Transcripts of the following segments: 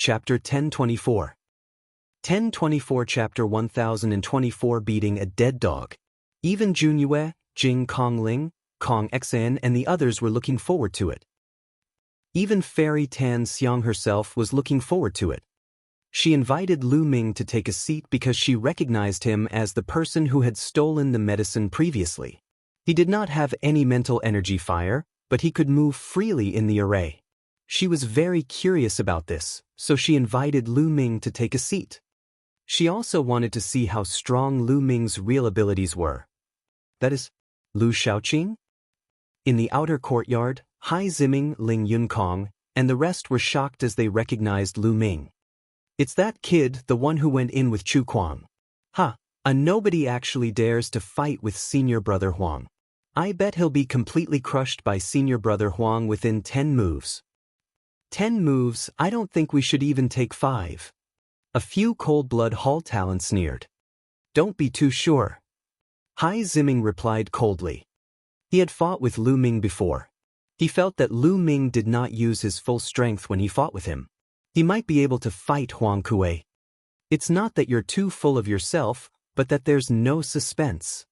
Chapter 1024. 1024 Chapter 1024 Beating a Dead Dog. Even Junyue, Jing Kongling, Kong Xan and the others were looking forward to it. Even Fairy Tan Xiang herself was looking forward to it. She invited Lu Ming to take a seat because she recognized him as the person who had stolen the medicine previously. He did not have any mental energy fire, but he could move freely in the array. She was very curious about this, so she invited Lu Ming to take a seat. She also wanted to see how strong Lu Ming's real abilities were. That is, Lu Shaoqing? In the outer courtyard, Hai Ziming, Ling Yunkong, and the rest were shocked as they recognized Lu Ming. It's that kid, the one who went in with Chu Kuang. A nobody actually dares to fight with senior brother Huang. I bet he'll be completely crushed by senior brother Huang within 10 moves. 10 moves, I don't think we should even take 5. A few cold-blood Hall talents sneered. Don't be too sure. Hai Ziming replied coldly. He had fought with Lu Ming before. He felt that Lu Ming did not use his full strength when he fought with him. He might be able to fight Huang Kuei. It's not that you're too full of yourself, but that there's no suspense.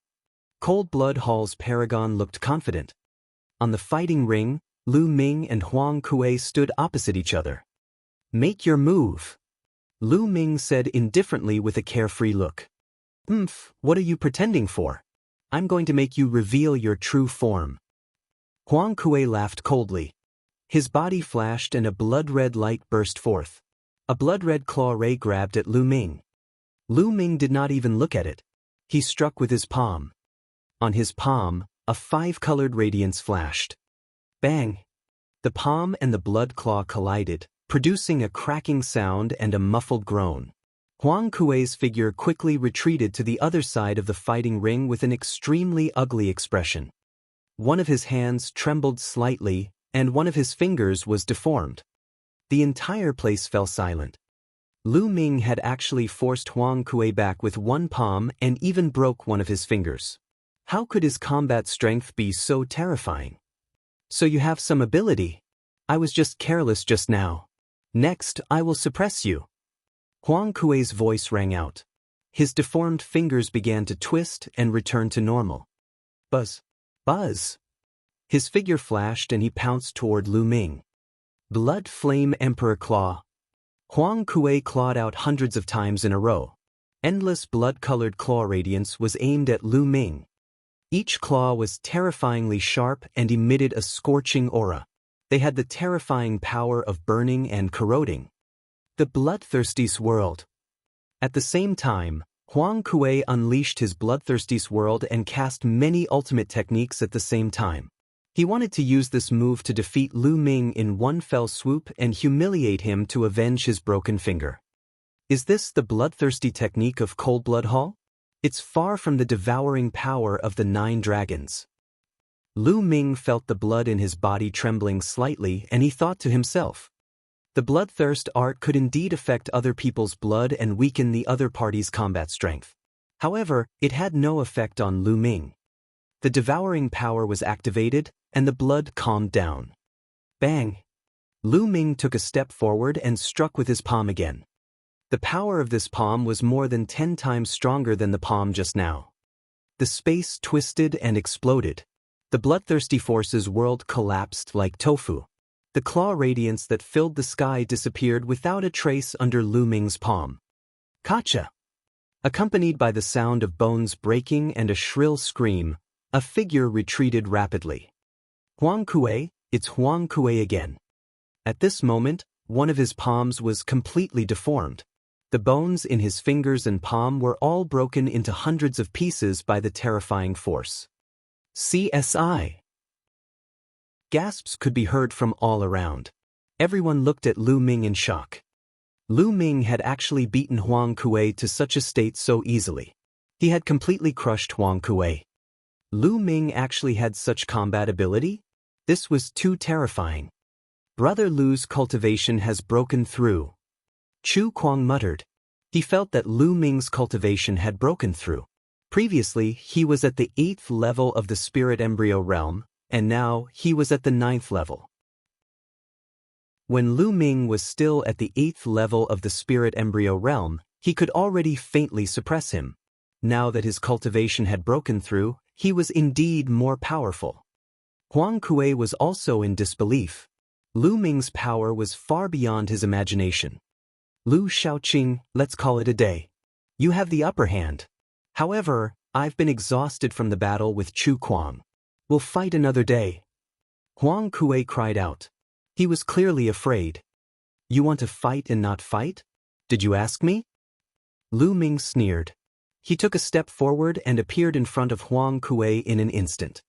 Cold-blood Hall's paragon looked confident. On the fighting ring, Lu Ming and Huang Kuei stood opposite each other. Make your move. Lu Ming said indifferently with a carefree look. What are you pretending for? I'm going to make you reveal your true form. Huang Kuei laughed coldly. His body flashed and a blood-red light burst forth. A blood-red claw ray grabbed at Lu Ming. Lu Ming did not even look at it. He struck with his palm. On his palm, a 5-colored radiance flashed. Bang! The palm and the blood claw collided, producing a cracking sound and a muffled groan. Huang Kuei's figure quickly retreated to the other side of the fighting ring with an extremely ugly expression. One of his hands trembled slightly, and one of his fingers was deformed. The entire place fell silent. Lu Ming had actually forced Huang Kuei back with one palm and even broke one of his fingers. How could his combat strength be so terrifying? So you have some ability. I was just careless just now. Next, I will suppress you. Huang Kuei's voice rang out. His deformed fingers began to twist and return to normal. Buzz. Buzz. His figure flashed and he pounced toward Lu Ming. Blood Flame Emperor Claw. Huang Kuei clawed out hundreds of times in a row. Endless blood-colored claw radiance was aimed at Lu Ming. Each claw was terrifyingly sharp and emitted a scorching aura. They had the terrifying power of burning and corroding. The bloodthirsty swirl. At the same time, Huang Kuei unleashed his bloodthirsty swirl and cast many ultimate techniques at the same time. He wanted to use this move to defeat Lu Ming in one fell swoop and humiliate him to avenge his broken finger. Is this the bloodthirsty technique of Cold Blood Hall? It's far from the devouring power of the 9 dragons. Lu Ming felt the blood in his body trembling slightly and he thought to himself. The bloodthirst art could indeed affect other people's blood and weaken the other party's combat strength. However, it had no effect on Lu Ming. The devouring power was activated and the blood calmed down. Bang! Lu Ming took a step forward and struck with his palm again. The power of this palm was more than 10 times stronger than the palm just now. The space twisted and exploded. The bloodthirsty force's world collapsed like tofu. The claw radiance that filled the sky disappeared without a trace under Lu Ming's palm. Kacha! Accompanied by the sound of bones breaking and a shrill scream, a figure retreated rapidly. Huang Kuei, it's Huang Kuei again. At this moment, one of his palms was completely deformed. The bones in his fingers and palm were all broken into hundreds of pieces by the terrifying force. CSI. Gasps could be heard from all around. Everyone looked at Lu Ming in shock. Lu Ming had actually beaten Huang Kuei to such a state so easily. He had completely crushed Huang Kuei. Lu Ming actually had such combat ability? This was too terrifying. Brother Lu's cultivation has broken through. Chu Kuang muttered. He felt that Lu Ming's cultivation had broken through. Previously, he was at the 8th level of the spirit embryo realm, and now he was at the 9th level. When Lu Ming was still at the 8th level of the spirit embryo realm, he could already faintly suppress him. Now that his cultivation had broken through, he was indeed more powerful. Huang Kuei was also in disbelief. Lu Ming's power was far beyond his imagination. Lu Shaoqing, let's call it a day. You have the upper hand. However, I've been exhausted from the battle with Chu Kuang. We'll fight another day. Huang Kuei cried out. He was clearly afraid. You want to fight and not fight? Did you ask me? Lu Ming sneered. He took a step forward and appeared in front of Huang Kuei in an instant.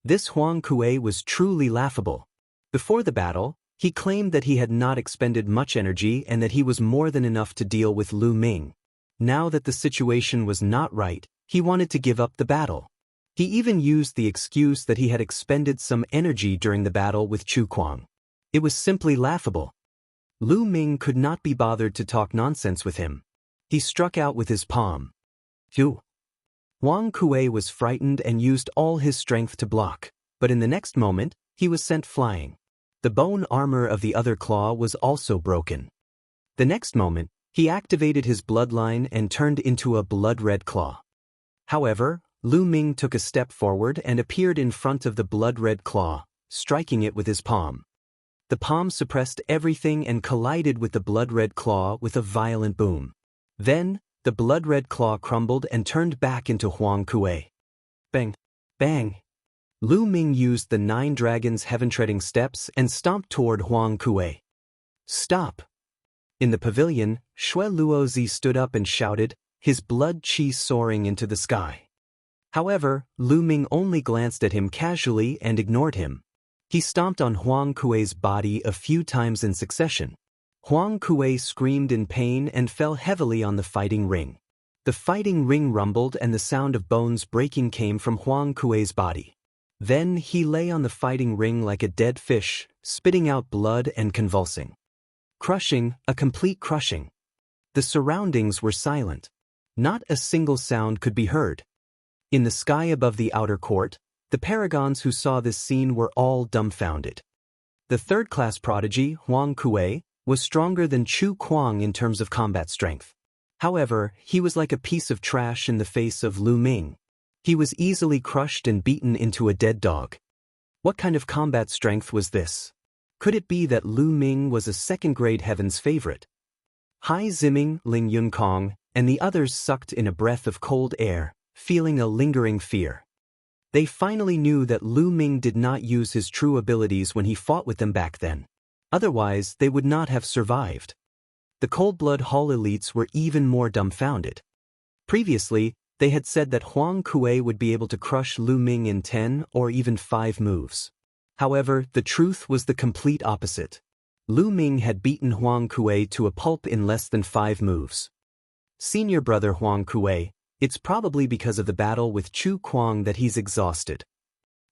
This Huang Kuei was truly laughable. Before the battle, he claimed that he had not expended much energy and that he was more than enough to deal with Lu Ming. Now that the situation was not right, he wanted to give up the battle. He even used the excuse that he had expended some energy during the battle with Chu Kuang. It was simply laughable. Lu Ming could not be bothered to talk nonsense with him. He struck out with his palm. Phew! Huang Kuei was frightened and used all his strength to block, but in the next moment, he was sent flying. The bone armor of the other claw was also broken. The next moment, he activated his bloodline and turned into a blood-red claw. However, Lu Ming took a step forward and appeared in front of the blood-red claw, striking it with his palm. The palm suppressed everything and collided with the blood-red claw with a violent boom. Then, the blood-red claw crumbled and turned back into Huang Kuei. Bang! Bang! Lu Ming used the 9 dragons' heaven-treading steps and stomped toward Huang Kuei. Stop! In the pavilion, Xue Luozi stood up and shouted, his blood qi soaring into the sky. However, Lu Ming only glanced at him casually and ignored him. He stomped on Huang Kuei's body a few times in succession. Huang Kuei screamed in pain and fell heavily on the fighting ring. The fighting ring rumbled and the sound of bones breaking came from Huang Kuei's body. Then he lay on the fighting ring like a dead fish, spitting out blood and convulsing. Crushing, a complete crushing. The surroundings were silent. Not a single sound could be heard. In the sky above the outer court, the paragons who saw this scene were all dumbfounded. The third-class prodigy, Huang Kuei, was stronger than Chu Kuang in terms of combat strength. However, he was like a piece of trash in the face of Lu Ming. He was easily crushed and beaten into a dead dog. What kind of combat strength was this? Could it be that Lu Ming was a second-grade heaven's favorite? Hai Ziming, Ling Yunkong, and the others sucked in a breath of cold air, feeling a lingering fear. They finally knew that Lu Ming did not use his true abilities when he fought with them back then. Otherwise, they would not have survived. The Cold Blood Hall elites were even more dumbfounded. Previously, they had said that Huang Kuei would be able to crush Lu Ming in 10 or even 5 moves. However, the truth was the complete opposite. Lu Ming had beaten Huang Kuei to a pulp in less than 5 moves. Senior brother Huang Kuei, it's probably because of the battle with Chu Kuang that he's exhausted.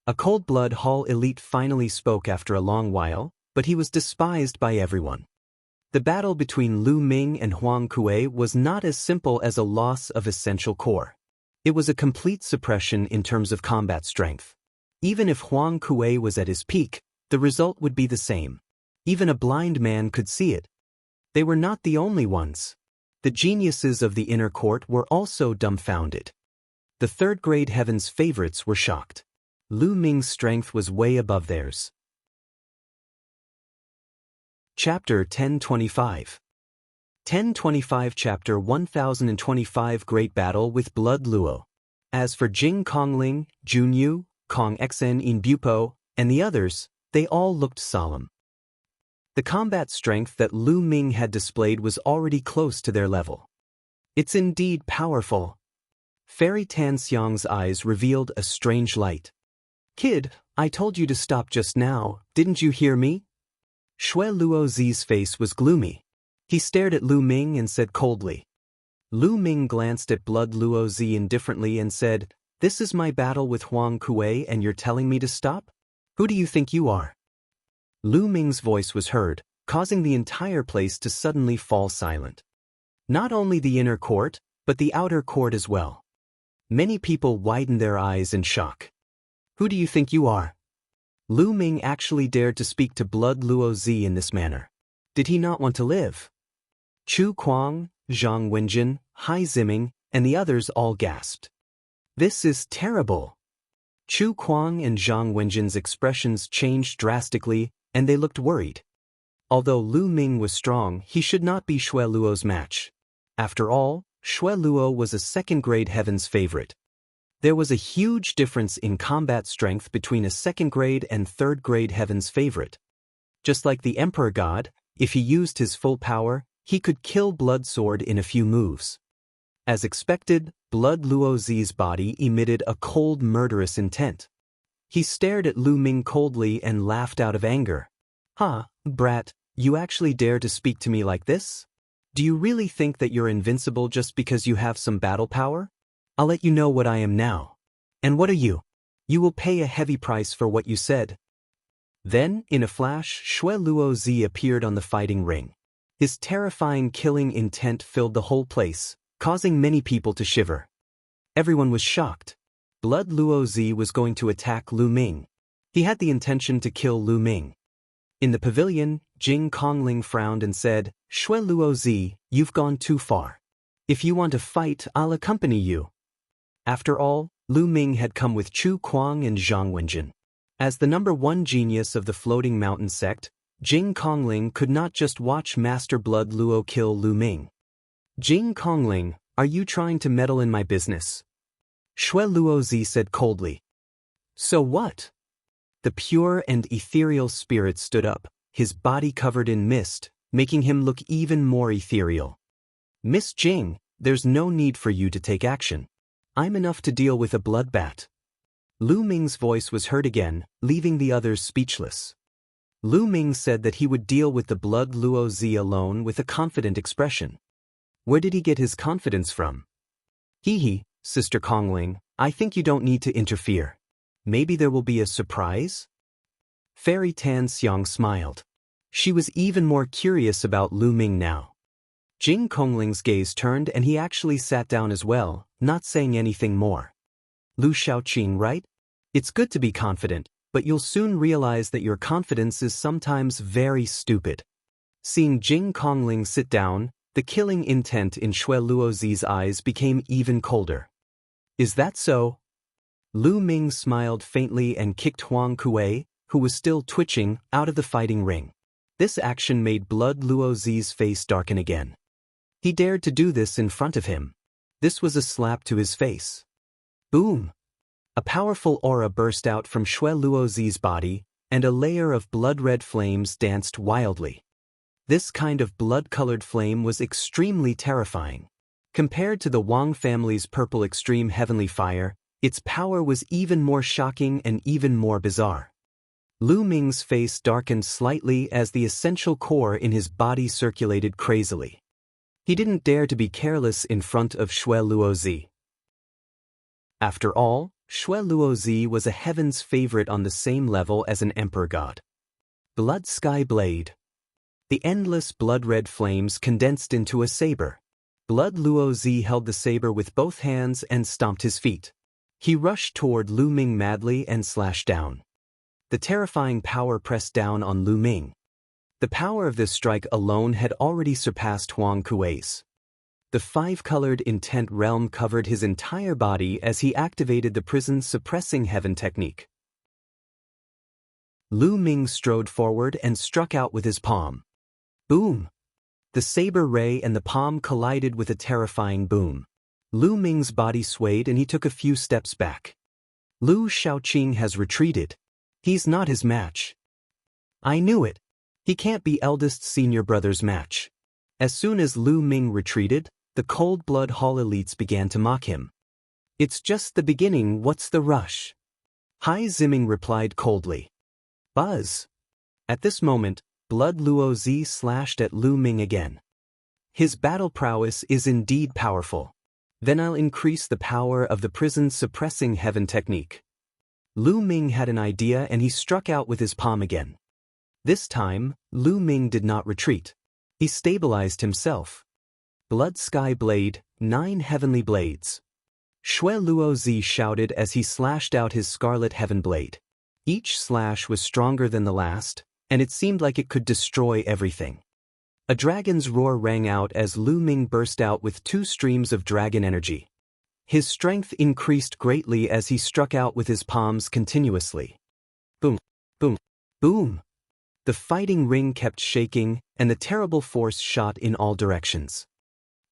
A Cold Blood Hall elite finally spoke after a long while, but he was despised by everyone. The battle between Lu Ming and Huang Kuei was not as simple as a loss of essential core. It was a complete suppression in terms of combat strength. Even if Huang Kuei was at his peak, the result would be the same. Even a blind man could see it. They were not the only ones. The geniuses of the inner court were also dumbfounded. The third-grade heaven's favorites were shocked. Lu Ming's strength was way above theirs. Chapter 1025. 1025 Chapter 1025 Great Battle with Blood Luo. As for Jing Kongling, Junyu, Kong Xen in Bupo, and the others, they all looked solemn. The combat strength that Lu Ming had displayed was already close to their level. It's indeed powerful. Fairy Tan Xiang's eyes revealed a strange light. Kid, I told you to stop just now, didn't you hear me? Xue Luozi's face was gloomy. He stared at Lu Ming and said coldly. Lu Ming glanced at Blood Luozi indifferently and said, "This is my battle with Huang Kuei and you're telling me to stop? Who do you think you are?" Lu Ming's voice was heard, causing the entire place to suddenly fall silent. Not only the inner court, but the outer court as well. Many people widened their eyes in shock. "Who do you think you are?" Lu Ming actually dared to speak to Blood Luo Zi in this manner. Did he not want to live? Chu Kuang, Zhang Wenjin, Hai Ziming, and the others all gasped. This is terrible. Chu Kuang and Zhang Wenjin's expressions changed drastically, and they looked worried. Although Lu Ming was strong, he should not be Xue Luo's match. After all, Xue Luo was a second-grade heaven's favorite. There was a huge difference in combat strength between a second-grade and third-grade heaven's favorite. Just like the Emperor God, if he used his full power, he could kill Blood Sword in a few moves. As expected, Blood Luo Zi's body emitted a cold, murderous intent. He stared at Lu Ming coldly and laughed out of anger. "Ha, brat, you actually dare to speak to me like this? Do you really think that you're invincible just because you have some battle power? I'll let you know what I am now. And what are you? You will pay a heavy price for what you said." Then, in a flash, Xue Luo Zi appeared on the fighting ring. His terrifying killing intent filled the whole place, causing many people to shiver. Everyone was shocked. Blood Luo Zi was going to attack Lu Ming. He had the intention to kill Lu Ming. In the pavilion, Jing Kongling frowned and said, "Xue Luo Zi, you've gone too far. If you want to fight, I'll accompany you." After all, Lu Ming had come with Chu Kuang and Zhang Wenjin. As the #1 genius of the Floating Mountain sect, Jing Kongling could not just watch Master Blood Luo kill Lu Ming. "Jing Kongling, are you trying to meddle in my business?" Xue Luo Zi said coldly. "So what?" The pure and ethereal spirit stood up, his body covered in mist, making him look even more ethereal. "Miss Jing, there's no need for you to take action. I'm enough to deal with a bloodbath." Lu Ming's voice was heard again, leaving the others speechless. Lu Ming said that he would deal with the Blood Luo Zi alone with a confident expression. Where did he get his confidence from? "Hee, Sister Kongling, I think you don't need to interfere. Maybe there will be a surprise?" Fairy Tan Xiang smiled. She was even more curious about Lu Ming now. Jing Kongling's gaze turned and he actually sat down as well, not saying anything more. "Lu Xiaoqing, right? It's good to be confident, but you'll soon realize that your confidence is sometimes very stupid." Seeing Jing Kongling sit down, the killing intent in Xue Luo Zi's eyes became even colder. "Is that so?" Lu Ming smiled faintly and kicked Huang Kuei, who was still twitching, out of the fighting ring. This action made Blood Luo Zi's face darken again. He dared to do this in front of him. This was a slap to his face. Boom! A powerful aura burst out from Xue Luo Zi's body, and a layer of blood-red flames danced wildly. This kind of blood-colored flame was extremely terrifying. Compared to the Wang family's purple extreme heavenly fire, its power was even more shocking and even more bizarre. Lu Ming's face darkened slightly as the essential core in his body circulated crazily. He didn't dare to be careless in front of Xue Luo Zi. After all, Xue Luo Zi was a heaven's favorite on the same level as an emperor god. Blood Sky Blade. The endless blood-red flames condensed into a saber. Blood Luo Zi held the saber with both hands and stomped his feet. He rushed toward Lu Ming madly and slashed down. The terrifying power pressed down on Lu Ming. The power of this strike alone had already surpassed Huang Kuei's. The five-colored intent realm covered his entire body as he activated the prison's suppressing heaven technique. Lu Ming strode forward and struck out with his palm. Boom! The saber ray and the palm collided with a terrifying boom. Lu Ming's body swayed and he took a few steps back. Lu Xiaoqing has retreated. He's not his match. I knew it. He can't be eldest senior brother's match. As soon as Lu Ming retreated, the Cold Blood Hall elites began to mock him. It's just the beginning, what's the rush? Hai Ziming replied coldly. Buzz. At this moment, Blood Luo Zi slashed at Lu Ming again. His battle prowess is indeed powerful. Then I'll increase the power of the prison's suppressing heaven technique. Lu Ming had an idea and he struck out with his palm again. This time, Lu Ming did not retreat. He stabilized himself. Blood Sky Blade, 9 heavenly blades. Xue Luo Zi shouted as he slashed out his scarlet heaven blade. Each slash was stronger than the last, and it seemed like it could destroy everything. A dragon's roar rang out as Lu Ming burst out with 2 streams of dragon energy. His strength increased greatly as he struck out with his palms continuously. Boom, boom, boom. The fighting ring kept shaking, and the terrible force shot in all directions.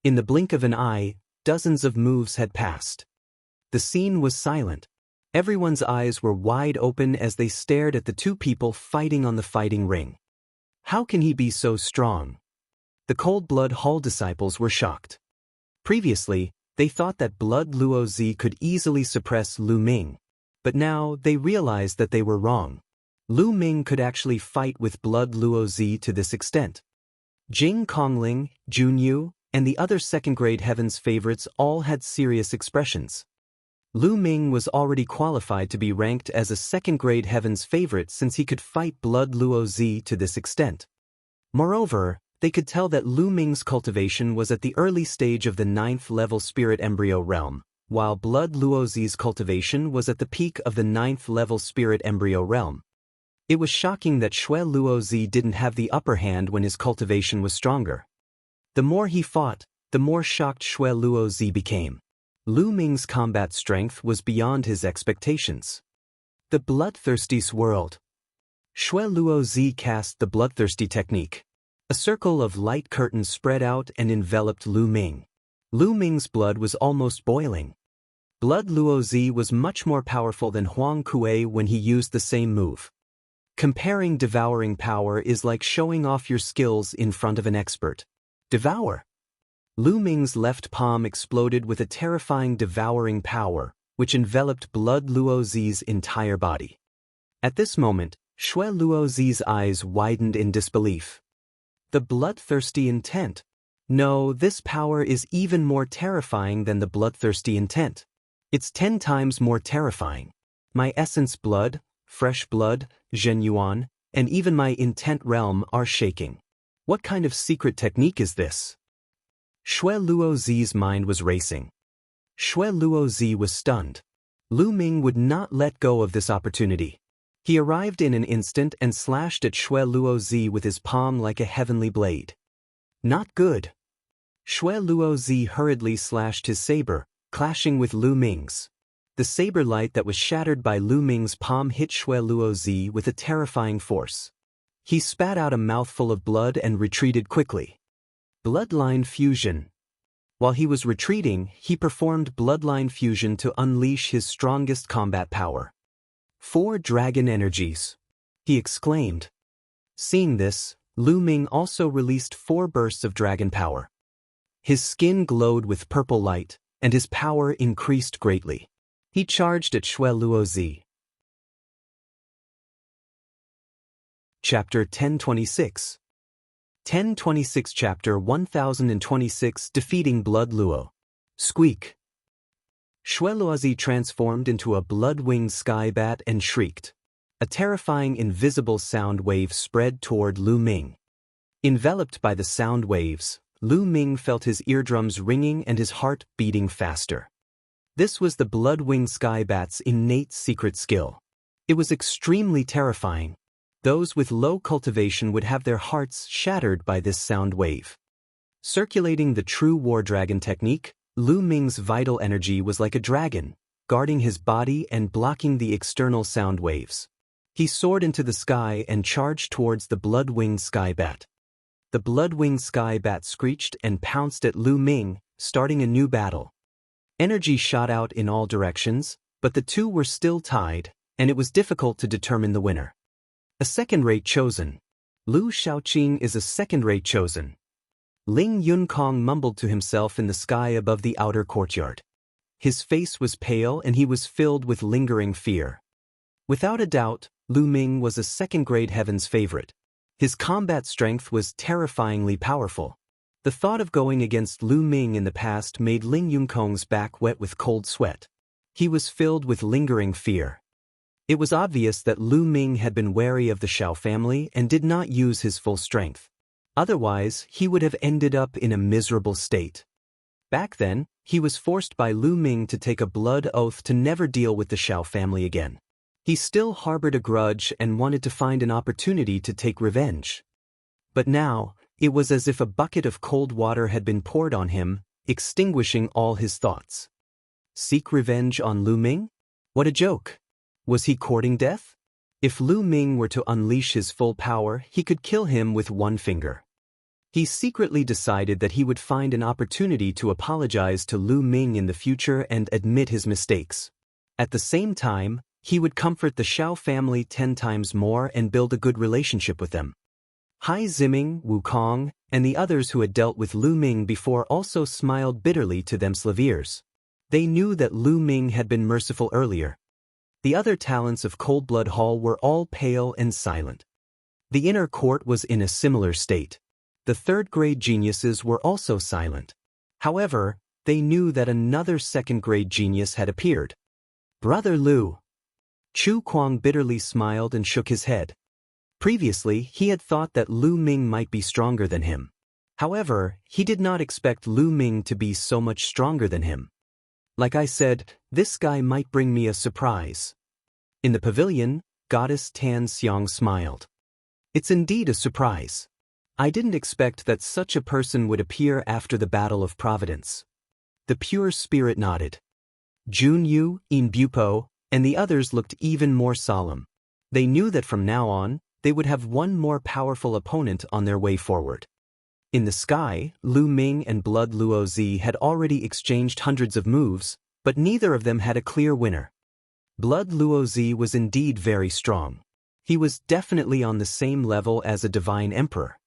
In the blink of an eye, dozens of moves had passed. The scene was silent. Everyone's eyes were wide open as they stared at the 2 people fighting on the fighting ring. How can he be so strong? The Cold Blood Hall disciples were shocked. Previously, they thought that Blood Luo Zi could easily suppress Lu Ming, but now they realized that they were wrong. Lu Ming could actually fight with Blood Luo Zi to this extent. Jing Kongling, Junyu, and the other second-grade Heavens favorites all had serious expressions. Lu Ming was already qualified to be ranked as a second-grade Heavens favorite since he could fight Blood Luo Zi to this extent. Moreover, they could tell that Lu Ming's cultivation was at the early stage of the 9th-level spirit embryo realm, while Blood Luo Zi's cultivation was at the peak of the 9th-level spirit embryo realm. It was shocking that Xue Luo Zi didn't have the upper hand when his cultivation was stronger. The more he fought, the more shocked Xue Luo Zi became. Lu Ming's combat strength was beyond his expectations. The Bloodthirsty World. Xue Luo Zi cast the Bloodthirsty technique. A circle of light curtains spread out and enveloped Lu Ming. Lu Ming's blood was almost boiling. Blood Luo Zi was much more powerful than Huang Kuei when he used the same move. Comparing devouring power is like showing off your skills in front of an expert. Devour. Lu Ming's left palm exploded with a terrifying devouring power, which enveloped Blood Luo Zi's entire body. At this moment, Xue Luo Zi's eyes widened in disbelief. The bloodthirsty intent. No, this power is even more terrifying than the bloodthirsty intent. It's 10 times more terrifying. My essence blood, fresh blood, Zhenyuan, and even my intent realm are shaking. What kind of secret technique is this? Xue Luo Zi's mind was racing. Xue Luo Zi was stunned. Lu Ming would not let go of this opportunity. He arrived in an instant and slashed at Xue Luo Zi with his palm like a heavenly blade. Not good. Xue Luo Zi hurriedly slashed his saber, clashing with Lu Ming's. The saber light that was shattered by Lu Ming's palm hit Xue Luo Zi with a terrifying force. He spat out a mouthful of blood and retreated quickly. Bloodline Fusion. While he was retreating, he performed Bloodline Fusion to unleash his strongest combat power. 4 dragon energies, he exclaimed. Seeing this, Lu Ming also released 4 bursts of dragon power. His skin glowed with purple light, and his power increased greatly. He charged at Xue Luo Zi. Chapter 1026. 1026 Chapter 1026 Defeating Blood Luo. Squeak. Xue Luo Zi transformed into a blood-winged sky bat and shrieked. A terrifying invisible sound wave spread toward Lu Ming. Enveloped by the sound waves, Lu Ming felt his eardrums ringing and his heart beating faster. This was the blood-winged sky bat's innate secret skill. It was extremely terrifying. Those with low cultivation would have their hearts shattered by this sound wave. Circulating the true war dragon technique, Lu Ming's vital energy was like a dragon, guarding his body and blocking the external sound waves. He soared into the sky and charged towards the blood-winged sky bat. The blood-winged sky bat screeched and pounced at Lu Ming, starting a new battle. Energy shot out in all directions, but the 2 were still tied, and it was difficult to determine the winner. A second-rate chosen. Lu Shaoqing is a second-rate chosen. Ling Yunkong mumbled to himself in the sky above the outer courtyard. His face was pale and he was filled with lingering fear. Without a doubt, Lu Ming was a second-grade Heavens favorite. His combat strength was terrifyingly powerful. The thought of going against Lu Ming in the past made Ling Yunkong's back wet with cold sweat. He was filled with lingering fear. It was obvious that Lu Ming had been wary of the Shao family and did not use his full strength. Otherwise, he would have ended up in a miserable state. Back then, he was forced by Lu Ming to take a blood oath to never deal with the Shao family again. He still harbored a grudge and wanted to find an opportunity to take revenge. But now, it was as if a bucket of cold water had been poured on him, extinguishing all his thoughts. Seek revenge on Lu Ming? What a joke! Was he courting death? If Lu Ming were to unleash his full power, he could kill him with one finger. He secretly decided that he would find an opportunity to apologize to Lu Ming in the future and admit his mistakes. At the same time, he would comfort the Xiao family 10 times more and build a good relationship with them. Hai Ziming, Wu Kong, and the others who had dealt with Lu Ming before also smiled bitterly to themselves ears. They knew that Lu Ming had been merciful earlier. The other talents of Cold Blood Hall were all pale and silent. The inner court was in a similar state. The third-grade geniuses were also silent. However, they knew that another second-grade genius had appeared. Brother Lu. Chu Kuang bitterly smiled and shook his head. Previously, he had thought that Lu Ming might be stronger than him. However, he did not expect Lu Ming to be so much stronger than him. Like I said, this guy might bring me a surprise. In the pavilion, Goddess Tan Xiang smiled. It's indeed a surprise. I didn't expect that such a person would appear after the Battle of Providence. The pure spirit nodded. Jun Yu, In Bupo, and the others looked even more solemn. They knew that from now on, they would have one more powerful opponent on their way forward. In the sky, Lu Ming and Blood Luozi had already exchanged hundreds of moves, but neither of them had a clear winner. Blood Luozi was indeed very strong. He was definitely on the same level as a divine emperor.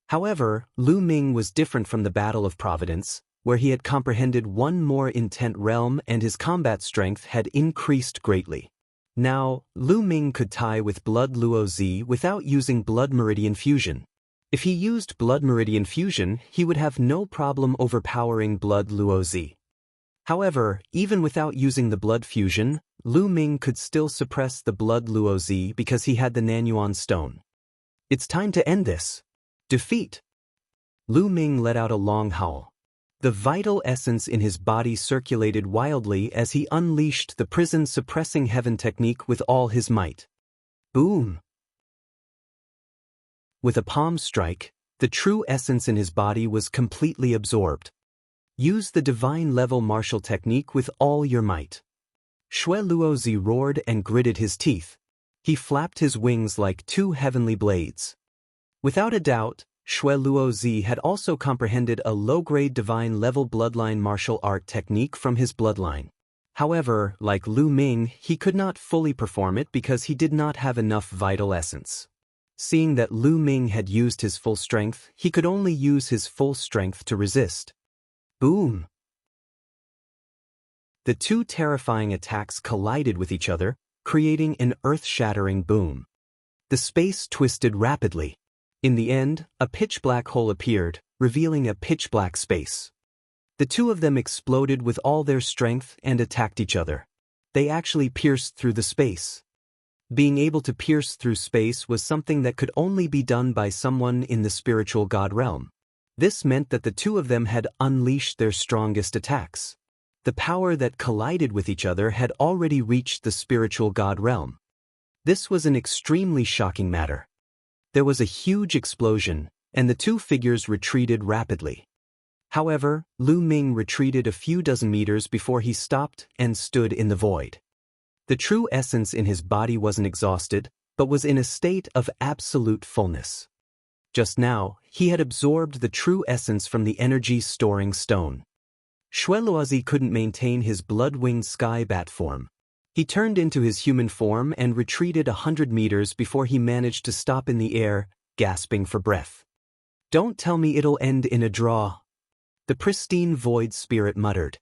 However, Lu Ming was different from the Battle of Providence, where he had comprehended one more intent realm and his combat strength had increased greatly. Now, Lu Ming could tie with Blood Luozi without using Blood Meridian Fusion. If he used Blood Meridian Fusion, he would have no problem overpowering Blood Luozi. However, even without using the Blood Fusion, Lu Ming could still suppress the Blood Luozi because he had the Nanyuan Stone. It's time to end this. Defeat. Lu Ming let out a long howl. The vital essence in his body circulated wildly as he unleashed the prison-suppressing heaven technique with all his might. Boom! With a palm strike, the true essence in his body was completely absorbed. Use the divine-level martial technique with all your might. Xue Luozi roared and gritted his teeth. He flapped his wings like two heavenly blades. Without a doubt, Xue Luozi had also comprehended a low-grade divine-level bloodline martial art technique from his bloodline. However, like Lu Ming, he could not fully perform it because he did not have enough vital essence. Seeing that Lu Ming had used his full strength, he could only use his full strength to resist. Boom! The two terrifying attacks collided with each other, creating an earth-shattering boom. The space twisted rapidly. In the end, a pitch-black hole appeared, revealing a pitch-black space. The two of them exploded with all their strength and attacked each other. They actually pierced through the space. Being able to pierce through space was something that could only be done by someone in the spiritual god realm. This meant that the two of them had unleashed their strongest attacks. The power that collided with each other had already reached the spiritual god realm. This was an extremely shocking matter. There was a huge explosion, and the two figures retreated rapidly. However, Lu Ming retreated a few dozen meters before he stopped and stood in the void. The true essence in his body wasn't exhausted, but was in a state of absolute fullness. Just now, he had absorbed the true essence from the energy-storing stone. Xue Luozi couldn't maintain his blood-winged sky bat form. He turned into his human form and retreated 100 meters before he managed to stop in the air, gasping for breath. Don't tell me it'll end in a draw. The pristine void spirit muttered.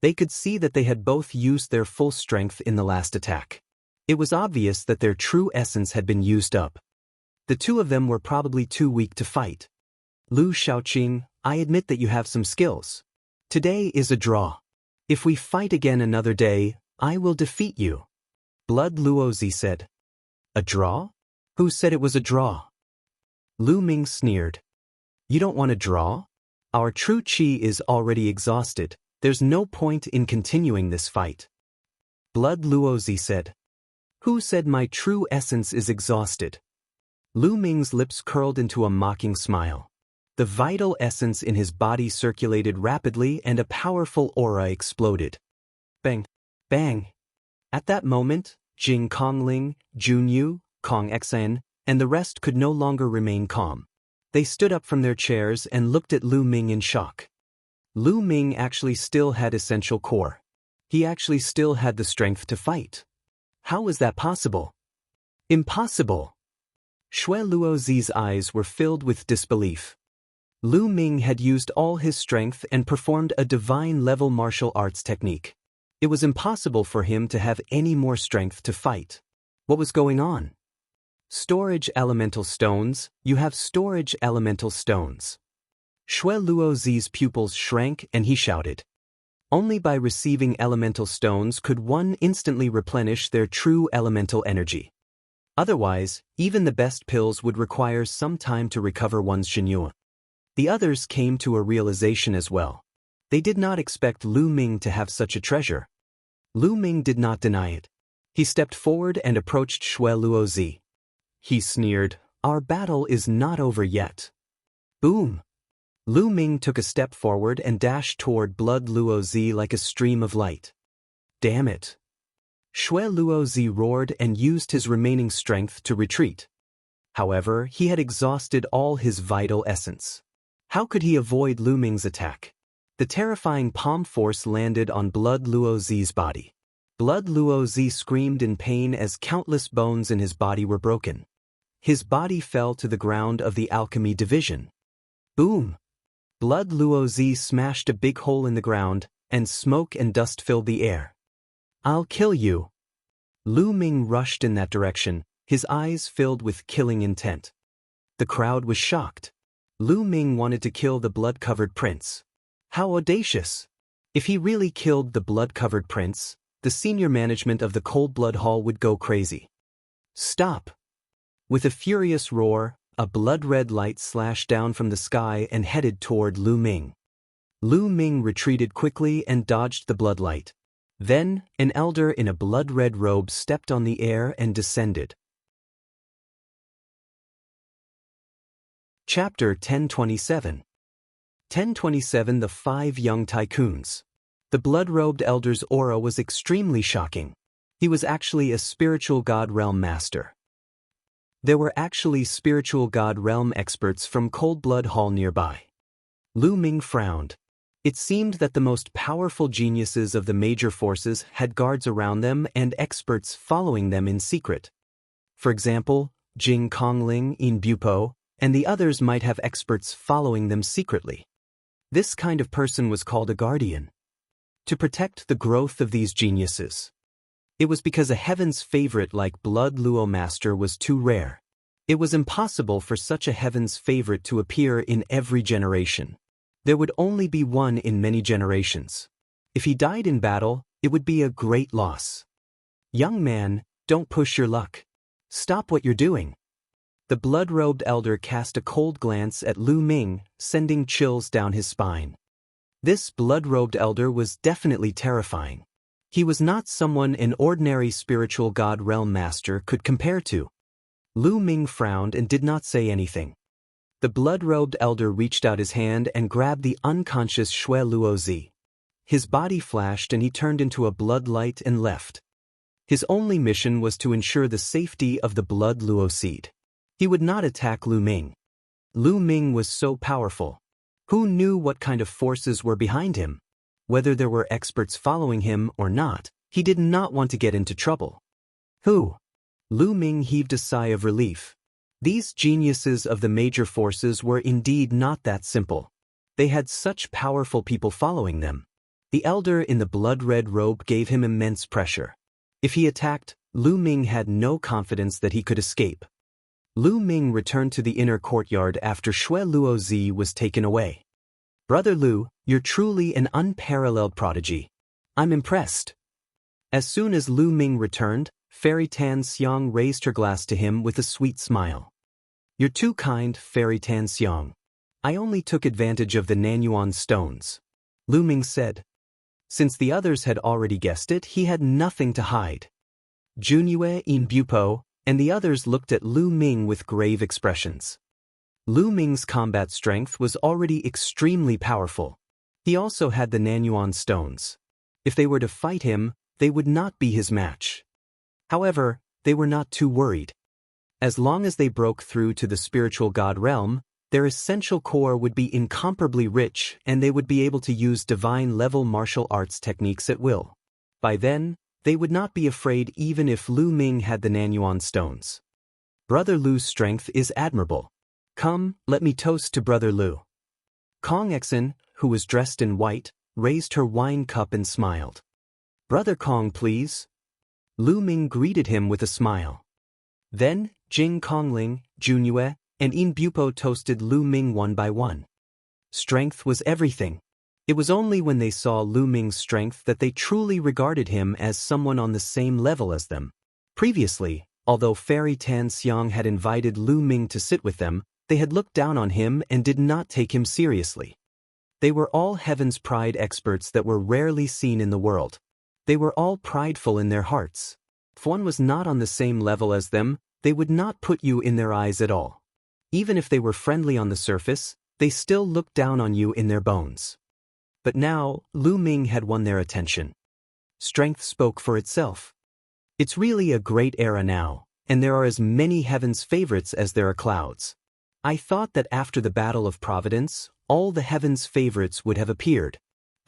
They could see that they had both used their full strength in the last attack. It was obvious that their true essence had been used up. The two of them were probably too weak to fight. Lu Shaoqing, I admit that you have some skills. Today is a draw. If we fight again another day, I will defeat you. Blood Luozi said. A draw? Who said it was a draw? Lu Ming sneered. You don't want a draw? Our true chi is already exhausted. There's no point in continuing this fight. Blood Luozi said. Who said my true essence is exhausted? Lu Ming's lips curled into a mocking smile. The vital essence in his body circulated rapidly and a powerful aura exploded. Bang! Bang! At that moment, Jing Kongling, Junyu, Kong Xan, and the rest could no longer remain calm. They stood up from their chairs and looked at Lu Ming in shock. Lu Ming actually still had essential core. He actually still had the strength to fight. How was that possible? Impossible! Xue Luozi's eyes were filled with disbelief. Lu Ming had used all his strength and performed a divine-level martial arts technique. It was impossible for him to have any more strength to fight. What was going on? Storage elemental stones, you have storage elemental stones. Xue Luozi's pupils shrank and he shouted. Only by receiving elemental stones could one instantly replenish their true elemental energy. Otherwise, even the best pills would require some time to recover one's Jianghu. The others came to a realization as well. They did not expect Lu Ming to have such a treasure. Lu Ming did not deny it. He stepped forward and approached Xue Luozi. He sneered, "Our battle is not over yet." Boom! Lu Ming took a step forward and dashed toward Blood Luozi like a stream of light. Damn it! Xue Luozi roared and used his remaining strength to retreat. However, he had exhausted all his vital essence. How could he avoid Lu Ming's attack? The terrifying palm force landed on Blood Luozi's body. Blood Luozi screamed in pain as countless bones in his body were broken. His body fell to the ground of the alchemy division. Boom! Blood Luozi smashed a big hole in the ground, and smoke and dust filled the air. I'll kill you! Lu Ming rushed in that direction, his eyes filled with killing intent. The crowd was shocked. Lu Ming wanted to kill the blood-covered prince. How audacious! If he really killed the blood-covered prince, the senior management of the Cold Blood Hall would go crazy. Stop! With a furious roar, a blood-red light slashed down from the sky and headed toward Lu Ming. Lu Ming retreated quickly and dodged the blood light. Then, an elder in a blood-red robe stepped on the air and descended. Chapter 1027. 1027 The Five Young Tycoons. The blood-robed elder's aura was extremely shocking. He was actually a spiritual god realm master. There were actually spiritual god realm experts from Cold Blood Hall nearby. Lu Ming frowned. It seemed that the most powerful geniuses of the major forces had guards around them and experts following them in secret. For example, Jing Kongling in Bupo, and the others might have experts following them secretly. This kind of person was called a guardian. To protect the growth of these geniuses. It was because a heaven's favorite like Blood Luo Master was too rare. It was impossible for such a heaven's favorite to appear in every generation. There would only be one in many generations. If he died in battle, it would be a great loss. Young man, don't push your luck. Stop what you're doing. The blood-robed elder cast a cold glance at Lu Ming, sending chills down his spine. This blood-robed elder was definitely terrifying. He was not someone an ordinary spiritual god realm master could compare to. Lu Ming frowned and did not say anything. The blood-robed elder reached out his hand and grabbed the unconscious Xue Luozi. His body flashed and he turned into a blood light and left. His only mission was to ensure the safety of the Blood Luo seed. He would not attack Lu Ming. Lu Ming was so powerful. Who knew what kind of forces were behind him? Whether there were experts following him or not, he did not want to get into trouble. Who? Lu Ming heaved a sigh of relief. These geniuses of the major forces were indeed not that simple. They had such powerful people following them. The elder in the blood-red robe gave him immense pressure. If he attacked, Lu Ming had no confidence that he could escape. Lu Ming returned to the inner courtyard after Xue Luozi was taken away. Brother Lu, you're truly an unparalleled prodigy. I'm impressed. As soon as Lu Ming returned, Fairy Tan Xiang raised her glass to him with a sweet smile. You're too kind, Fairy Tan Xiang. I only took advantage of the Nanyuan stones. Lu Ming said. Since the others had already guessed it, he had nothing to hide. Junyue, Inbupo, and the others looked at Lu Ming with grave expressions. Lu Ming's combat strength was already extremely powerful. He also had the Nanyuan stones. If they were to fight him, they would not be his match. However, they were not too worried. As long as they broke through to the spiritual god realm, their essential core would be incomparably rich and they would be able to use divine-level martial arts techniques at will. By then, they would not be afraid even if Lu Ming had the Nanyuan stones. Brother Lu's strength is admirable. Come, let me toast to Brother Lu. Kong Exen, who was dressed in white, raised her wine cup and smiled. Brother Kong, please. Lu Ming greeted him with a smile. Then, Jing Kongling, Junyue, and Inbupo toasted Lu Ming one by one. Strength was everything. It was only when they saw Lu Ming's strength that they truly regarded him as someone on the same level as them. Previously, although Fairy Tan Xiang had invited Lu Ming to sit with them, they had looked down on him and did not take him seriously. They were all Heaven's Pride experts that were rarely seen in the world. They were all prideful in their hearts. If one was not on the same level as them, they would not put you in their eyes at all. Even if they were friendly on the surface, they still looked down on you in their bones. But now, Lu Ming had won their attention. Strength spoke for itself. It's really a great era now, and there are as many Heaven's favorites as there are clouds. I thought that after the Battle of Providence, all the Heaven's favorites would have appeared.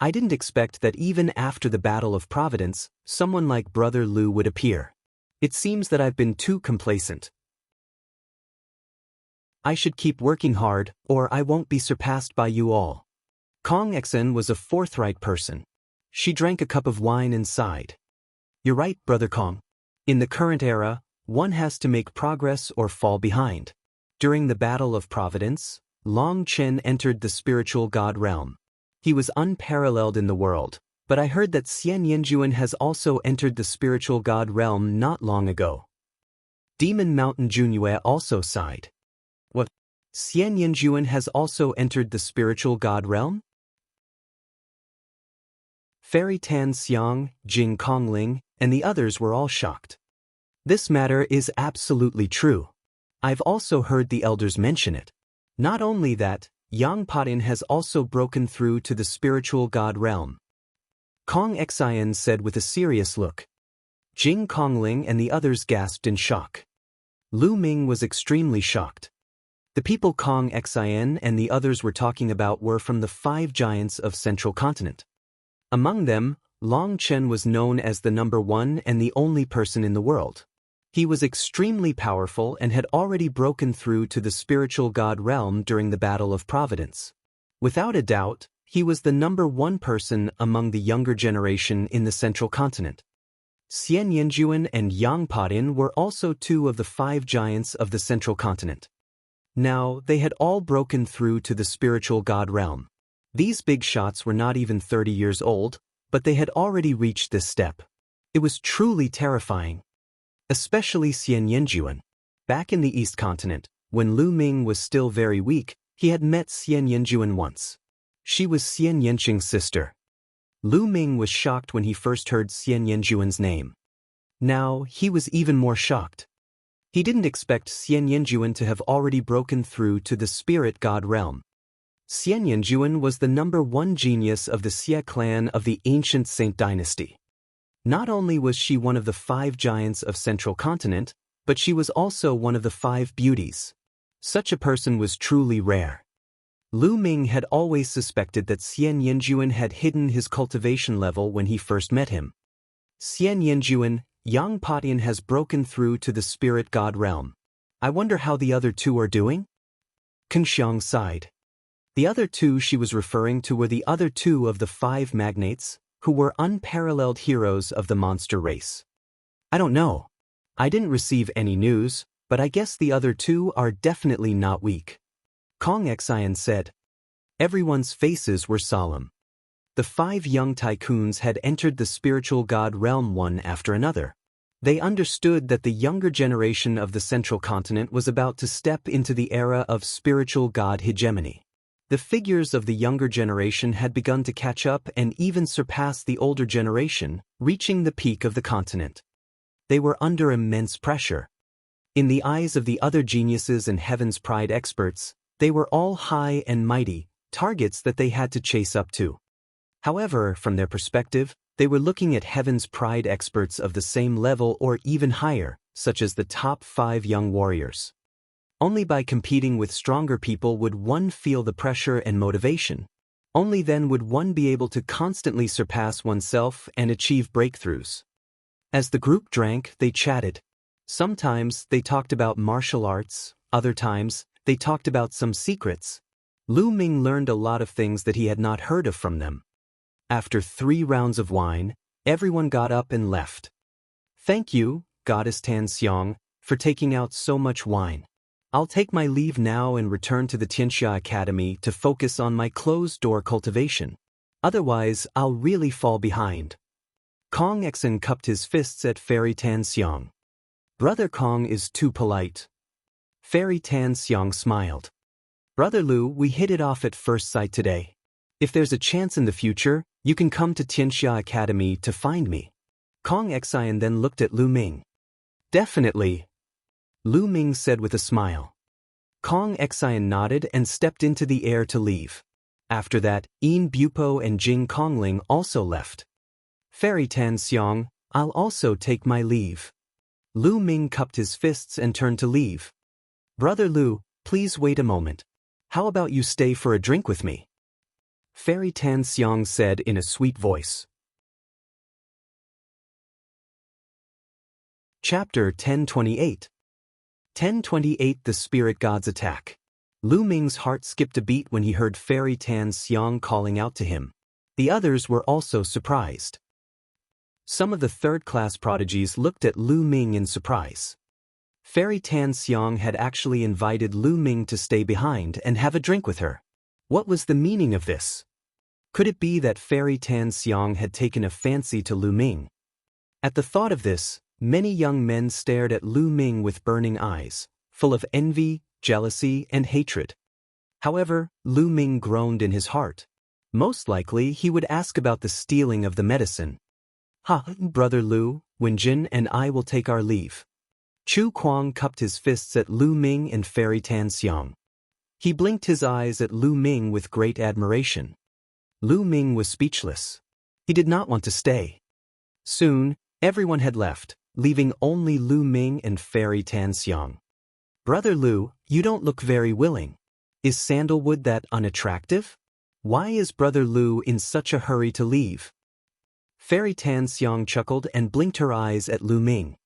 I didn't expect that even after the Battle of Providence, someone like Brother Lu would appear. It seems that I've been too complacent. I should keep working hard, or I won't be surpassed by you all. Kong Exen was a forthright person. She drank a cup of wine and sighed. You're right, Brother Kong. In the current era, one has to make progress or fall behind. During the Battle of Providence, Long Chen entered the spiritual god realm. He was unparalleled in the world, but I heard that Xian Yanjuan has also entered the spiritual god realm not long ago. Demon Mountain Junyue also sighed. What? Xian Yanjuan has also entered the spiritual god realm? Fairy Tan Xiang, Jing Kongling, and the others were all shocked. This matter is absolutely true. I've also heard the elders mention it. Not only that, Yang Patin has also broken through to the spiritual god realm. Kong Xian said with a serious look. Jing Kongling and the others gasped in shock. Lu Ming was extremely shocked. The people Kong Xian and the others were talking about were from the 5 giants of Central Continent. Among them, Long Chen was known as the number 1 and the only person in the world. He was extremely powerful and had already broken through to the spiritual god realm during the Battle of Providence. Without a doubt, he was the number 1 person among the younger generation in the Central Continent. Xian Yanjuan and Yang Patin were also 2 of the 5 giants of the Central Continent. Now, they had all broken through to the spiritual god realm. These big shots were not even 30 years old, but they had already reached this step. It was truly terrifying. Especially Xian Yanjuan. Back in the East Continent, when Lu Ming was still very weak, he had met Xian Yanjuan once. She was Xian Yanqing's sister. Lu Ming was shocked when he first heard Xian Yanjuan's name. Now, he was even more shocked. He didn't expect Xian Yanjuan to have already broken through to the spirit god realm. Xian Yanjuan was the number 1 genius of the Xie clan of the ancient Saint dynasty. Not only was she one of the 5 giants of Central Continent, but she was also one of the 5 beauties. Such a person was truly rare. Lu Ming had always suspected that Xian Yanjuan had hidden his cultivation level when he first met him. Xian Yanjuan, Yang Patin has broken through to the spirit god realm. I wonder how the other 2 are doing? Kun Xiang sighed. The other 2 she was referring to were the other 2 of the 5 magnates, who were unparalleled heroes of the monster race. I don't know. I didn't receive any news, but I guess the other 2 are definitely not weak. Kong Xian said. Everyone's faces were solemn. The 5 young tycoons had entered the spiritual god realm one after another. They understood that the younger generation of the Central Continent was about to step into the era of spiritual god hegemony. The figures of the younger generation had begun to catch up and even surpass the older generation, reaching the peak of the continent. they were under immense pressure. In the eyes of the other geniuses and Heaven's Pride experts, they were all high and mighty, targets that they had to chase up to. However, from their perspective, they were looking at Heaven's Pride experts of the same level or even higher, such as the top 5 young warriors. Only by competing with stronger people would one feel the pressure and motivation. Only then would one be able to constantly surpass oneself and achieve breakthroughs. As the group drank, they chatted. Sometimes they talked about martial arts, other times they talked about some secrets. Lu Ming learned a lot of things that he had not heard of from them. After 3 rounds of wine, everyone got up and left. "Thank you, Goddess Tan Xiang, for taking out so much wine. I'll take my leave now and return to the Tianxia Academy to focus on my closed-door cultivation. Otherwise, I'll really fall behind." Kong Xen cupped his fists at Fairy Tan Xiang. "Brother Kong is too polite." Fairy Tan Xiang smiled. "Brother Lu, we hit it off at first sight today. If there's a chance in the future, you can come to Tianxia Academy to find me." Kong Xian then looked at Lu Ming. "Definitely," Lu Ming said with a smile. Kong Xian nodded and stepped into the air to leave. After that, Yin Bupo and Jing Kongling also left. "Fairy Tan Xiang, I'll also take my leave." Lu Ming cupped his fists and turned to leave. "Brother Lu, please wait a moment. How about you stay for a drink with me?" Fairy Tan Xiang said in a sweet voice. Chapter 1028. 1028 The Spirit God's Attack. Lu Ming's heart skipped a beat when he heard Fairy Tan Xiang calling out to him. The others were also surprised. Some of the third-class prodigies looked at Lu Ming in surprise. Fairy Tan Xiang had actually invited Lu Ming to stay behind and have a drink with her. What was the meaning of this? Could it be that Fairy Tan Xiang had taken a fancy to Lu Ming? At the thought of this, many young men stared at Lu Ming with burning eyes, full of envy, jealousy, and hatred. However, Lu Ming groaned in his heart. Most likely he would ask about the stealing of the medicine. Brother Lu, Wenjin and I will take our leave." Chu Kuang cupped his fists at Lu Ming and Fairy Tan Xiang. He blinked his eyes at Lu Ming with great admiration. Lu Ming was speechless. He did not want to stay. Soon, everyone had left, leaving only Lu Ming and Fairy Tan Xiang. "Brother Lu, you don't look very willing. Is sandalwood that unattractive? Why is Brother Lu in such a hurry to leave?" Fairy Tan Xiang chuckled and blinked her eyes at Lu Ming.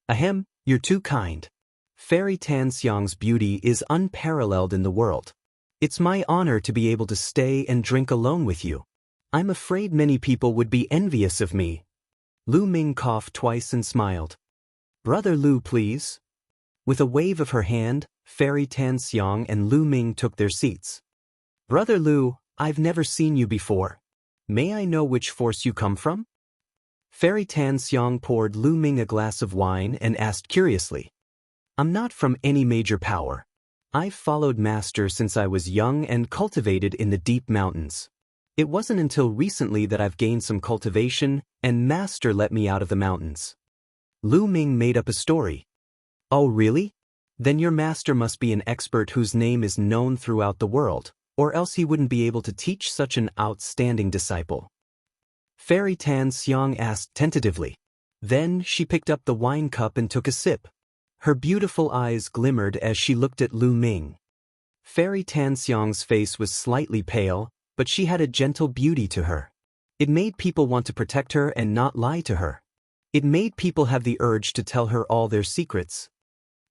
"Ahem, you're too kind. Fairy Tan Xiang's beauty is unparalleled in the world. It's my honor to be able to stay and drink alone with you. I'm afraid many people would be envious of me." Lu Ming coughed twice and smiled. "Brother Lu, please." With a wave of her hand, Fairy Tan Xiang and Lu Ming took their seats. "Brother Lu, I've never seen you before. May I know which force you come from?" Fairy Tan Xiang poured Lu Ming a glass of wine and asked curiously. "I'm not from any major power. I've followed Master since I was young and cultivated in the deep mountains. It wasn't until recently that I've gained some cultivation, and Master let me out of the mountains." Lu Ming made up a story. "Oh really? Then your master must be an expert whose name is known throughout the world, or else he wouldn't be able to teach such an outstanding disciple." Fairy Tan Xiang asked tentatively. Then she picked up the wine cup and took a sip. Her beautiful eyes glimmered as she looked at Lu Ming. Fairy Tan Xiang's face was slightly pale, but she had a gentle beauty to her. It made people want to protect her and not lie to her. It made people have the urge to tell her all their secrets.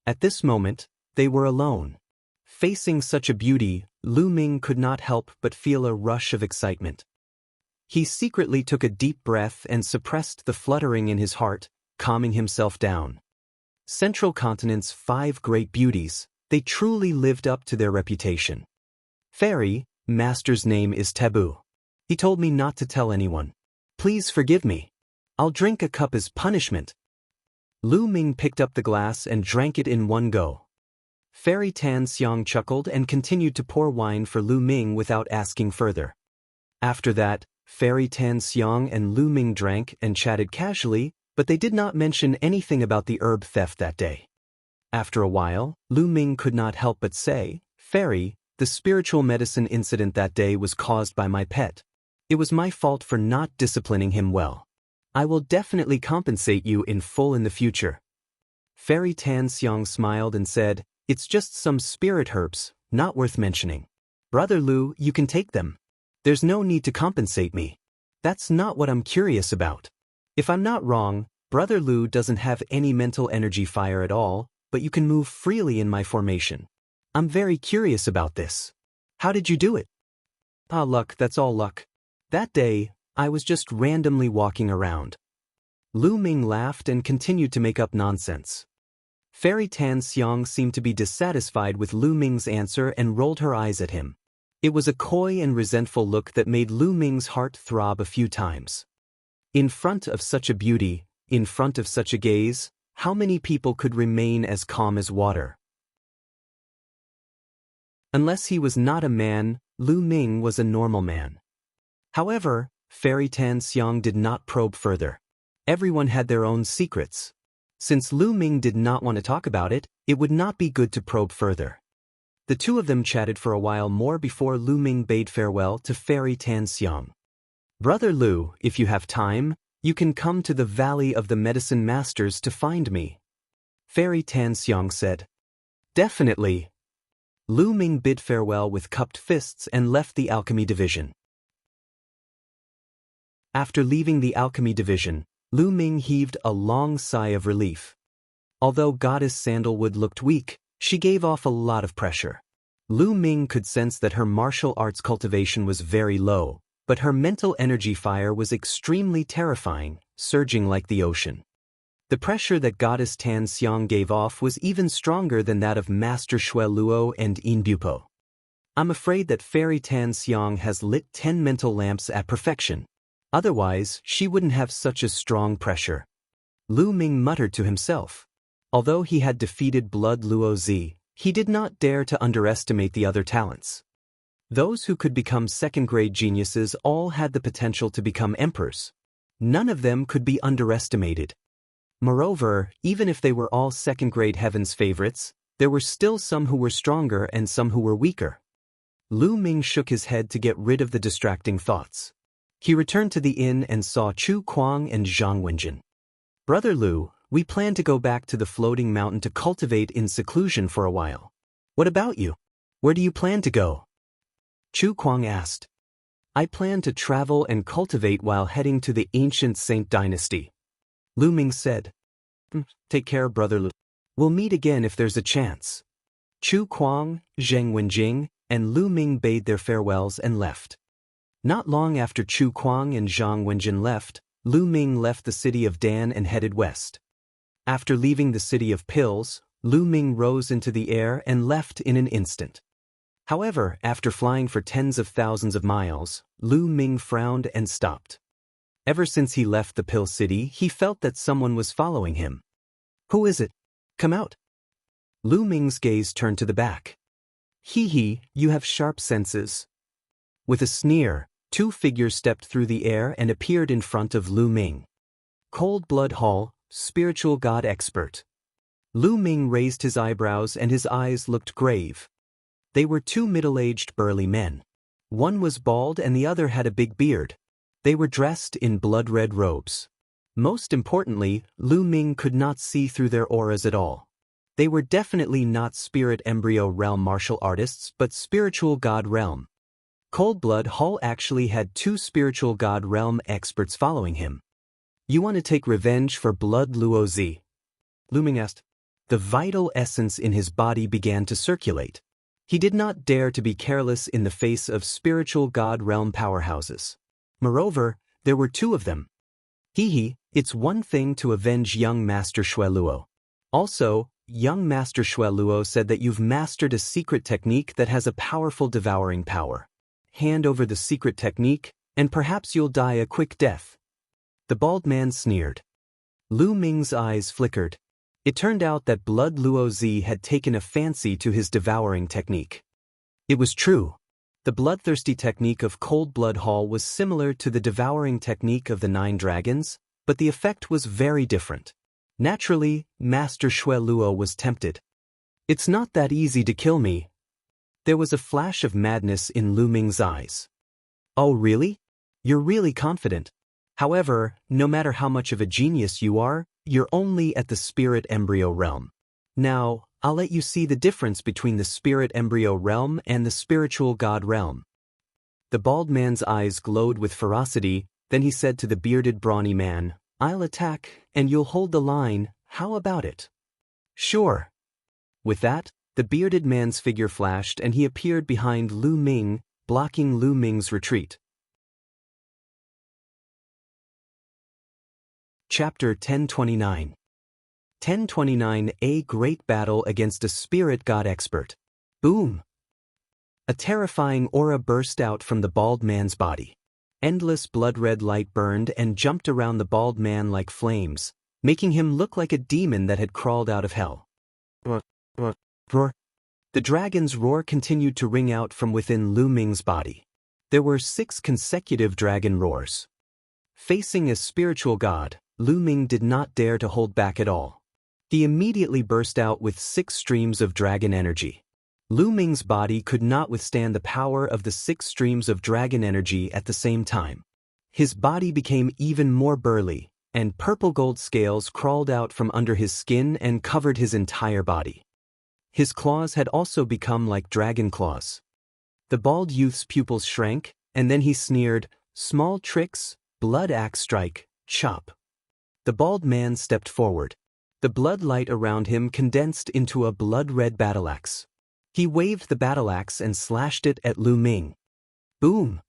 At this moment, they were alone. Facing such a beauty, Lu Ming could not help but feel a rush of excitement. He secretly took a deep breath and suppressed the fluttering in his heart, calming himself down. Central Continent's 5 great beauties, they truly lived up to their reputation. "Fairy, Master's name is taboo. He told me not to tell anyone. Please forgive me. I'll drink a cup as punishment." Lu Ming picked up the glass and drank it in one go. Fairy Tan Xiang chuckled and continued to pour wine for Lu Ming without asking further. After that, Fairy Tan Xiang and Lu Ming drank and chatted casually, but they did not mention anything about the herb theft that day. After a while, Lu Ming could not help but say, "Fairy, the spiritual medicine incident that day was caused by my pet. It was my fault for not disciplining him well. I will definitely compensate you in full in the future." Fairy Tan Xiang smiled and said, "It's just some spirit herbs, not worth mentioning. Brother Lu, you can take them. There's no need to compensate me. That's not what I'm curious about. If I'm not wrong, Brother Lu doesn't have any mental energy fire at all, but you can move freely in my formation. I'm very curious about this. How did you do it?" "Ah, luck, that's all luck. That day, I was just randomly walking around." Lu Ming laughed and continued to make up nonsense. Fairy Tan Xiang seemed to be dissatisfied with Lu Ming's answer and rolled her eyes at him. It was a coy and resentful look that made Lu Ming's heart throb a few times. In front of such a beauty, in front of such a gaze, how many people could remain as calm as water? Unless he was not a man, Lu Ming was a normal man. However, Fairy Tan Xiang did not probe further. Everyone had their own secrets. Since Lu Ming did not want to talk about it, it would not be good to probe further. The two of them chatted for a while more before Lu Ming bade farewell to Fairy Tan Xiang. "Brother Lu, if you have time, you can come to the Valley of the Medicine Masters to find me," Fairy Tan Xiang said. "Definitely." Lu Ming bid farewell with cupped fists and left the alchemy division. After leaving the alchemy division, Lu Ming heaved a long sigh of relief. Although Goddess Sandalwood looked weak, she gave off a lot of pressure. Lu Ming could sense that her martial arts cultivation was very low, but her mental energy fire was extremely terrifying, surging like the ocean. The pressure that Goddess Tan Xiang gave off was even stronger than that of Master Shui Luo and Yin Bupo. "I'm afraid that Fairy Tan Xiang has lit 10 mental lamps at perfection. Otherwise, she wouldn't have such a strong pressure," Lu Ming muttered to himself. Although he had defeated Blood Luo Zi, he did not dare to underestimate the other talents. Those who could become second-grade geniuses all had the potential to become emperors. None of them could be underestimated. Moreover, even if they were all second-grade heaven's favorites, there were still some who were stronger and some who were weaker. Lu Ming shook his head to get rid of the distracting thoughts. He returned to the inn and saw Chu Kuang and Zhang Wenjin. "Brother Lu, we plan to go back to the floating mountain to cultivate in seclusion for a while. What about you? Where do you plan to go?" Chu Kuang asked. "I plan to travel and cultivate while heading to the ancient Saint Dynasty," Lu Ming said. "Take care, Brother Lu. We'll meet again if there's a chance." Chu Kuang, Zhang Wenjing, and Lu Ming bade their farewells and left. Not long after Chu Kuang and Zhang Wenjin left, Lu Ming left the city of Dan and headed west. After leaving the city of Pills, Lu Ming rose into the air and left in an instant. However, after flying for tens of thousands of miles, Lu Ming frowned and stopped. Ever since he left the Pill City, he felt that someone was following him. "Who is it? Come out." Lu Ming's gaze turned to the back. "Hee, you have sharp senses." With a sneer, two figures stepped through the air and appeared in front of Lu Ming. Cold Blood Hall, Spiritual God Expert. Lu Ming raised his eyebrows and his eyes looked grave. They were two middle-aged burly men. One was bald and the other had a big beard. They were dressed in blood-red robes. Most importantly, Lu Ming could not see through their auras at all. They were definitely not Spirit Embryo Realm martial artists but Spiritual God Realm. Cold Blood Hall actually had two Spiritual God Realm experts following him. "You want to take revenge for Blood Luo Zi?" Lu Ming asked. The vital essence in his body began to circulate. He did not dare to be careless in the face of Spiritual God Realm powerhouses. Moreover, there were two of them. It's one thing to avenge young Master Shui Luo. Also, young Master Shui Luo said that you've mastered a secret technique that has a powerful devouring power. Hand over the secret technique, and perhaps you'll die a quick death. The bald man sneered. Lu Ming's eyes flickered. It turned out that Blood Luo Zi had taken a fancy to his devouring technique. It was true. The bloodthirsty technique of Cold Blood Hall was similar to the devouring technique of the 9 dragons, but the effect was very different. Naturally, Master Shui Luo was tempted. It's not that easy to kill me. There was a flash of madness in Lu Ming's eyes. Oh really? You're really confident. However, no matter how much of a genius you are, you're only at the spirit embryo realm. Now, I'll let you see the difference between the spirit embryo realm and the spiritual god realm. The bald man's eyes glowed with ferocity, then he said to the bearded brawny man, I'll attack, and you'll hold the line, how about it? Sure. With that, the bearded man's figure flashed and he appeared behind Lu Ming, blocking Lu Ming's retreat. Chapter 1029. 1029. A great battle against a spirit god expert. Boom! A terrifying aura burst out from the bald man's body. Endless blood-red light burned and jumped around the bald man like flames, making him look like a demon that had crawled out of hell. Roar! The dragon's roar continued to ring out from within Lu Ming's body. There were 6 consecutive dragon roars. Facing a spiritual god, Lu Ming did not dare to hold back at all. He immediately burst out with 6 streams of dragon energy. Lu Ming's body could not withstand the power of the 6 streams of dragon energy at the same time. His body became even more burly, and purple gold scales crawled out from under his skin and covered his entire body. His claws had also become like dragon claws. The bald youth's pupils shrank, and then he sneered, Small tricks, blood axe strike, chop. The bald man stepped forward. The blood light around him condensed into a blood-red battle axe. He waved the battle axe and slashed it at Lu Ming. Boom!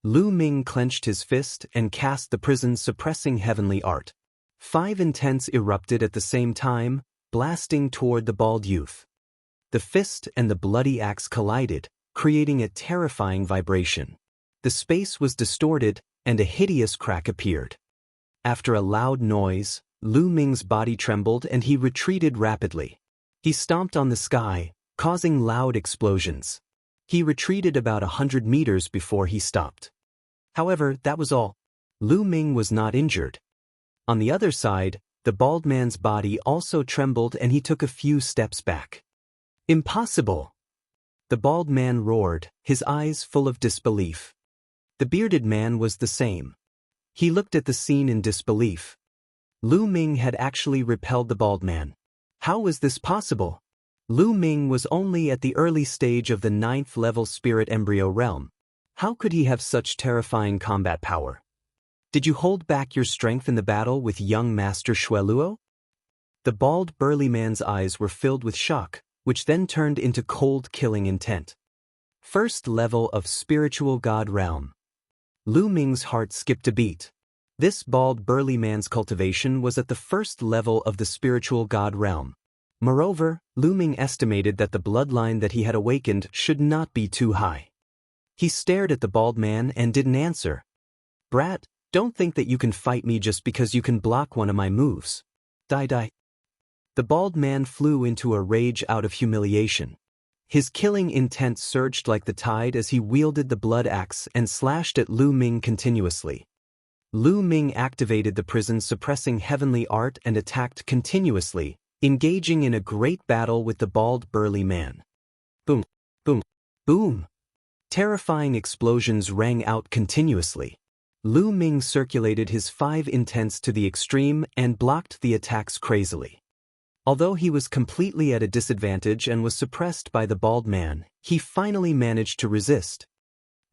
Lu Ming clenched his fist and cast the prison-suppressing heavenly art. 5 intents erupted at the same time, blasting toward the bald youth. The fist and the bloody axe collided, creating a terrifying vibration. The space was distorted, and a hideous crack appeared. After a loud noise, Lu Ming's body trembled and he retreated rapidly. He stomped on the sky, causing loud explosions. He retreated about 100 meters before he stopped. However, that was all. Lu Ming was not injured. On the other side, the bald man's body also trembled and he took a few steps back. Impossible! The bald man roared, his eyes full of disbelief. The bearded man was the same. He looked at the scene in disbelief. Lu Ming had actually repelled the bald man. How was this possible? Lu Ming was only at the early stage of the 9th level spirit embryo realm. How could he have such terrifying combat power? Did you hold back your strength in the battle with young Master Shui Luo? The bald burly man's eyes were filled with shock, which then turned into cold killing intent. 1st level of spiritual god realm. Lu Ming's heart skipped a beat. This bald burly man's cultivation was at the 1st level of the spiritual god realm. Moreover, Lu Ming estimated that the bloodline that he had awakened should not be too high. He stared at the bald man and didn't answer. Brat, don't think that you can fight me just because you can block one of my moves. Die. The bald man flew into a rage out of humiliation. His killing intent surged like the tide as he wielded the blood axe and slashed at Lu Ming continuously. Lu Ming activated the prison-suppressing heavenly art and attacked continuously, engaging in a great battle with the bald burly man. Boom, boom, boom. Terrifying explosions rang out continuously. Lu Ming circulated his 5 intents to the extreme and blocked the attacks crazily. Although he was completely at a disadvantage and was suppressed by the bald man, he finally managed to resist.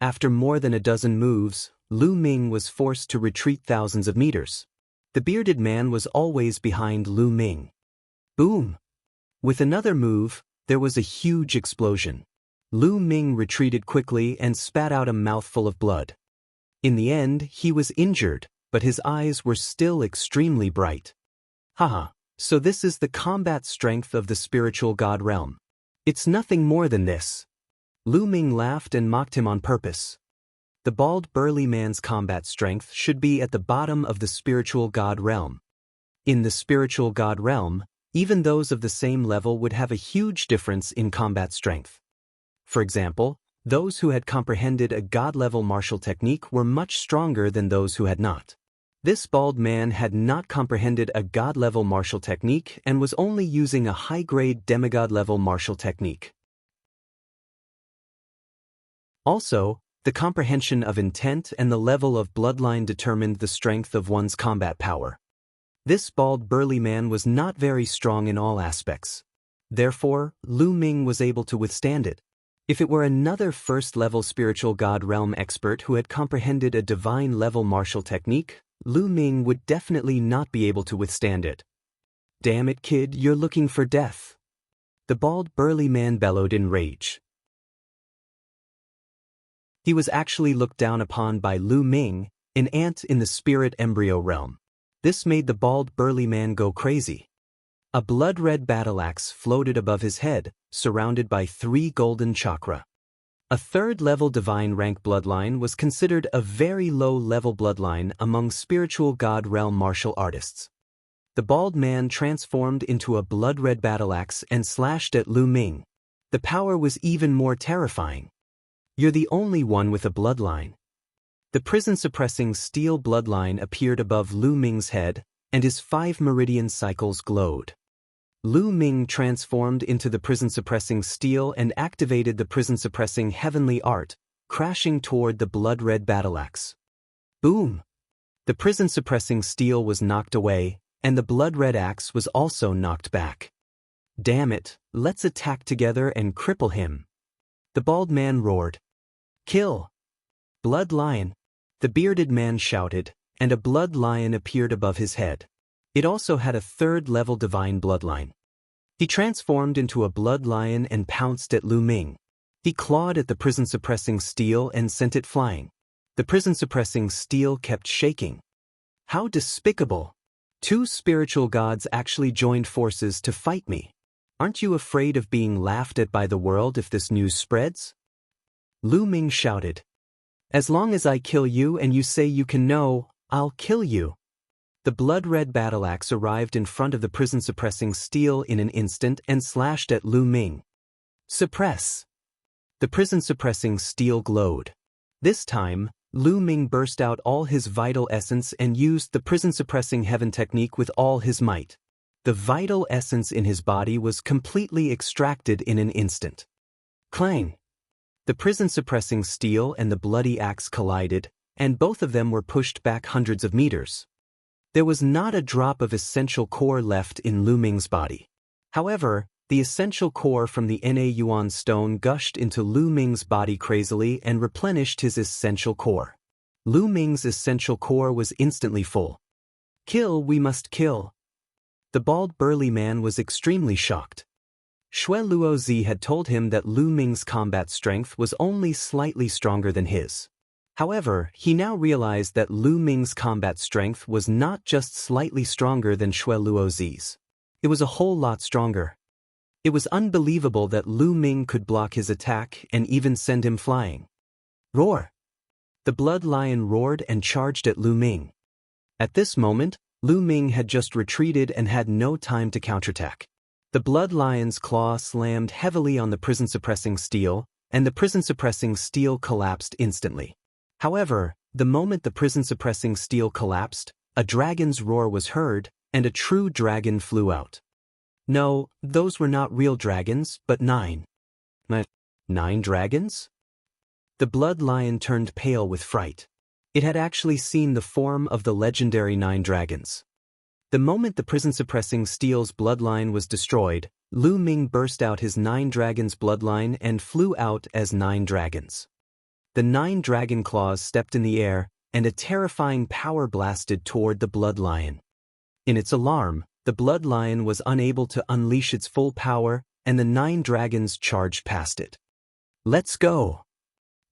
After more than a dozen moves, Lu Ming was forced to retreat thousands of meters. The bearded man was always behind Lu Ming. Boom! With another move, there was a huge explosion. Lu Ming retreated quickly and spat out a mouthful of blood. In the end, he was injured, but his eyes were still extremely bright. Haha. So this is the combat strength of the spiritual god realm. It's nothing more than this. Lu Ming laughed and mocked him on purpose. The bald burly man's combat strength should be at the bottom of the spiritual god realm. In the spiritual god realm, even those of the same level would have a huge difference in combat strength. For example, those who had comprehended a god-level martial technique were much stronger than those who had not. This bald man had not comprehended a god-level martial technique and was only using a high-grade demigod-level martial technique. Also, the comprehension of intent and the level of bloodline determined the strength of one's combat power. This bald burly man was not very strong in all aspects. Therefore, Lu Ming was able to withstand it. If it were another first-level spiritual god realm expert who had comprehended a divine-level martial technique, Lu Ming would definitely not be able to withstand it. "Damn it, kid, you're looking for death," the bald burly man bellowed in rage. He was actually looked down upon by Lu Ming, an ant in the spirit embryo realm. This made the bald burly man go crazy. A blood-red battle axe floated above his head, surrounded by 3 golden chakra. A third-level divine rank bloodline was considered a very low-level bloodline among spiritual god realm martial artists. The bald man transformed into a blood-red battle axe and slashed at Lu Ming. The power was even more terrifying. "You're the only one with a bloodline." The prison-suppressing steel bloodline appeared above Lu Ming's head, and his 5 meridian cycles glowed. Lu Ming transformed into the prison-suppressing steel and activated the prison-suppressing heavenly art, crashing toward the blood-red battle axe. Boom! The prison-suppressing steel was knocked away, and the blood-red axe was also knocked back. "Damn it, let's attack together and cripple him," the bald man roared. "Kill! Blood lion!" the bearded man shouted, and a blood lion appeared above his head. It also had a third-level divine bloodline. He transformed into a blood lion and pounced at Lu Ming. He clawed at the prison-suppressing steel and sent it flying. The prison-suppressing steel kept shaking. "How despicable! 2 spiritual gods actually joined forces to fight me. Aren't you afraid of being laughed at by the world if this news spreads?" Lu Ming shouted. "As long as I kill you and you say you can no, I'll kill you." The blood-red battle axe arrived in front of the prison-suppressing steel in an instant and slashed at Lu Ming. "Suppress!" The prison-suppressing steel glowed. This time, Lu Ming burst out all his vital essence and used the prison-suppressing heaven technique with all his might. The vital essence in his body was completely extracted in an instant. Clang! The prison-suppressing steel and the bloody axe collided, and both of them were pushed back hundreds of meters. There was not a drop of essential core left in Lu Ming's body. However, the essential core from the Na Yuan stone gushed into Lu Ming's body crazily and replenished his essential core. Lu Ming's essential core was instantly full. "Kill, we must kill." The bald burly man was extremely shocked. Xue Luozi had told him that Lu Ming's combat strength was only slightly stronger than his. However, he now realized that Lu Ming's combat strength was not just slightly stronger than Xue Luozi's. It was a whole lot stronger. It was unbelievable that Lu Ming could block his attack and even send him flying. Roar! The blood lion roared and charged at Lu Ming. At this moment, Lu Ming had just retreated and had no time to counterattack. The blood lion's claw slammed heavily on the prison-suppressing steel, and the prison-suppressing steel collapsed instantly. However, the moment the prison-suppressing steel collapsed, a dragon's roar was heard, and a true dragon flew out. No, those were not real dragons, but 9. 9 dragons? The blood lion turned pale with fright. It had actually seen the form of the legendary 9 dragons. The moment the prison-suppressing steel's bloodline was destroyed, Lu Ming burst out his 9 dragons bloodline and flew out as 9 dragons. The 9 dragon claws stepped in the air, and a terrifying power blasted toward the blood lion. In its alarm, the blood lion was unable to unleash its full power, and the 9 dragons charged past it. "Let's go!"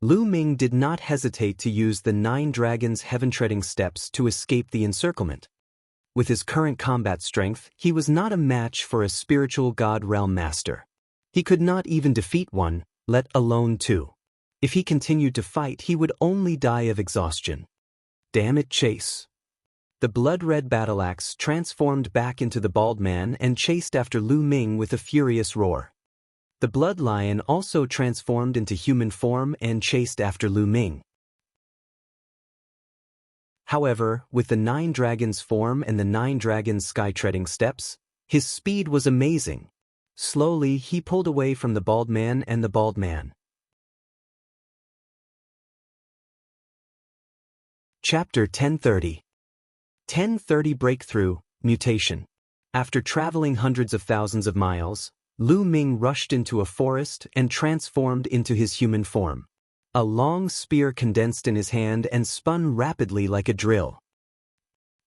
Lu Ming did not hesitate to use the 9 dragons' heaven-treading steps to escape the encirclement. With his current combat strength, he was not a match for a spiritual god realm master. He could not even defeat one, let alone 2. If he continued to fight, he would only die of exhaustion. "Damn it, chase!" The blood-red battle axe transformed back into the bald man and chased after Lu Ming with a furious roar. The blood lion also transformed into human form and chased after Lu Ming. However, with the 9 dragons form and the 9 dragons sky-treading steps, his speed was amazing. Slowly, he pulled away from the bald man and the bald man. Chapter 1030. 1030 Breakthrough, Mutation. After traveling hundreds of thousands of miles, Lu Ming rushed into a forest and transformed into his human form. A long spear condensed in his hand and spun rapidly like a drill.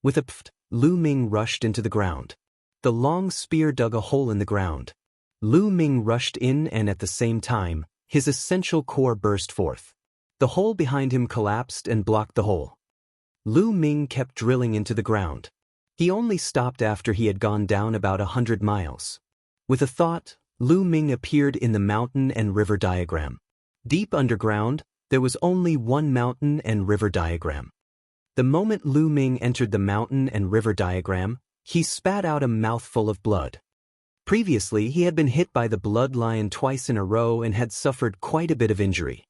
With a pft, Lu Ming rushed into the ground. The long spear dug a hole in the ground. Lu Ming rushed in and at the same time, his essential core burst forth. The hole behind him collapsed and blocked the hole. Lu Ming kept drilling into the ground. He only stopped after he had gone down about 100 miles. With a thought, Lu Ming appeared in the mountain and river diagram. Deep underground, there was only one mountain and river diagram. The moment Lu Ming entered the mountain and river diagram, he spat out a mouthful of blood. Previously, he had been hit by the blood lion twice in a row and had suffered quite a bit of injury.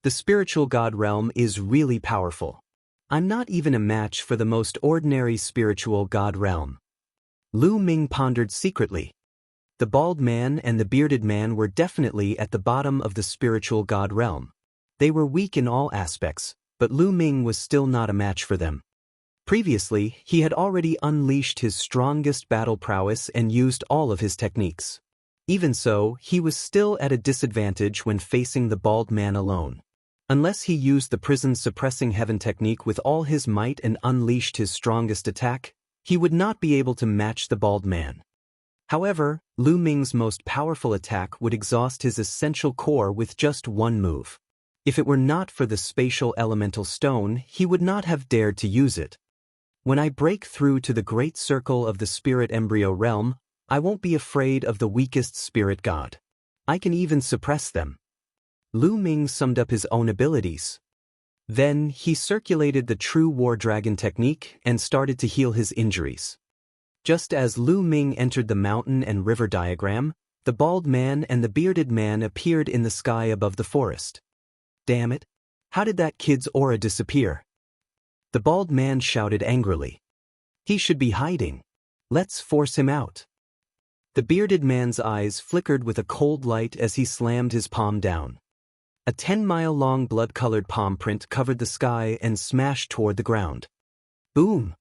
The spiritual god realm is really powerful. I'm not even a match for the most ordinary spiritual god realm. Lu Ming pondered secretly. The bald man and the bearded man were definitely at the bottom of the spiritual god realm. They were weak in all aspects, but Lu Ming was still not a match for them. Previously, he had already unleashed his strongest battle prowess and used all of his techniques. Even so, he was still at a disadvantage when facing the bald man alone. Unless he used the prison's suppressing heaven technique with all his might and unleashed his strongest attack, he would not be able to match the bald man. However, Lu Ming's most powerful attack would exhaust his essential core with just one move. If it were not for the spatial elemental stone, he would not have dared to use it. When I break through to the great circle of the spirit embryo realm, I won't be afraid of the weakest spirit god. I can even suppress them. Lu Ming summed up his own abilities. Then, he circulated the true war dragon technique and started to heal his injuries. Just as Lu Ming entered the mountain and river diagram, the bald man and the bearded man appeared in the sky above the forest. Damn it! How did that kid's aura disappear? The bald man shouted angrily. He should be hiding. Let's force him out. The bearded man's eyes flickered with a cold light as he slammed his palm down. A 10-mile-long blood-colored palm print covered the sky and smashed toward the ground. Boom!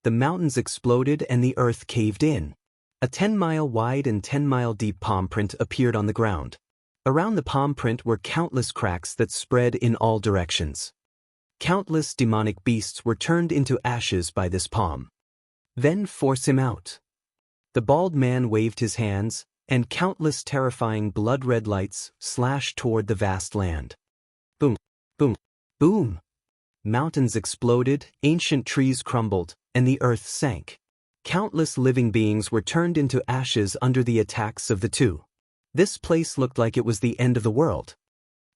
The mountains exploded and the earth caved in. A 10-mile-wide and 10-mile-deep palm print appeared on the ground. Around the palm print were countless cracks that spread in all directions. Countless demonic beasts were turned into ashes by this palm. Then force him out. The bald man waved his hands, and countless terrifying blood-red lights slashed toward the vast land. Boom, boom, boom! Mountains exploded, ancient trees crumbled, and the earth sank. Countless living beings were turned into ashes under the attacks of the two. This place looked like it was the end of the world.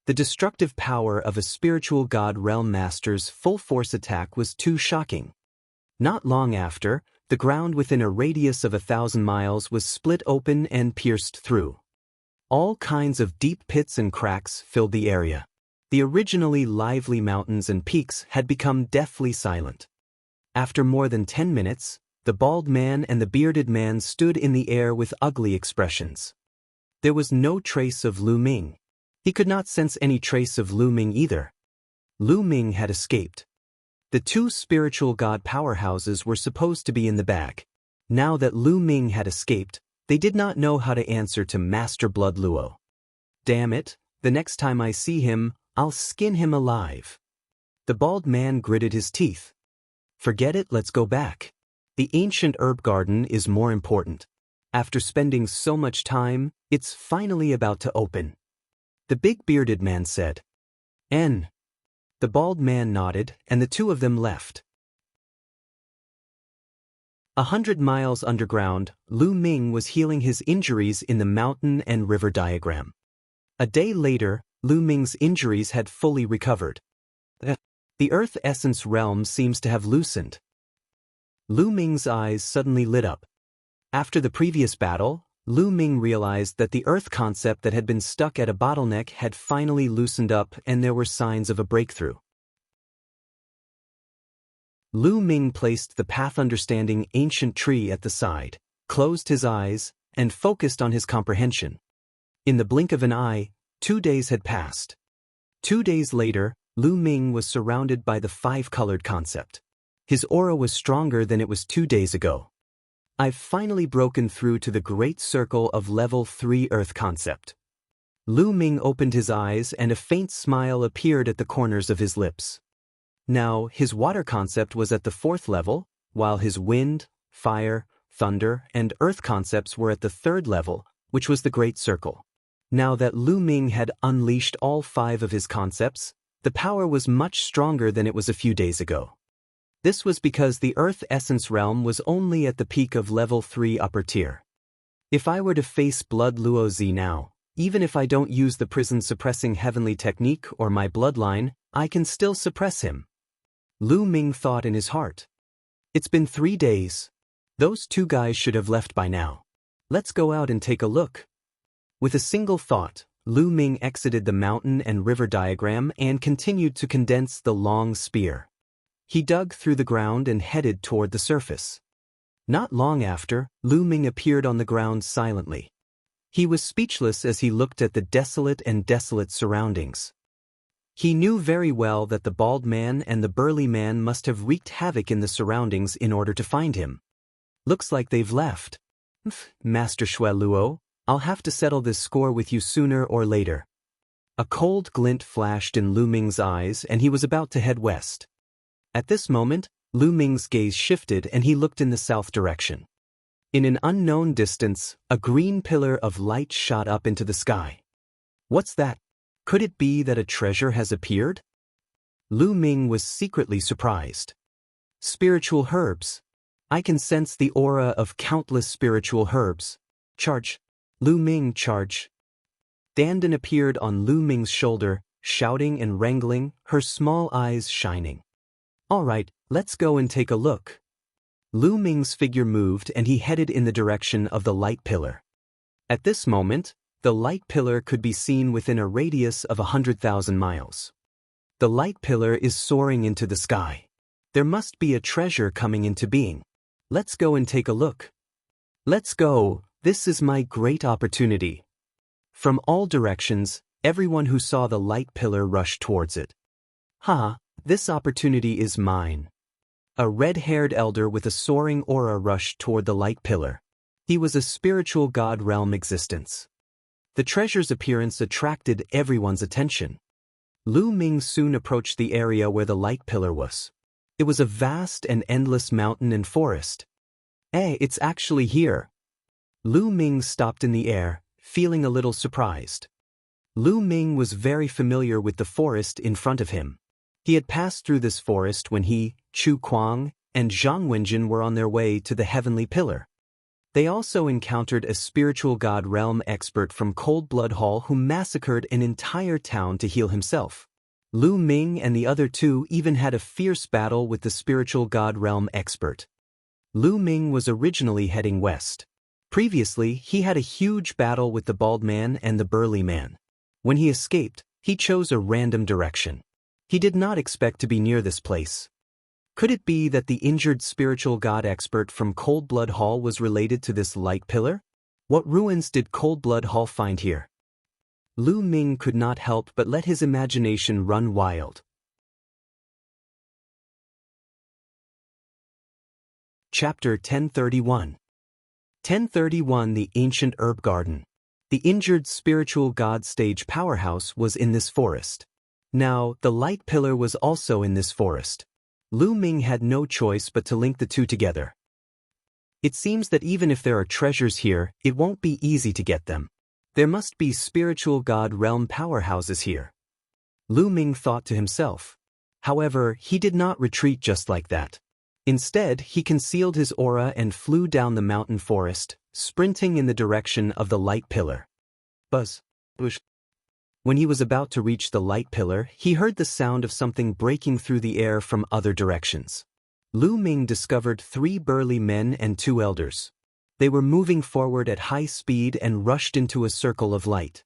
The destructive power of a spiritual god realm master's full-force attack was too shocking. Not long after, the ground within a radius of 1,000 miles was split open and pierced through. All kinds of deep pits and cracks filled the area. The originally lively mountains and peaks had become deathly silent. After more than 10 minutes, the bald man and the bearded man stood in the air with ugly expressions. There was no trace of Lu Ming. He could not sense any trace of Lu Ming either. Lu Ming had escaped. The two spiritual god powerhouses were supposed to be in the bag. Now that Lu Ming had escaped, they did not know how to answer to Master Blood Luo. Damn it, the next time I see him, I'll skin him alive. The bald man gritted his teeth. Forget it, let's go back. The ancient herb garden is more important. After spending so much time, it's finally about to open. The big bearded man said. N. The bald man nodded, and the two of them left. 100 miles underground, Lu Ming was healing his injuries in the mountain and river diagram. A day later, Lu Ming's injuries had fully recovered. The Earth Essence realm seems to have loosened. Lu Ming's eyes suddenly lit up. After the previous battle, Lu Ming realized that the Earth concept that had been stuck at a bottleneck had finally loosened up and there were signs of a breakthrough. Lu Ming placed the path-understanding ancient tree at the side, closed his eyes, and focused on his comprehension. In the blink of an eye, 2 days had passed. 2 days later, Lu Ming was surrounded by the five-colored concept. His aura was stronger than it was 2 days ago. I've finally broken through to the great circle of level 3 Earth concept. Lu Ming opened his eyes and a faint smile appeared at the corners of his lips. Now, his water concept was at the 4th level, while his wind, fire, thunder, and earth concepts were at the 3rd level, which was the great circle. Now that Lu Ming had unleashed all 5 of his concepts, the power was much stronger than it was a few days ago. This was because the Earth Essence Realm was only at the peak of level 3 upper tier. If I were to face Blood Luo Zi now, even if I don't use the prison-suppressing heavenly technique or my bloodline, I can still suppress him. Lu Ming thought in his heart. It's been 3 days. Those 2 guys should have left by now. Let's go out and take a look. With a single thought, Lu Ming exited the mountain and river diagram and continued to condense the long spear. He dug through the ground and headed toward the surface. Not long after, Lu Ming appeared on the ground silently. He was speechless as he looked at the desolate surroundings. He knew very well that the bald man and the burly man must have wreaked havoc in the surroundings in order to find him. Looks like they've left. Master Shui Luo, I'll have to settle this score with you sooner or later. A cold glint flashed in Lu Ming's eyes and he was about to head west. At this moment, Lu Ming's gaze shifted and he looked in the south direction. In an unknown distance, a green pillar of light shot up into the sky. What's that? Could it be that a treasure has appeared? Lu Ming was secretly surprised. Spiritual herbs. I can sense the aura of countless spiritual herbs. Charge. Lu Ming, charge. Dandan appeared on Lu Ming's shoulder, shouting and wrangling, her small eyes shining. All right, let's go and take a look. Lu Ming's figure moved and he headed in the direction of the light pillar. At this moment, the light pillar could be seen within a radius of 100,000 miles. The light pillar is soaring into the sky. There must be a treasure coming into being. Let's go and take a look. Let's go, this is my great opportunity. From all directions, everyone who saw the light pillar rushed towards it. This opportunity is mine. A red-haired elder with a soaring aura rushed toward the light pillar. He was a spiritual god realm existence. The treasure's appearance attracted everyone's attention. Lu Ming soon approached the area where the light pillar was. It was a vast and endless mountain and forest. It's actually here. Lu Ming stopped in the air, feeling a little surprised. Lu Ming was very familiar with the forest in front of him. He had passed through this forest when he, Chu Kuang, and Zhang Wenjin were on their way to the heavenly pillar. They also encountered a spiritual god realm expert from Cold Blood Hall who massacred an entire town to heal himself. Lu Ming and the other 2 even had a fierce battle with the spiritual god realm expert. Lu Ming was originally heading west. Previously, he had a huge battle with the bald man and the burly man. When he escaped, he chose a random direction. He did not expect to be near this place. Could it be that the injured spiritual god expert from Cold Blood Hall was related to this light pillar? What ruins did Cold Blood Hall find here? Lu Ming could not help but let his imagination run wild. Chapter 1031. 1031 The Ancient Herb Garden. The injured spiritual god stage powerhouse was in this forest. Now, the light pillar was also in this forest. Lu Ming had no choice but to link the 2 together. It seems that even if there are treasures here, it won't be easy to get them. There must be spiritual god realm powerhouses here. Lu Ming thought to himself. However, he did not retreat just like that. Instead, he concealed his aura and flew down the mountain forest, sprinting in the direction of the light pillar. Buzz. Whoosh. When he was about to reach the light pillar, he heard the sound of something breaking through the air from other directions. Lu Ming discovered 3 burly men and 2 elders. They were moving forward at high speed and rushed into a circle of light.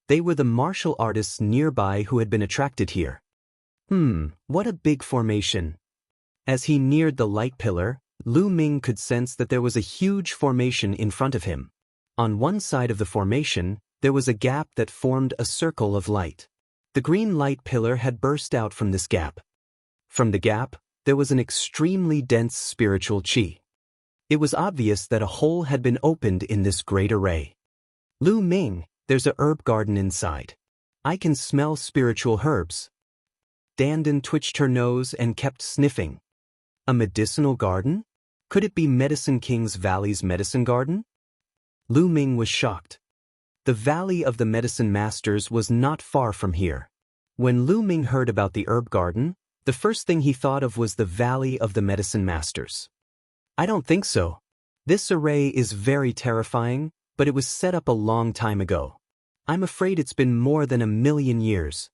They were the martial artists nearby who had been attracted here. What a big formation. As he neared the light pillar, Lu Ming could sense that there was a huge formation in front of him. On one side of the formation, there was a gap that formed a circle of light. The green light pillar had burst out from this gap. From the gap, there was an extremely dense spiritual qi. It was obvious that a hole had been opened in this great array. Lu Ming, there's a herb garden inside. I can smell spiritual herbs. Dandan twitched her nose and kept sniffing. A medicinal garden? Could it be Medicine King's Valley's medicine garden? Lu Ming was shocked. The Valley of the Medicine Masters was not far from here. When Lu Ming heard about the herb garden, the first thing he thought of was the Valley of the Medicine Masters. I don't think so. This array is very terrifying, but it was set up a long time ago. I'm afraid it's been more than 1,000,000 years.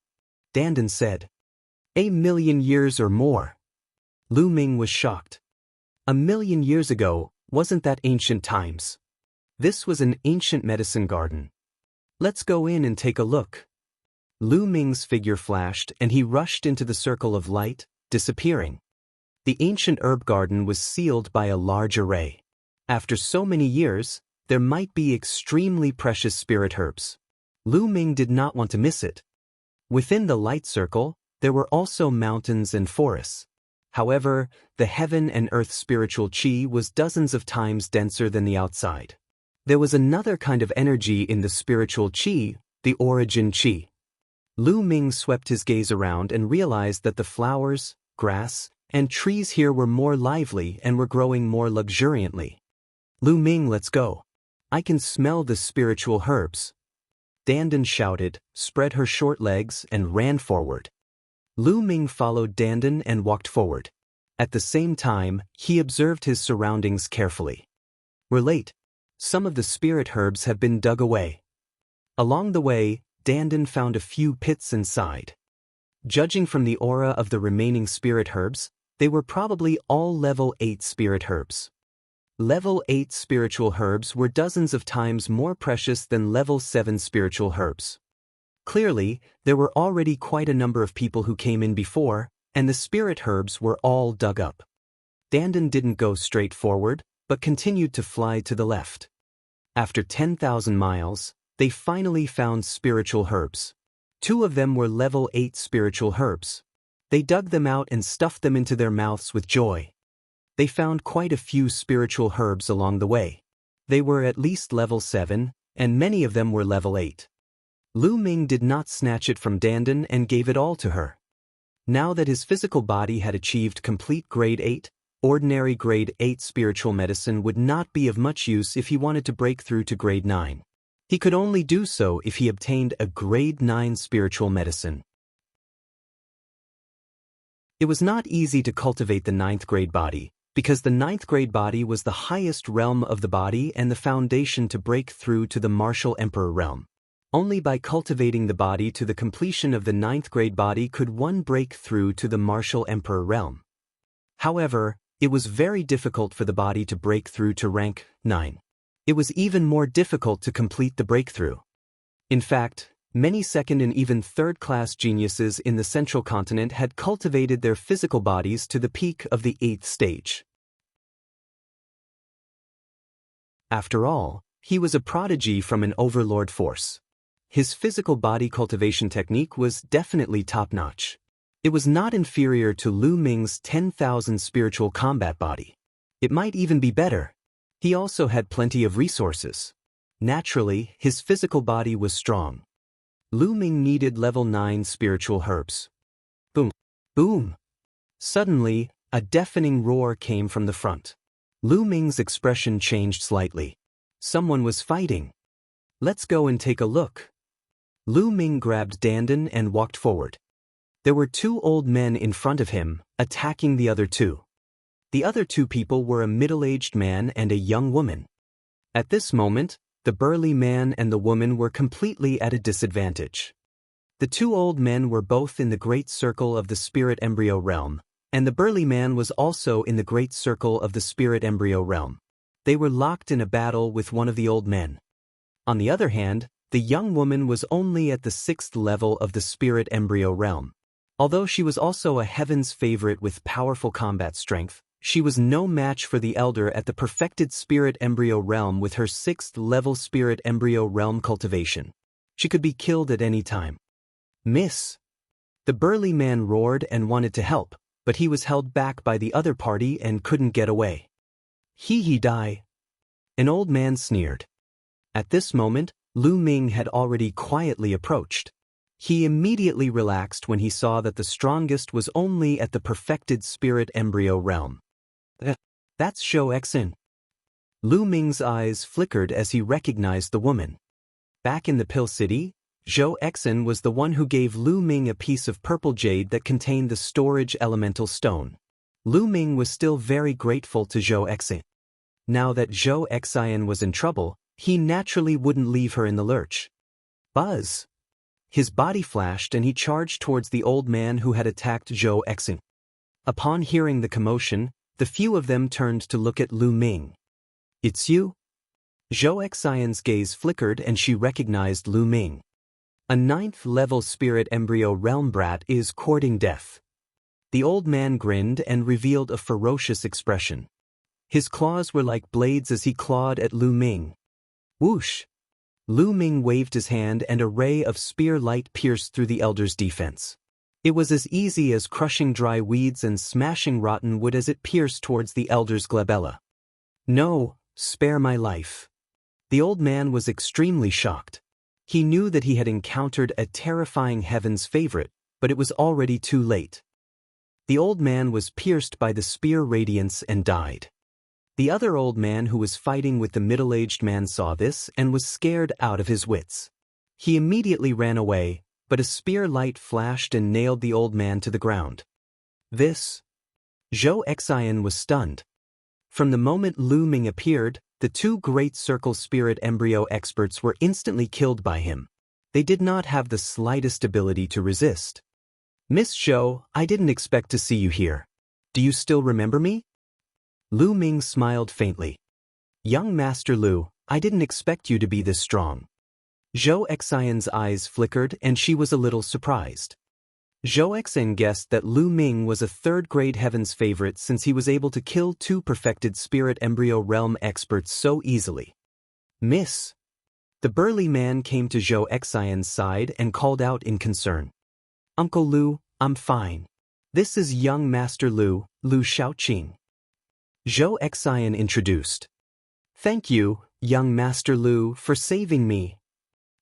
Dandan said. 1,000,000 years or more. Lu Ming was shocked. 1,000,000 years ago, wasn't that ancient times? This was an ancient medicine garden. Let's go in and take a look. Lu Ming's figure flashed and he rushed into the circle of light, disappearing. The ancient herb garden was sealed by a large array. After so many years, there might be extremely precious spirit herbs. Lu Ming did not want to miss it. Within the light circle, there were also mountains and forests. However, the heaven and earth spiritual qi was dozens of times denser than the outside. There was another kind of energy in the spiritual qi, the origin qi. Lu Ming swept his gaze around and realized that the flowers, grass, and trees here were more lively and were growing more luxuriantly. Lu Ming, let's go. I can smell the spiritual herbs. Dandan shouted, spread her short legs, and ran forward. Lu Ming followed Dandan and walked forward. At the same time, he observed his surroundings carefully. We're late. Some of the spirit herbs have been dug away. Along the way, Dandan found a few pits inside. Judging from the aura of the remaining spirit herbs, they were probably all level 8 spirit herbs. Level 8 spiritual herbs were dozens of times more precious than level 7 spiritual herbs. Clearly, there were already quite a number of people who came in before, and the spirit herbs were all dug up. Dandan didn't go straight forward, but continued to fly to the left. After 10,000 miles, they finally found spiritual herbs. 2 of them were level 8 spiritual herbs. They dug them out and stuffed them into their mouths with joy. They found quite a few spiritual herbs along the way. They were at least level 7, and many of them were level 8. Lu Ming did not snatch it from Dandan and gave it all to her. Now that his physical body had achieved complete grade 8, ordinary grade 8 spiritual medicine would not be of much use if he wanted to break through to grade 9. He could only do so if he obtained a grade 9 spiritual medicine. It was not easy to cultivate the 9th grade body, because the 9th grade body was the highest realm of the body and the foundation to break through to the martial emperor realm. Only by cultivating the body to the completion of the 9th grade body could one break through to the martial emperor realm. However, it was very difficult for the body to break through to rank 9. It was even more difficult to complete the breakthrough. In fact, many second and even third-class geniuses in the central continent had cultivated their physical bodies to the peak of the 8th stage. After all, he was a prodigy from an overlord force. His physical body cultivation technique was definitely top-notch. It was not inferior to Lu Ming's 10,000 spiritual combat body. It might even be better. He also had plenty of resources. Naturally, his physical body was strong. Lu Ming needed level 9 spiritual herbs. Boom! Boom! Suddenly, a deafening roar came from the front. Lu Ming's expression changed slightly. Someone was fighting. Let's go and take a look. Lu Ming grabbed Dandan and walked forward. There were 2 old men in front of him, attacking the other 2. The other 2 people were a middle-aged man and a young woman. At this moment, the burly man and the woman were completely at a disadvantage. The 2 old men were both in the great circle of the spirit embryo realm, and the burly man was also in the great circle of the spirit embryo realm. They were locked in a battle with one of the old men. On the other hand, the young woman was only at the 6th level of the spirit embryo realm. Although she was also a heaven's favorite with powerful combat strength, she was no match for the elder at the perfected spirit embryo realm with her 6th level spirit embryo realm cultivation. She could be killed at any time. Miss! The burly man roared and wanted to help, but he was held back by the other party and couldn't get away. He die. An old man sneered. At this moment, Lu Ming had already quietly approached. He immediately relaxed when he saw that the strongest was only at the perfected spirit embryo realm. That's Zhou Exin. Lu Ming's eyes flickered as he recognized the woman. Back in the Pill City, Zhou Exin was the one who gave Lu Ming a piece of purple jade that contained the storage elemental stone. Lu Ming was still very grateful to Zhou Exin. Now that Zhou Exin was in trouble, he naturally wouldn't leave her in the lurch. Buzz! His body flashed and he charged towards the old man who had attacked Zhou Exin. Upon hearing the commotion, the few of them turned to look at Lu Ming. It's you? Zhou Exin's gaze flickered and she recognized Lu Ming. A 9th level spirit embryo realm brat is courting death. The old man grinned and revealed a ferocious expression. His claws were like blades as he clawed at Lu Ming. Whoosh! Lu Ming waved his hand and a ray of spear light pierced through the elder's defense. It was as easy as crushing dry weeds and smashing rotten wood as it pierced towards the elder's glabella. No, spare my life. The old man was extremely shocked. He knew that he had encountered a terrifying heaven's favorite, but it was already too late. The old man was pierced by the spear radiance and died. The other old man who was fighting with the middle-aged man saw this and was scared out of his wits. He immediately ran away, but a spear light flashed and nailed the old man to the ground. This? Zhou Exin was stunned. From the moment Lu Ming appeared, the 2 great circle spirit embryo experts were instantly killed by him. They did not have the slightest ability to resist. Miss Zhou, I didn't expect to see you here. Do you still remember me? Lu Ming smiled faintly. Young Master Lu, I didn't expect you to be this strong. Zhou Exin's eyes flickered and she was a little surprised. Zhou Exin guessed that Lu Ming was a 3rd-grade heaven's favorite since he was able to kill 2 perfected spirit embryo realm experts so easily. Miss! The burly man came to Zhou Exin's side and called out in concern. Uncle Lu, I'm fine. This is young Master Lu, Lu Shaoqing. Zhou Exin introduced. Thank you, young Master Lu, for saving me.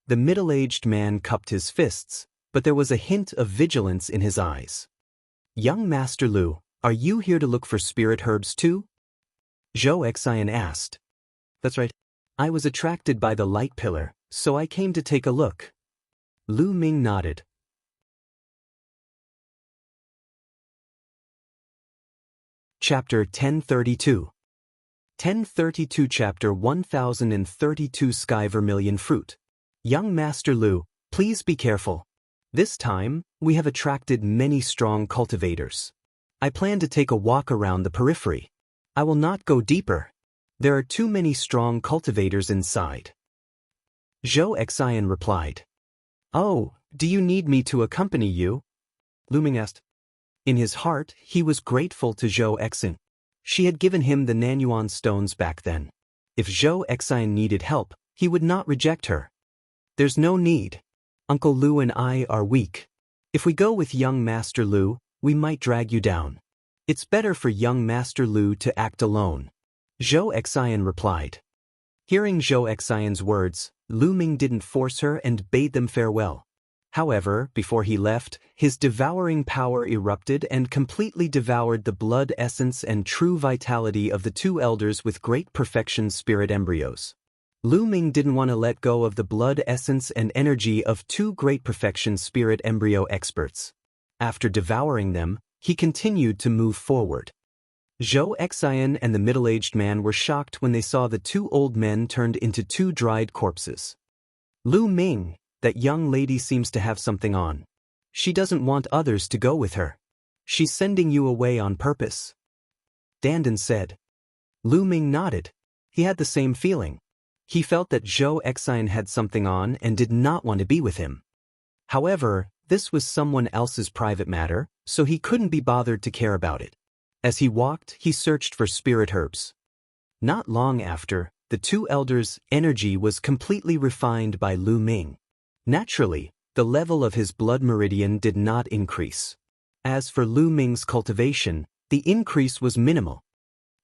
The middle-aged man cupped his fists, but there was a hint of vigilance in his eyes. Young Master Lu, are you here to look for spirit herbs too? Zhou Exin asked. That's right. I was attracted by the light pillar, so I came to take a look. Lu Ming nodded. Chapter 1032. 1032 Chapter 1032 Sky Vermilion Fruit. Young Master Lu, please be careful. This time, we have attracted many strong cultivators. I plan to take a walk around the periphery. I will not go deeper. There are too many strong cultivators inside. Zhou Exin replied. Oh, do you need me to accompany you? Lu Ming asked. In his heart, he was grateful to Zhou Exin. She had given him the Nanyuan stones back then. If Zhou Exin needed help, he would not reject her. There's no need. Uncle Lu and I are weak. If we go with young Master Lu, we might drag you down. It's better for young Master Lu to act alone. Zhou Exin replied. Hearing Zhou Exin's words, Lu Ming didn't force her and bade them farewell. However, before he left, his devouring power erupted and completely devoured the blood essence and true vitality of the 2 elders with great perfection spirit embryos. Lu Ming didn't want to let go of the blood essence and energy of 2 great perfection spirit embryo experts. After devouring them, he continued to move forward. Zhou Exin and the middle-aged man were shocked when they saw the 2 old men turned into 2 dried corpses. Lu Ming, that young lady seems to have something on. She doesn't want others to go with her. She's sending you away on purpose. Dandan said. Lu Ming nodded. He had the same feeling. He felt that Zhou Exin had something on and did not want to be with him. However, this was someone else's private matter, so he couldn't be bothered to care about it. As he walked, he searched for spirit herbs. Not long after, the two elders' energy was completely refined by Lu Ming. Naturally, the level of his blood meridian did not increase. As for Lu Ming's cultivation, the increase was minimal.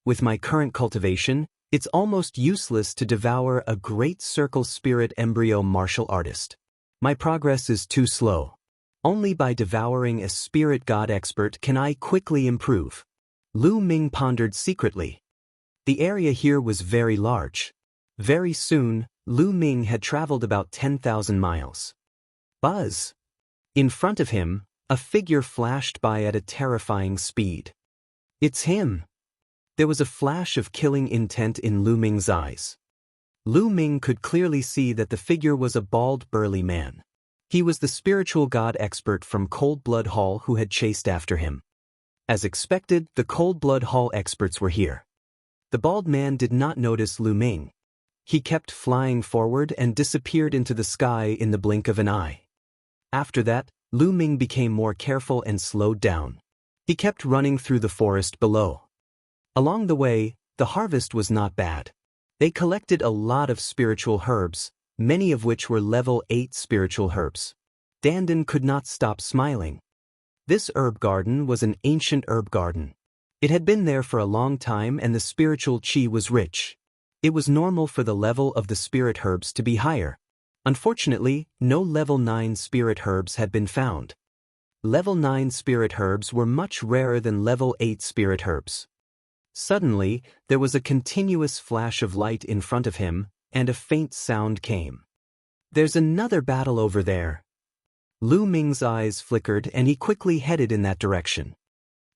With my current cultivation, it's almost useless to devour a great circle spirit embryo martial artist. My progress is too slow. Only by devouring a spirit god expert can I quickly improve. Lu Ming pondered secretly. The area here was very large. Very soon, Lu Ming had traveled about 10,000 miles. Buzz! In front of him, a figure flashed by at a terrifying speed. It's him! There was a flash of killing intent in Lu Ming's eyes. Lu Ming could clearly see that the figure was a bald, burly man. He was the spiritual god expert from Cold Blood Hall who had chased after him. As expected, the Cold Blood Hall experts were here. The bald man did not notice Lu Ming. He kept flying forward and disappeared into the sky in the blink of an eye. After that, Lu Ming became more careful and slowed down. He kept running through the forest below. Along the way, the harvest was not bad. They collected a lot of spiritual herbs, many of which were level 8 spiritual herbs. Dandan could not stop smiling. This herb garden was an ancient herb garden. It had been there for a long time and the spiritual chi was rich. It was normal for the level of the spirit herbs to be higher. Unfortunately, no level 9 spirit herbs had been found. Level 9 spirit herbs were much rarer than level 8 spirit herbs. Suddenly, there was a continuous flash of light in front of him, and a faint sound came. There's another battle over there. Lu Ming's eyes flickered and he quickly headed in that direction.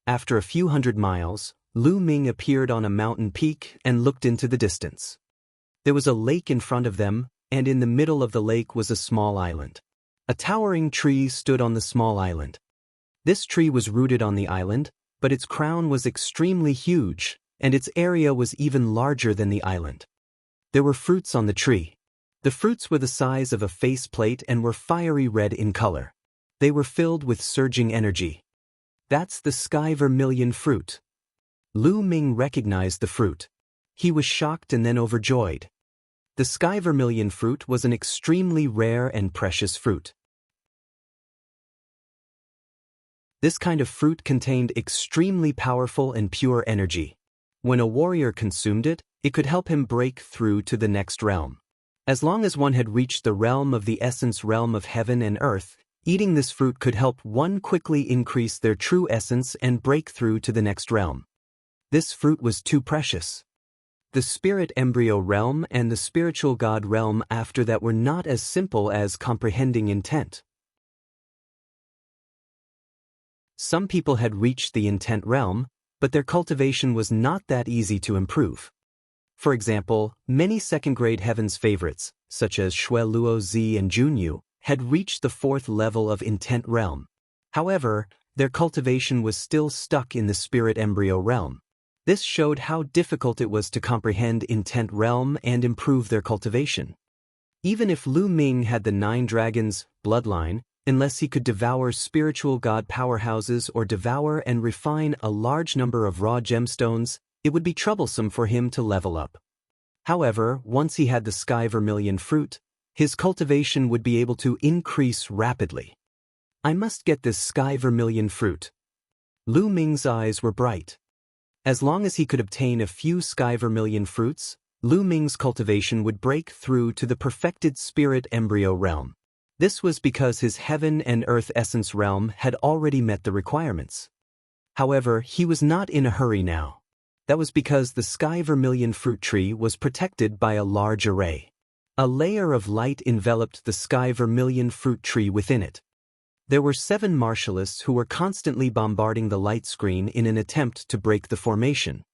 After a few hundred miles, Lu Ming appeared on a mountain peak and looked into the distance. There was a lake in front of them, and in the middle of the lake was a small island. A towering tree stood on the small island. This tree was rooted on the island, but its crown was extremely huge, and its area was even larger than the island. There were fruits on the tree. The fruits were the size of a faceplate and were fiery red in color. They were filled with surging energy. That's the sky vermilion fruit. Lu Ming recognized the fruit. He was shocked and then overjoyed. The sky vermilion fruit was an extremely rare and precious fruit. This kind of fruit contained extremely powerful and pure energy. When a warrior consumed it, it could help him break through to the next realm. As long as one had reached the realm of the essence realm of heaven and earth, eating this fruit could help one quickly increase their true essence and break through to the next realm. This fruit was too precious. The spirit embryo realm and the spiritual god realm after that were not as simple as comprehending intent. Some people had reached the intent realm, but their cultivation was not that easy to improve. For example, many second-grade heavens favorites, such as Shui Luo Zi and Jianghu, had reached the 4th level of intent realm. However, their cultivation was still stuck in the spirit embryo realm. This showed how difficult it was to comprehend intent realm and improve their cultivation. Even if Lu Ming had the 9 dragons bloodline, unless he could devour spiritual god powerhouses or devour and refine a large number of raw gemstones, it would be troublesome for him to level up. However, once he had the sky vermilion fruit, his cultivation would be able to increase rapidly. I must get this sky vermilion fruit. Lu Ming's eyes were bright. As long as he could obtain a few sky vermilion fruits, Lu Ming's cultivation would break through to the perfected spirit embryo realm. This was because his heaven and earth essence realm had already met the requirements. However, he was not in a hurry now. That was because the sky vermilion fruit tree was protected by a large array. A layer of light enveloped the sky vermilion fruit tree within it. There were 7 martialists who were constantly bombarding the light screen in an attempt to break the formation.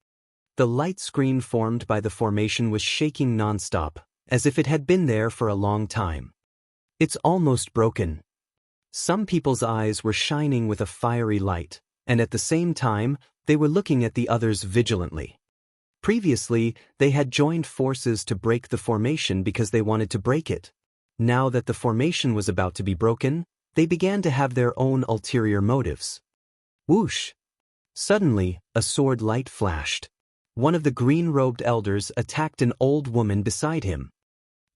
The light screen formed by the formation was shaking non-stop, as if it had been there for a long time. It's almost broken. Some people's eyes were shining with a fiery light, and at the same time, they were looking at the others vigilantly. Previously, they had joined forces to break the formation because they wanted to break it. Now that the formation was about to be broken, they began to have their own ulterior motives. Whoosh! Suddenly, a sword light flashed. One of the green-robed elders attacked an old woman beside him.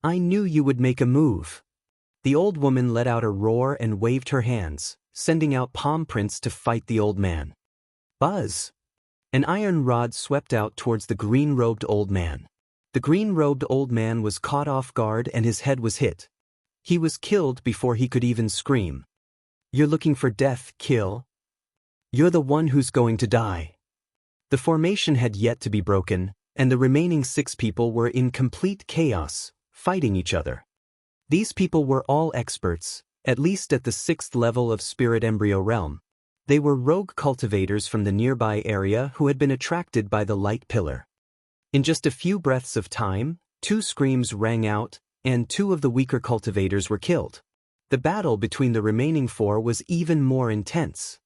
I knew you would make a move. The old woman let out a roar and waved her hands, sending out palm prints to fight the old man. Buzz! An iron rod swept out towards the green-robed old man. The green-robed old man was caught off guard and his head was hit. He was killed before he could even scream. You're looking for death, kill? You're the one who's going to die. The formation had yet to be broken, and the remaining 6 people were in complete chaos, fighting each other. These people were all experts, at least at the 6th level of Spirit Embryo Realm. They were rogue cultivators from the nearby area who had been attracted by the light pillar. In just a few breaths of time, 2 screams rang out, and 2 of the weaker cultivators were killed. The battle between the remaining 4 was even more intense.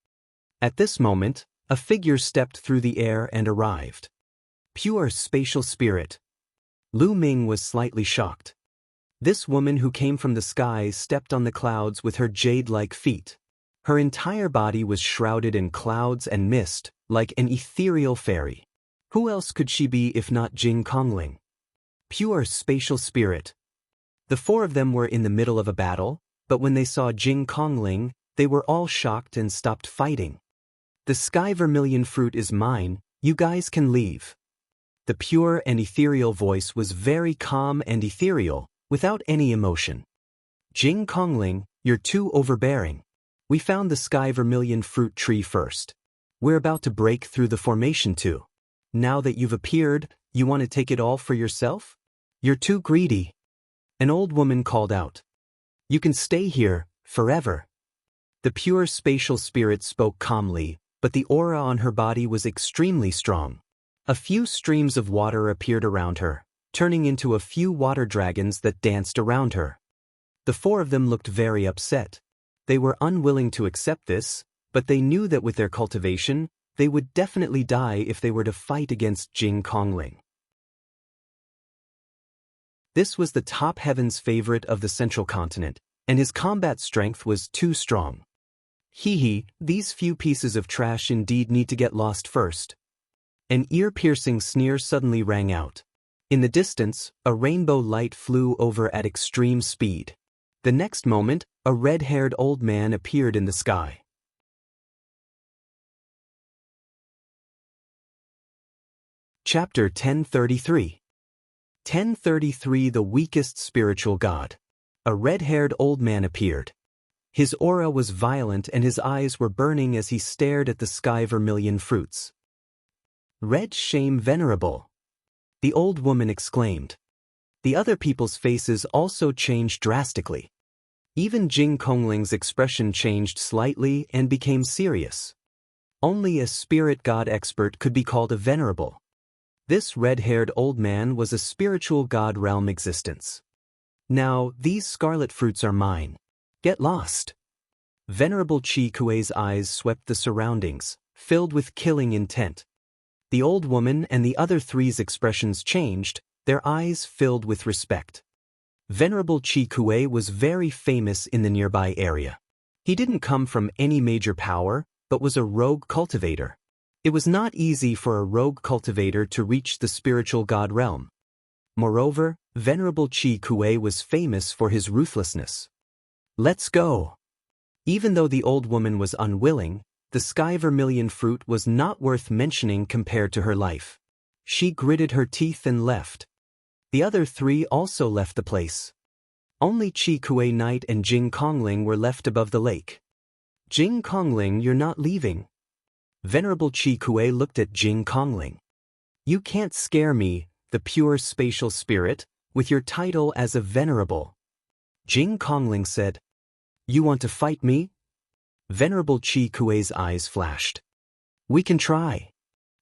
At this moment, a figure stepped through the air and arrived. Pure spatial spirit. Lu Ming was slightly shocked. This woman who came from the skies stepped on the clouds with her jade-like feet. Her entire body was shrouded in clouds and mist, like an ethereal fairy. Who else could she be if not Jing Kongling? Pure spatial spirit. The 4 of them were in the middle of a battle, but when they saw Jing Kongling, they were all shocked and stopped fighting. The sky vermilion fruit is mine, you guys can leave. The pure and ethereal voice was very calm and ethereal, without any emotion. Jing Kongling, you're too overbearing. We found the sky vermilion fruit tree first. We're about to break through the formation too. Now that you've appeared, you want to take it all for yourself? You're too greedy. An old woman called out. You can stay here, forever. The pure spatial spirit spoke calmly, but the aura on her body was extremely strong. A few streams of water appeared around her, turning into a few water dragons that danced around her. The 4 of them looked very upset. They were unwilling to accept this, but they knew that with their cultivation, they would definitely die if they were to fight against Jing Kongling. This was the top heaven's favorite of the central continent, and his combat strength was too strong. Hee, these few pieces of trash indeed need to get lost first. An ear-piercing sneer suddenly rang out. In the distance, a rainbow light flew over at extreme speed. The next moment, a red-haired old man appeared in the sky. Chapter 1033. 1033 The Weakest Spiritual God. A red-haired old man appeared. His aura was violent and his eyes were burning as he stared at the sky vermilion fruits. Red shame venerable. The old woman exclaimed. The other people's faces also changed drastically. Even Jing Kongling's expression changed slightly and became serious. Only a spirit god expert could be called a venerable. This red-haired old man was a spiritual god realm existence. Now, these scarlet fruits are mine. Get lost. Venerable Chi Kuei's eyes swept the surroundings, filled with killing intent. The old woman and the other 3's expressions changed, their eyes filled with respect. Venerable Chi Kuei was very famous in the nearby area. He didn't come from any major power, but was a rogue cultivator. It was not easy for a rogue cultivator to reach the spiritual god realm. Moreover, Venerable Chi Kuei was famous for his ruthlessness. Let's go. Even though the old woman was unwilling, the sky vermilion fruit was not worth mentioning compared to her life. She gritted her teeth and left. The other 3 also left the place. Only Chi Kuei Knight and Jing Kongling were left above the lake. Jing Kongling, you're not leaving. Venerable Chi Kuei looked at Jing Kongling. You can't scare me, the pure spatial spirit, with your title as a venerable. Jing Kongling said. You want to fight me? Venerable Chi Kuei's eyes flashed. We can try.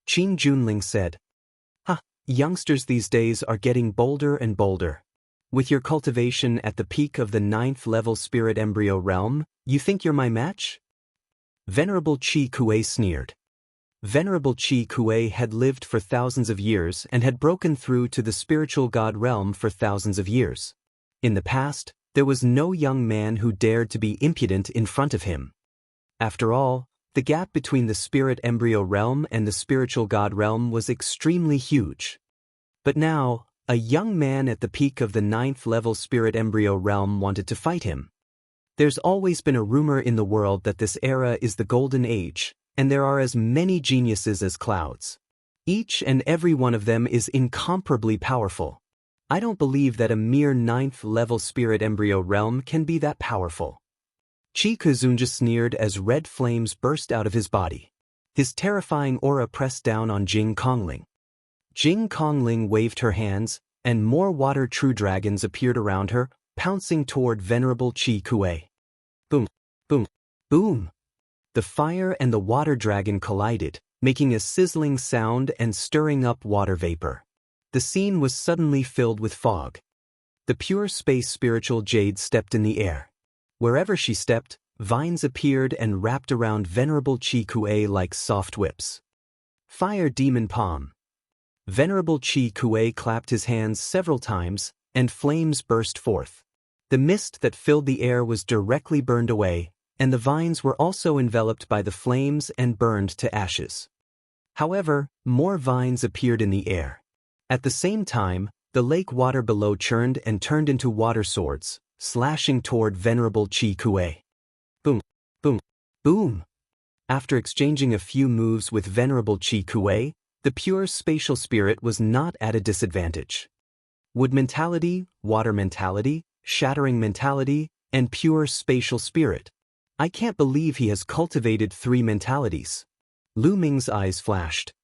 Qin Junling said. Youngsters these days are getting bolder and bolder. With your cultivation at the peak of the 9th level spirit embryo realm, you think you're my match? Venerable Chi Kuei sneered. Venerable Chi Kuei had lived for thousands of years and had broken through to the spiritual god realm for thousands of years. In the past, There was no young man who dared to be impudent in front of him. After all, the gap between the spirit embryo realm and the spiritual god realm was extremely huge. But now, a young man at the peak of the 9th level spirit embryo realm wanted to fight him. There's always been a rumor in the world that this era is the golden age, and there are as many geniuses as clouds. Each and every one of them is incomparably powerful. I don't believe that a mere 9th level spirit embryo realm can be that powerful. Qi Kuzunja sneered as red flames burst out of his body. His terrifying aura pressed down on Jing Kongling. Jing Kongling waved her hands, and more water true dragons appeared around her, pouncing toward venerable Qi Kuei. Boom, boom, boom. The fire and the water dragon collided, making a sizzling sound and stirring up water vapor. The scene was suddenly filled with fog. The pure space spiritual jade stepped in the air. Wherever she stepped, vines appeared and wrapped around venerable Qi Kuei like soft whips. Fire demon palm. Venerable Qi Kuei clapped his hands several times, and flames burst forth. The mist that filled the air was directly burned away, and the vines were also enveloped by the flames and burned to ashes. However, more vines appeared in the air. At the same time, the lake water below churned and turned into water swords, slashing toward venerable Qi Kuei. Boom, boom, boom. After exchanging a few moves with venerable Qi Kuei, the pure spatial spirit was not at a disadvantage. Wood mentality, water mentality, shattering mentality, and pure spatial spirit. I can't believe he has cultivated 3 mentalities. Lu Ming's eyes flashed.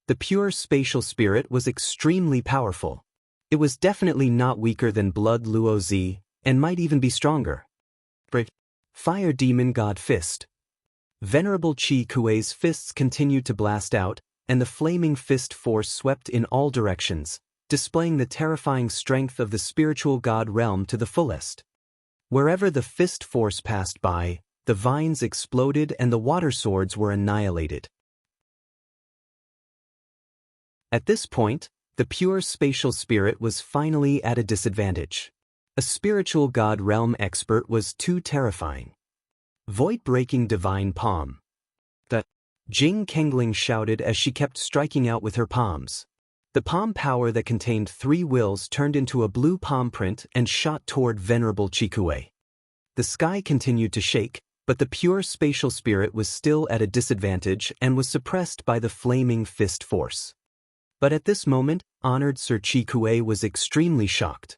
The pure spatial spirit was extremely powerful. It was definitely not weaker than Blood Luo Zi, and might even be stronger. Fire Demon God Fist. Venerable Qi Kuei's fists continued to blast out, and the flaming fist force swept in all directions, displaying the terrifying strength of the spiritual god realm to the fullest. Wherever the fist force passed by, the vines exploded and the water swords were annihilated. At this point, the pure spatial spirit was finally at a disadvantage. A spiritual god realm expert was too terrifying. Void-breaking divine palm. The Jing Kongling shouted as she kept striking out with her palms. The palm power that contained 3 wills turned into a blue palm print and shot toward venerable Qi Kuei. The sky continued to shake, but the pure spatial spirit was still at a disadvantage and was suppressed by the flaming fist force. But at this moment, honored Sir Qi Kuei was extremely shocked.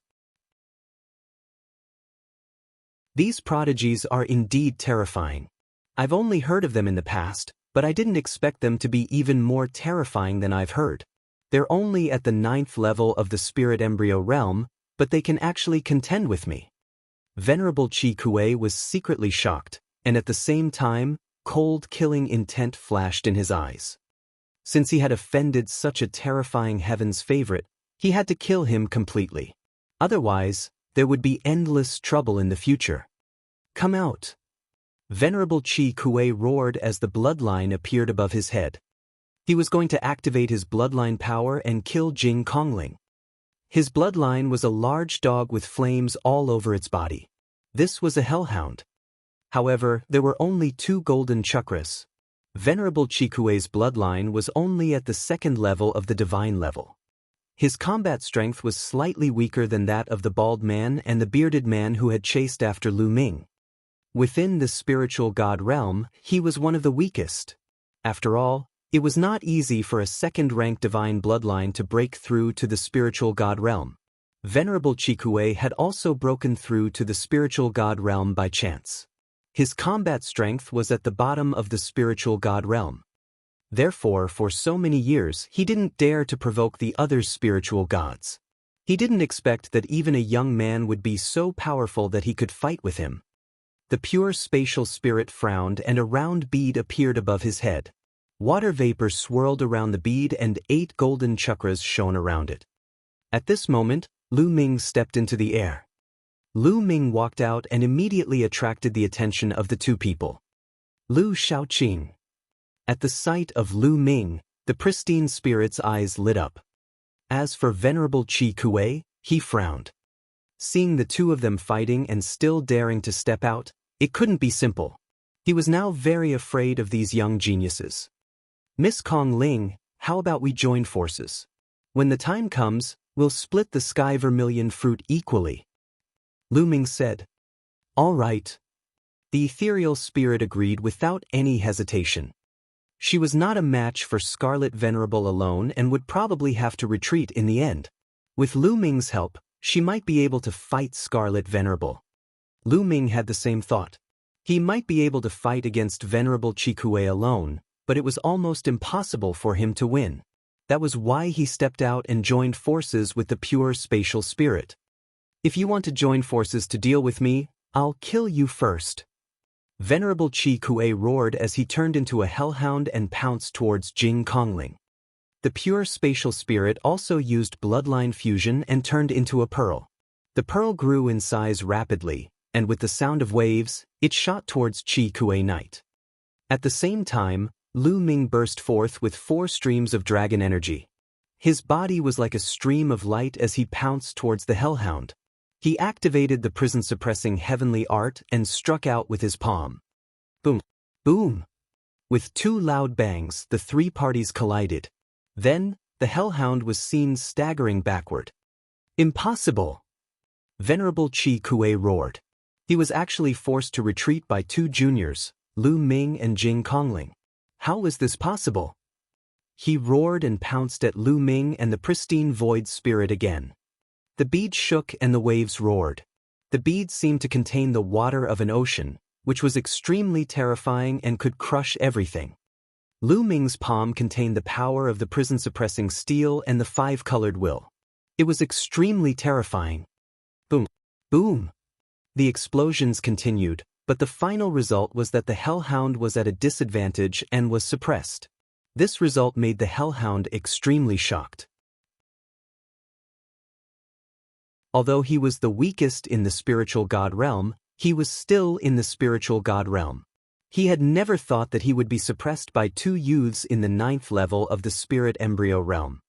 These prodigies are indeed terrifying. I've only heard of them in the past, but I didn't expect them to be even more terrifying than I've heard. They're only at the 9th level of the spirit embryo realm, but they can actually contend with me. Venerable Qi Kuei was secretly shocked, and at the same time, cold killing intent flashed in his eyes. Since he had offended such a terrifying heaven's favorite, he had to kill him completely. Otherwise, there would be endless trouble in the future. Come out! Venerable Qi Kuei roared as the bloodline appeared above his head. He was going to activate his bloodline power and kill Jing Kongling. His bloodline was a large dog with flames all over its body. This was a hellhound. However, there were only 2 golden chakras. Venerable Qi Kuei's bloodline was only at the 2nd level of the divine level. His combat strength was slightly weaker than that of the bald man and the bearded man who had chased after Lu Ming. Within the spiritual god realm, he was one of the weakest. After all, it was not easy for a 2nd-rank divine bloodline to break through to the spiritual god realm. Venerable Qi Kuei had also broken through to the spiritual god realm by chance. His combat strength was at the bottom of the spiritual god realm. Therefore, for so many years, he didn't dare to provoke the other spiritual gods. He didn't expect that even a young man would be so powerful that he could fight with him. The pure spatial spirit frowned and a round bead appeared above his head. Water vapor swirled around the bead and 8 golden chakras shone around it. At this moment, Lu Ming stepped into the air. Lu Ming walked out and immediately attracted the attention of the 2 people. Lu Shaoqing. At the sight of Lu Ming, the pristine spirit's eyes lit up. As for Venerable Qi Kuei, he frowned. Seeing the two of them fighting and still daring to step out, it couldn't be simple. He was now very afraid of these young geniuses. Miss Kong Ling, how about we join forces? When the time comes, we'll split the sky vermilion fruit equally. Lu Ming said. All right. The ethereal spirit agreed without any hesitation. She was not a match for Scarlet Venerable alone and would probably have to retreat in the end. With Lu Ming's help, she might be able to fight Scarlet Venerable. Lu Ming had the same thought. He might be able to fight against Venerable Chikue alone, but it was almost impossible for him to win. That was why he stepped out and joined forces with the pure spatial spirit. If you want to join forces to deal with me, I'll kill you first. Venerable Chikue roared as he turned into a hellhound and pounced towards Jing Kongling. The pure spatial spirit also used bloodline fusion and turned into a pearl. The pearl grew in size rapidly, and with the sound of waves, it shot towards Chikue Knight. At the same time, Lu Ming burst forth with 4 streams of dragon energy. His body was like a stream of light as he pounced towards the hellhound. He activated the prison-suppressing heavenly art and struck out with his palm. Boom! Boom! With 2 loud bangs, the 3 parties collided. Then, the hellhound was seen staggering backward. Impossible! Venerable Chikue roared. He was actually forced to retreat by 2 juniors, Lu Ming and Jing Kongling. How was this possible? He roared and pounced at Lu Ming and the pristine void spirit again. The bead shook and the waves roared. The bead seemed to contain the water of an ocean, which was extremely terrifying and could crush everything. Lu Ming's palm contained the power of the prison-suppressing steel and the 5-colored will. It was extremely terrifying. Boom! Boom! The explosions continued, but the final result was that the hellhound was at a disadvantage and was suppressed. This result made the hellhound extremely shocked. Although he was the weakest in the spiritual god realm, he was still in the spiritual god realm. He had never thought that he would be suppressed by 2 youths in the 9th level of the spirit embryo realm.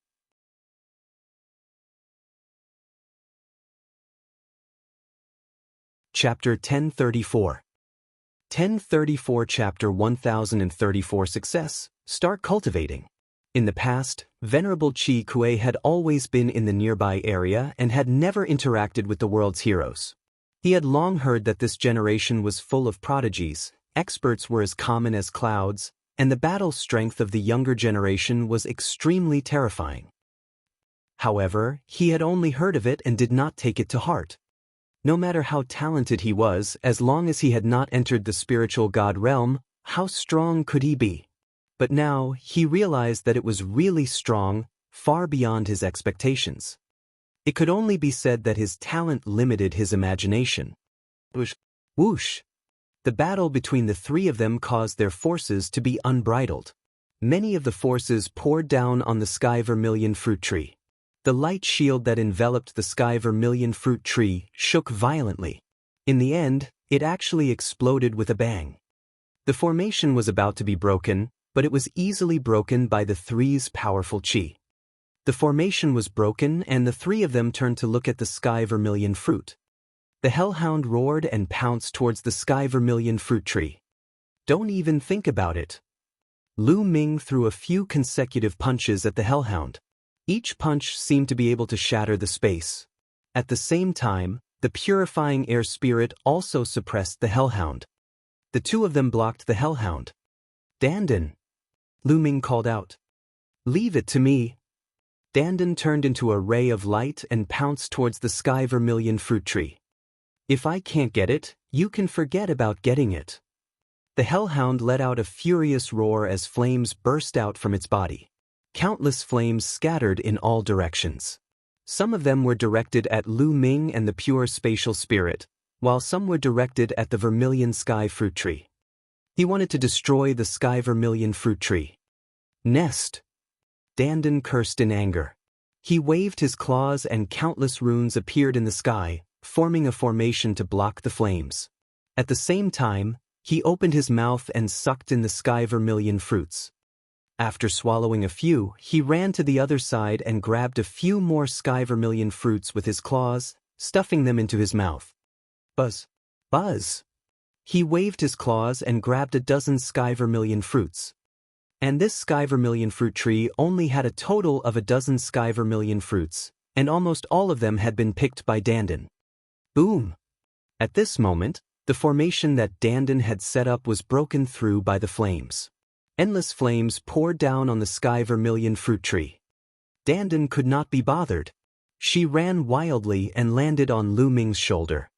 Chapter 1034. 1034 Chapter 1034 Success. Start cultivating. In the past, Venerable Chikue had always been in the nearby area and had never interacted with the world's heroes. He had long heard that this generation was full of prodigies, experts were as common as clouds, and the battle strength of the younger generation was extremely terrifying. However, he had only heard of it and did not take it to heart. No matter how talented he was, as long as he had not entered the spiritual god realm, how strong could he be? But now, he realized that it was really strong, far beyond his expectations. It could only be said that his talent limited his imagination. Whoosh! Whoosh! The battle between the 3 of them caused their forces to be unbridled. Many of the forces poured down on the sky vermilion fruit tree. The light shield that enveloped the sky vermilion fruit tree shook violently. In the end, it actually exploded with a bang. The formation was about to be broken, but it was easily broken by the 3's powerful chi. The formation was broken and the 3 of them turned to look at the sky vermilion fruit. The hellhound roared and pounced towards the sky vermilion fruit tree. Don't even think about it. Lu Ming threw a few consecutive punches at the hellhound. Each punch seemed to be able to shatter the space. At the same time, the purifying air spirit also suppressed the hellhound. The 2 of them blocked the hellhound. Dandan! Lu Ming called out. Leave it to me. Dandan turned into a ray of light and pounced towards the sky vermilion fruit tree. If I can't get it, you can forget about getting it. The hellhound let out a furious roar as flames burst out from its body. Countless flames scattered in all directions. Some of them were directed at Lu Ming and the pure spatial spirit, while some were directed at the vermilion sky fruit tree. He wanted to destroy the sky vermilion fruit tree. Nest! Dandan cursed in anger. He waved his claws and countless runes appeared in the sky, forming a formation to block the flames. At the same time, he opened his mouth and sucked in the sky vermilion fruits. After swallowing a few, he ran to the other side and grabbed a few more sky vermilion fruits with his claws, stuffing them into his mouth. Buzz! Buzz! He waved his claws and grabbed a dozen sky vermilion fruits. And this sky vermilion fruit tree only had a total of a dozen sky vermilion fruits, and almost all of them had been picked by Dandin. Boom! At this moment, the formation that Dandin had set up was broken through by the flames. Endless flames poured down on the sky vermilion fruit tree. Dandin could not be bothered. She ran wildly and landed on Lu Ming's shoulder.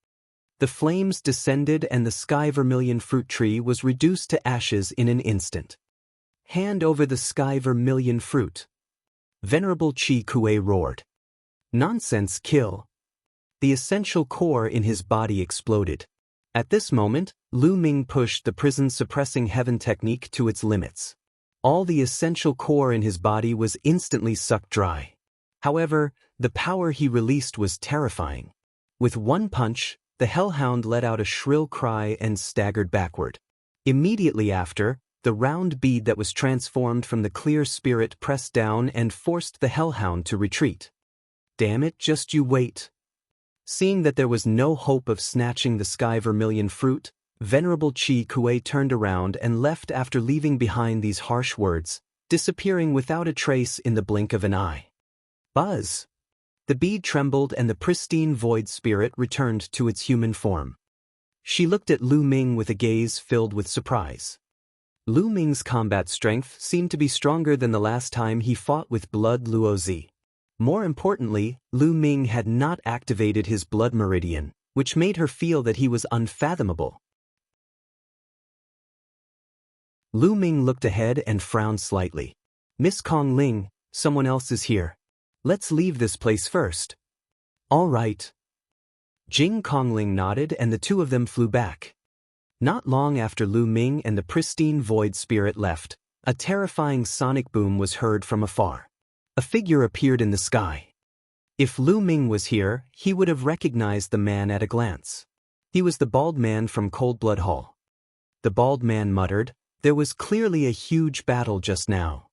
The flames descended and the sky vermilion fruit tree was reduced to ashes in an instant. Hand over the sky vermilion fruit. Venerable Qi Kuei roared. Nonsense, kill. The essential core in his body exploded. At this moment, Lu Ming pushed the prison-suppressing heaven technique to its limits. All the essential core in his body was instantly sucked dry. However, the power he released was terrifying. With one punch, the hellhound let out a shrill cry and staggered backward. Immediately after, the round bead that was transformed from the clear spirit pressed down and forced the hellhound to retreat. Damn it, just you wait. Seeing that there was no hope of snatching the sky vermilion fruit, Venerable Qi Kuei turned around and left after leaving behind these harsh words, disappearing without a trace in the blink of an eye. Buzz! The bead trembled and the pristine void spirit returned to its human form. She looked at Lu Ming with a gaze filled with surprise. Lu Ming's combat strength seemed to be stronger than the last time he fought with Blood Luozi. More importantly, Lu Ming had not activated his blood meridian, which made her feel that he was unfathomable. Lu Ming looked ahead and frowned slightly. Miss Kong Ling, someone else is here. Let's leave this place first. All right. Jing Kongling nodded and the two of them flew back. Not long after Lu Ming and the pristine void spirit left, a terrifying sonic boom was heard from afar. A figure appeared in the sky. If Lu Ming was here, he would have recognized the man at a glance. He was the bald man from Cold Blood Hall. The bald man muttered, "There was clearly a huge battle just now.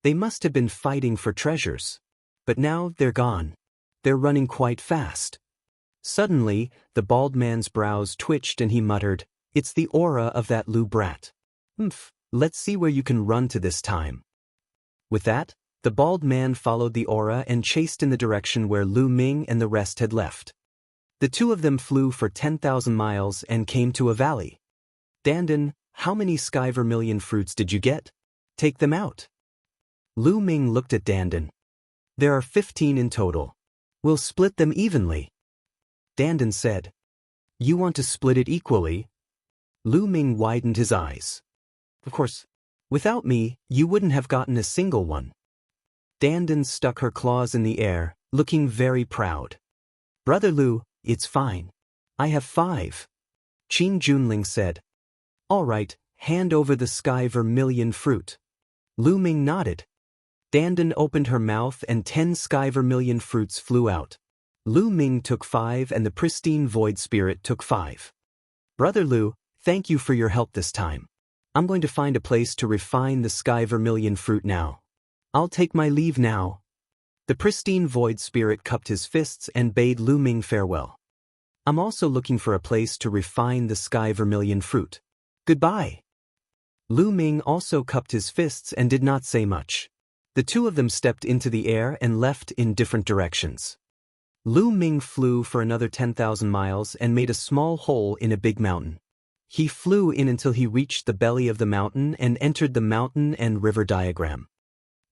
They must have been fighting for treasures. But now they're gone. They're running quite fast." Suddenly, the bald man's brows twitched and he muttered, "It's the aura of that Lu brat. Let's see where you can run to this time." With that, the bald man followed the aura and chased in the direction where Lu Ming and the rest had left. The two of them flew for 10,000 miles and came to a valley. "Dandin, how many sky vermilion fruits did you get? Take them out." Lu Ming looked at Dandin. "There are 15 in total. We'll split them evenly." Dandin said. "You want to split it equally?" Lu Ming widened his eyes. "Of course. Without me, you wouldn't have gotten a single one." Dandin stuck her claws in the air, looking very proud. "Brother Lu, it's fine. I have 5. Qin Junling said. "All right, hand over the sky vermilion fruit." Lu Ming nodded. Dandin opened her mouth and 10 sky vermilion fruits flew out. Lu Ming took 5 and the pristine void spirit took 5. "Brother Lu, thank you for your help this time. I'm going to find a place to refine the sky vermilion fruit now. I'll take my leave now." The pristine void spirit cupped his fists and bade Lu Ming farewell. "I'm also looking for a place to refine the sky vermilion fruit. Goodbye." Lu Ming also cupped his fists and did not say much. The two of them stepped into the air and left in different directions. Lu Ming flew for another 10,000 miles and made a small hole in a big mountain. He flew in until he reached the belly of the mountain and entered the mountain and river diagram.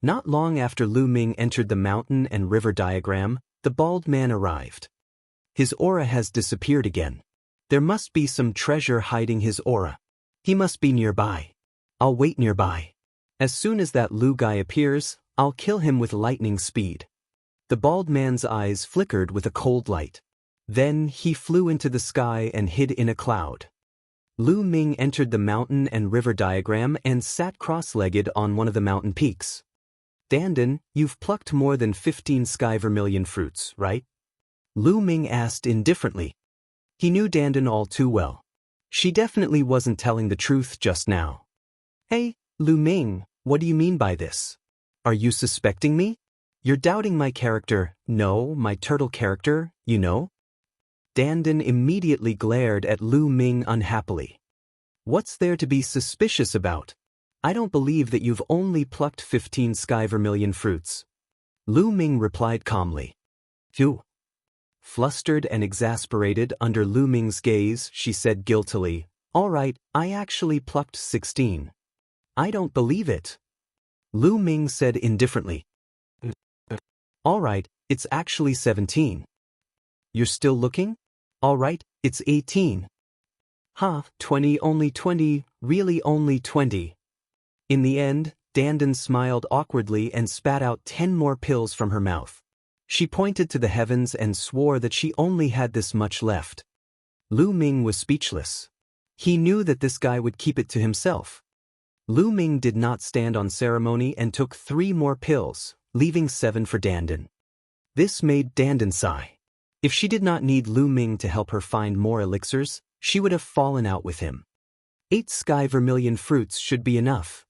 Not long after Lu Ming entered the mountain and river diagram, the bald man arrived. His aura has disappeared again. There must be some treasure hiding his aura. He must be nearby. I'll wait nearby. As soon as that Lu guy appears, I'll kill him with lightning speed. The bald man's eyes flickered with a cold light. Then he flew into the sky and hid in a cloud. Lu Ming entered the mountain and river diagram and sat cross-legged on one of the mountain peaks. "Dandin, you've plucked more than 15 sky vermilion fruits, right?" Lu Ming asked indifferently. He knew Dandin all too well. She definitely wasn't telling the truth just now. "Hey, Lu Ming, what do you mean by this? Are you suspecting me?" You're doubting my character, no, my turtle character, you know? Dandan immediately glared at Lu Ming unhappily. What's there to be suspicious about? I don't believe that you've only plucked 15 sky vermilion fruits. Lu Ming replied calmly. Phew. Flustered and exasperated under Lu Ming's gaze, she said guiltily, All right, I actually plucked 16. I don't believe it. Lu Ming said indifferently. All right, it's actually 17. You're still looking? All right, it's 18. Huh, 20, only 20, really only 20. In the end, Dandan smiled awkwardly and spat out 10 more pills from her mouth. She pointed to the heavens and swore that she only had this much left. Lu Ming was speechless. He knew that this guy would keep it to himself. Lu Ming did not stand on ceremony and took 3 more pills, leaving 7 for Dandan. This made Dandan sigh. If she did not need Lu Ming to help her find more elixirs, she would have fallen out with him. 8 sky vermilion fruits should be enough.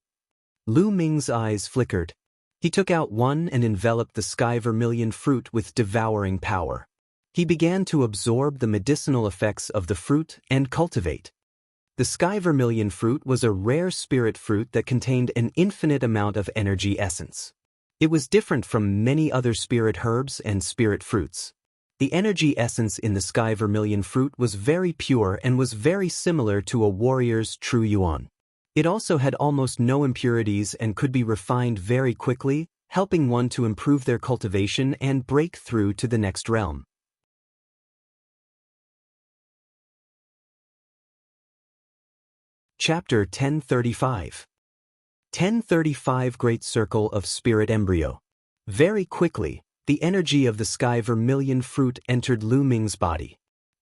Lu Ming's eyes flickered. He took out one and enveloped the sky vermilion fruit with devouring power. He began to absorb the medicinal effects of the fruit and cultivate. The sky vermilion fruit was a rare spirit fruit that contained an infinite amount of energy essence. It was different from many other spirit herbs and spirit fruits. The energy essence in the sky vermilion fruit was very pure and was very similar to a warrior's true yuan. It also had almost no impurities and could be refined very quickly, helping one to improve their cultivation and break through to the next realm. Chapter 1035. 1035 Great Circle of Spirit Embryo. Very quickly, the energy of the sky vermilion fruit entered Lu Ming's body.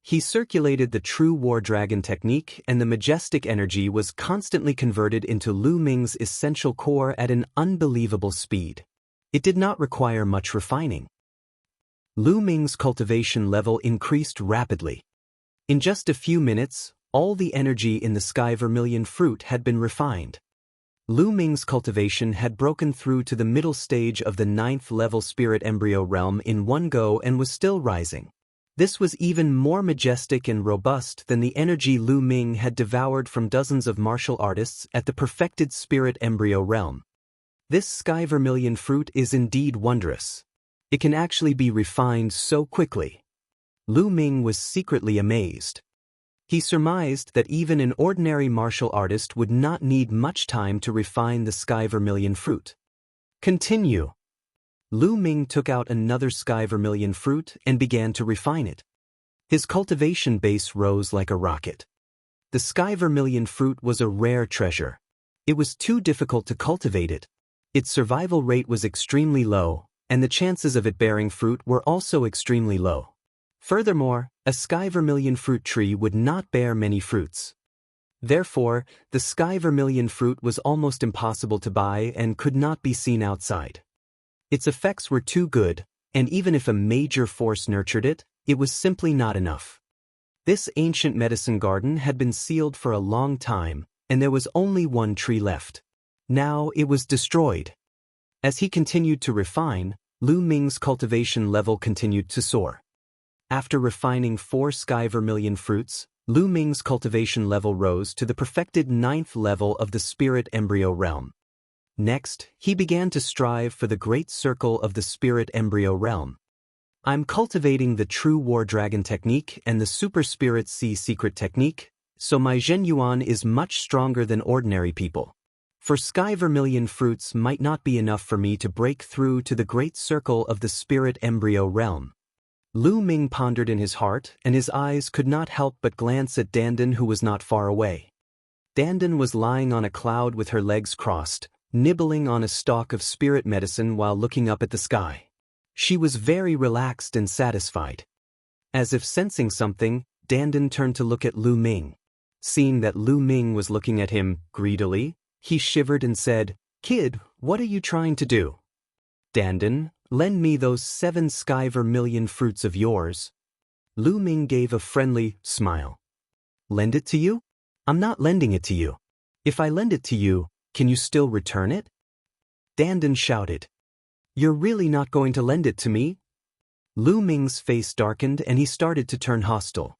He circulated the true war dragon technique, and the majestic energy was constantly converted into Lu Ming's essential core at an unbelievable speed. It did not require much refining. Lu Ming's cultivation level increased rapidly. In just a few minutes, all the energy in the sky vermilion fruit had been refined. Lu Ming's cultivation had broken through to the middle stage of the 9th level spirit embryo realm in one go and was still rising. This was even more majestic and robust than the energy Lu Ming had devoured from dozens of martial artists at the perfected spirit embryo realm. This sky vermilion fruit is indeed wondrous. It can actually be refined so quickly. Lu Ming was secretly amazed. He surmised that even an ordinary martial artist would not need much time to refine the sky vermilion fruit. Continue. Lu Ming took out another sky vermilion fruit and began to refine it. His cultivation base rose like a rocket. The sky vermilion fruit was a rare treasure. It was too difficult to cultivate it. Its survival rate was extremely low, and the chances of it bearing fruit were also extremely low. Furthermore, a sky vermilion fruit tree would not bear many fruits. Therefore, the sky vermilion fruit was almost impossible to buy and could not be seen outside. Its effects were too good, and even if a major force nurtured it, it was simply not enough. This ancient medicine garden had been sealed for a long time, and there was only one tree left. Now it was destroyed. As he continued to refine, Lu Ming's cultivation level continued to soar. After refining 4 sky vermilion fruits, Lu Ming's cultivation level rose to the perfected 9th level of the spirit embryo realm. Next, he began to strive for the great circle of the spirit embryo realm. I'm cultivating the true war dragon technique and the super spirit sea secret technique, so my Zhen Yuan is much stronger than ordinary people. For sky vermilion fruits might not be enough for me to break through to the great circle of the spirit embryo realm. Lu Ming pondered in his heart, and his eyes could not help but glance at Dandan, who was not far away. Dandan was lying on a cloud with her legs crossed, nibbling on a stalk of spirit medicine while looking up at the sky. She was very relaxed and satisfied. As if sensing something, Dandan turned to look at Lu Ming. Seeing that Lu Ming was looking at him greedily, he shivered and said, "Kid, what are you trying to do?" "Dandan, lend me those 7 sky vermilion fruits of yours." Lu Ming gave a friendly smile. "Lend it to you? I'm not lending it to you. If I lend it to you, can you still return it?" Dandan shouted. You're really not going to lend it to me? Lu Ming's face darkened and he started to turn hostile.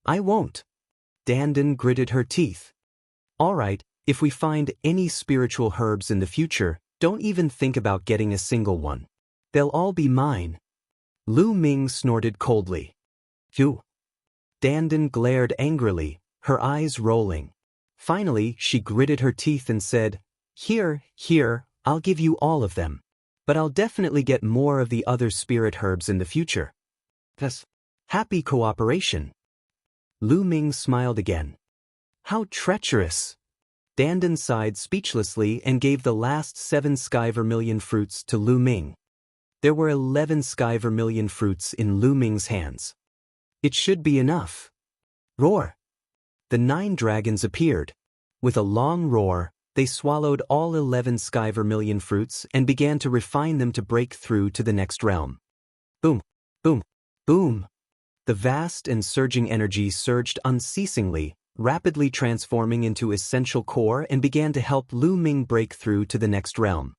I won't. Dandan gritted her teeth. All right, if we find any spiritual herbs in the future, don't even think about getting a single one. They'll all be mine. Lu Ming snorted coldly. Phew. Dandan glared angrily, her eyes rolling. Finally, she gritted her teeth and said, Here, I'll give you all of them. But I'll definitely get more of the other spirit herbs in the future. Thus, happy cooperation. Lu Ming smiled again. How treacherous. Dandan sighed speechlessly and gave the last 7 sky vermilion fruits to Lu Ming. There were 11 sky vermilion fruits in Lu Ming's hands. It should be enough. Roar! The 9 dragons appeared. With a long roar, they swallowed all 11 sky vermilion fruits and began to refine them to break through to the next realm. Boom! Boom! Boom! The vast and surging energy surged unceasingly, rapidly transforming into essential core and began to help Lu Ming break through to the next realm.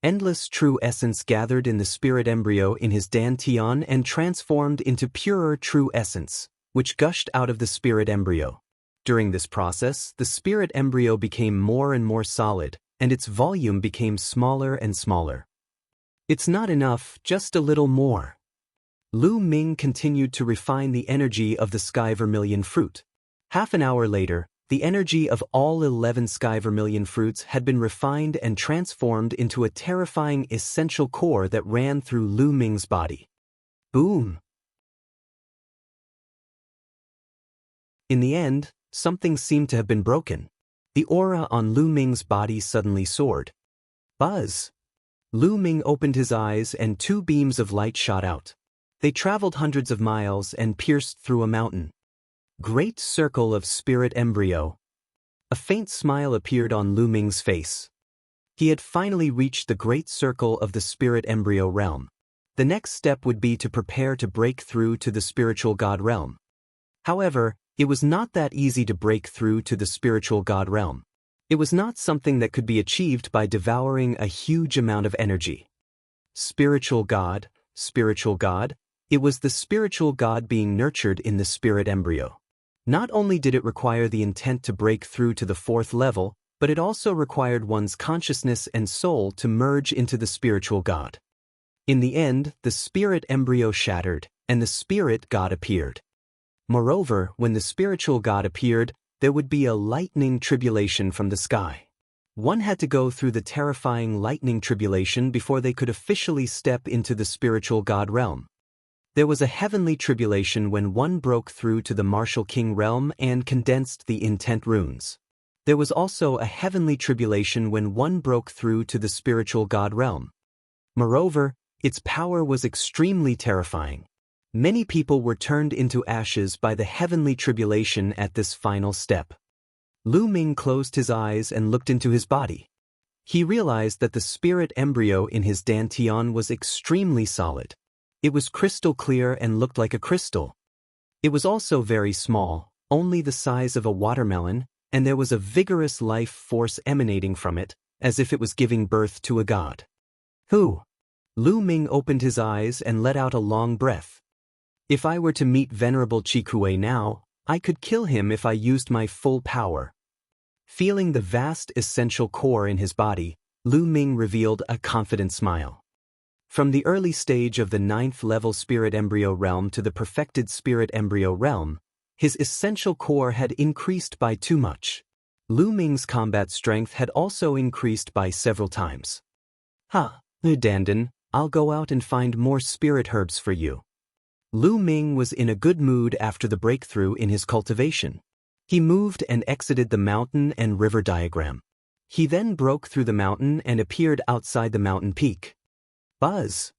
Endless true essence gathered in the spirit embryo in his dantian and transformed into purer true essence, which gushed out of the spirit embryo. During this process, the spirit embryo became more and more solid, and its volume became smaller and smaller. It's not enough, just a little more. Lu Ming continued to refine the energy of the sky vermilion fruit. Half an hour later, the energy of all 11 sky vermilion fruits had been refined and transformed into a terrifying essential core that ran through Lu Ming's body. Boom! In the end, something seemed to have been broken. The aura on Lu Ming's body suddenly soared. Buzz! Lu Ming opened his eyes and 2 beams of light shot out. They traveled hundreds of miles and pierced through a mountain. Great circle of spirit embryo. A faint smile appeared on Lu Ming's face. He had finally reached the great circle of the spirit embryo realm. The next step would be to prepare to break through to the spiritual god realm. However, it was not that easy to break through to the spiritual god realm. It was not something that could be achieved by devouring a huge amount of energy. Spiritual god, it was the spiritual god being nurtured in the spirit embryo. Not only did it require the intent to break through to the 4th level, but it also required one's consciousness and soul to merge into the spiritual god. In the end, the spirit embryo shattered, and the spirit god appeared. Moreover, when the spiritual god appeared, there would be a lightning tribulation from the sky. One had to go through the terrifying lightning tribulation before they could officially step into the spiritual god realm. There was a heavenly tribulation when one broke through to the martial king realm and condensed the intent runes. There was also a heavenly tribulation when one broke through to the spiritual god realm. Moreover, its power was extremely terrifying. Many people were turned into ashes by the heavenly tribulation at this final step. Lu Ming closed his eyes and looked into his body. He realized that the spirit embryo in his dantian was extremely solid. It was crystal clear and looked like a crystal. It was also very small, only the size of a watermelon, and there was a vigorous life force emanating from it, as if it was giving birth to a god. Who? Lu Ming opened his eyes and let out a long breath. If I were to meet Venerable Chikue now, I could kill him if I used my full power. Feeling the vast essential core in his body, Lu Ming revealed a confident smile. From the early stage of the 9th level spirit embryo realm to the perfected spirit embryo realm, his essential core had increased by too much. Lu Ming's combat strength had also increased by several times. Dandan, I'll go out and find more spirit herbs for you. Lu Ming was in a good mood after the breakthrough in his cultivation. He moved and exited the mountain and river diagram. He then broke through the mountain and appeared outside the mountain peak. Buzz!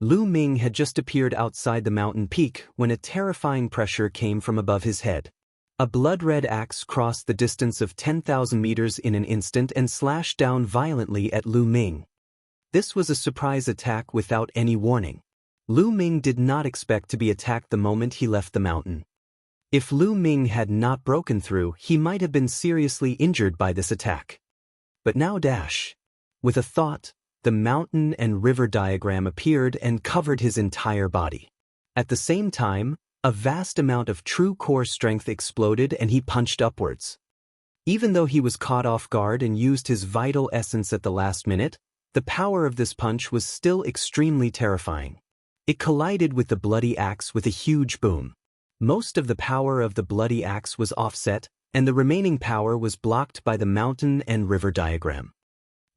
Lu Ming had just appeared outside the mountain peak when a terrifying pressure came from above his head. A blood-red axe crossed the distance of 10,000 meters in an instant and slashed down violently at Lu Ming. This was a surprise attack without any warning. Lu Ming did not expect to be attacked the moment he left the mountain. If Lu Ming had not broken through, he might have been seriously injured by this attack. But now With a thought, the mountain and river diagram appeared and covered his entire body. At the same time, a vast amount of true core strength exploded and he punched upwards. Even though he was caught off guard and used his vital essence at the last minute, the power of this punch was still extremely terrifying. It collided with the bloody axe with a huge boom. Most of the power of the bloody axe was offset, and the remaining power was blocked by the mountain and river diagram.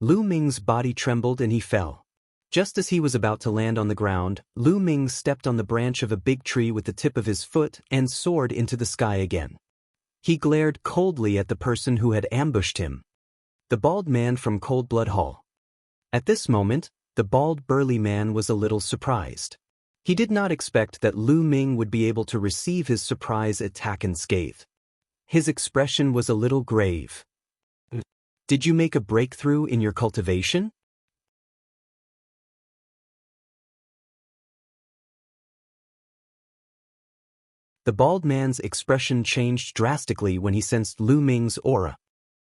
Lu Ming's body trembled and he fell. Just as he was about to land on the ground, Lu Ming stepped on the branch of a big tree with the tip of his foot and soared into the sky again. He glared coldly at the person who had ambushed him. The bald man from Cold Blood Hall. At this moment, the bald burly man was a little surprised. He did not expect that Lu Ming would be able to receive his surprise attack unscathed. His expression was a little grave. Did you make a breakthrough in your cultivation? The bald man's expression changed drastically when he sensed Lu Ming's aura.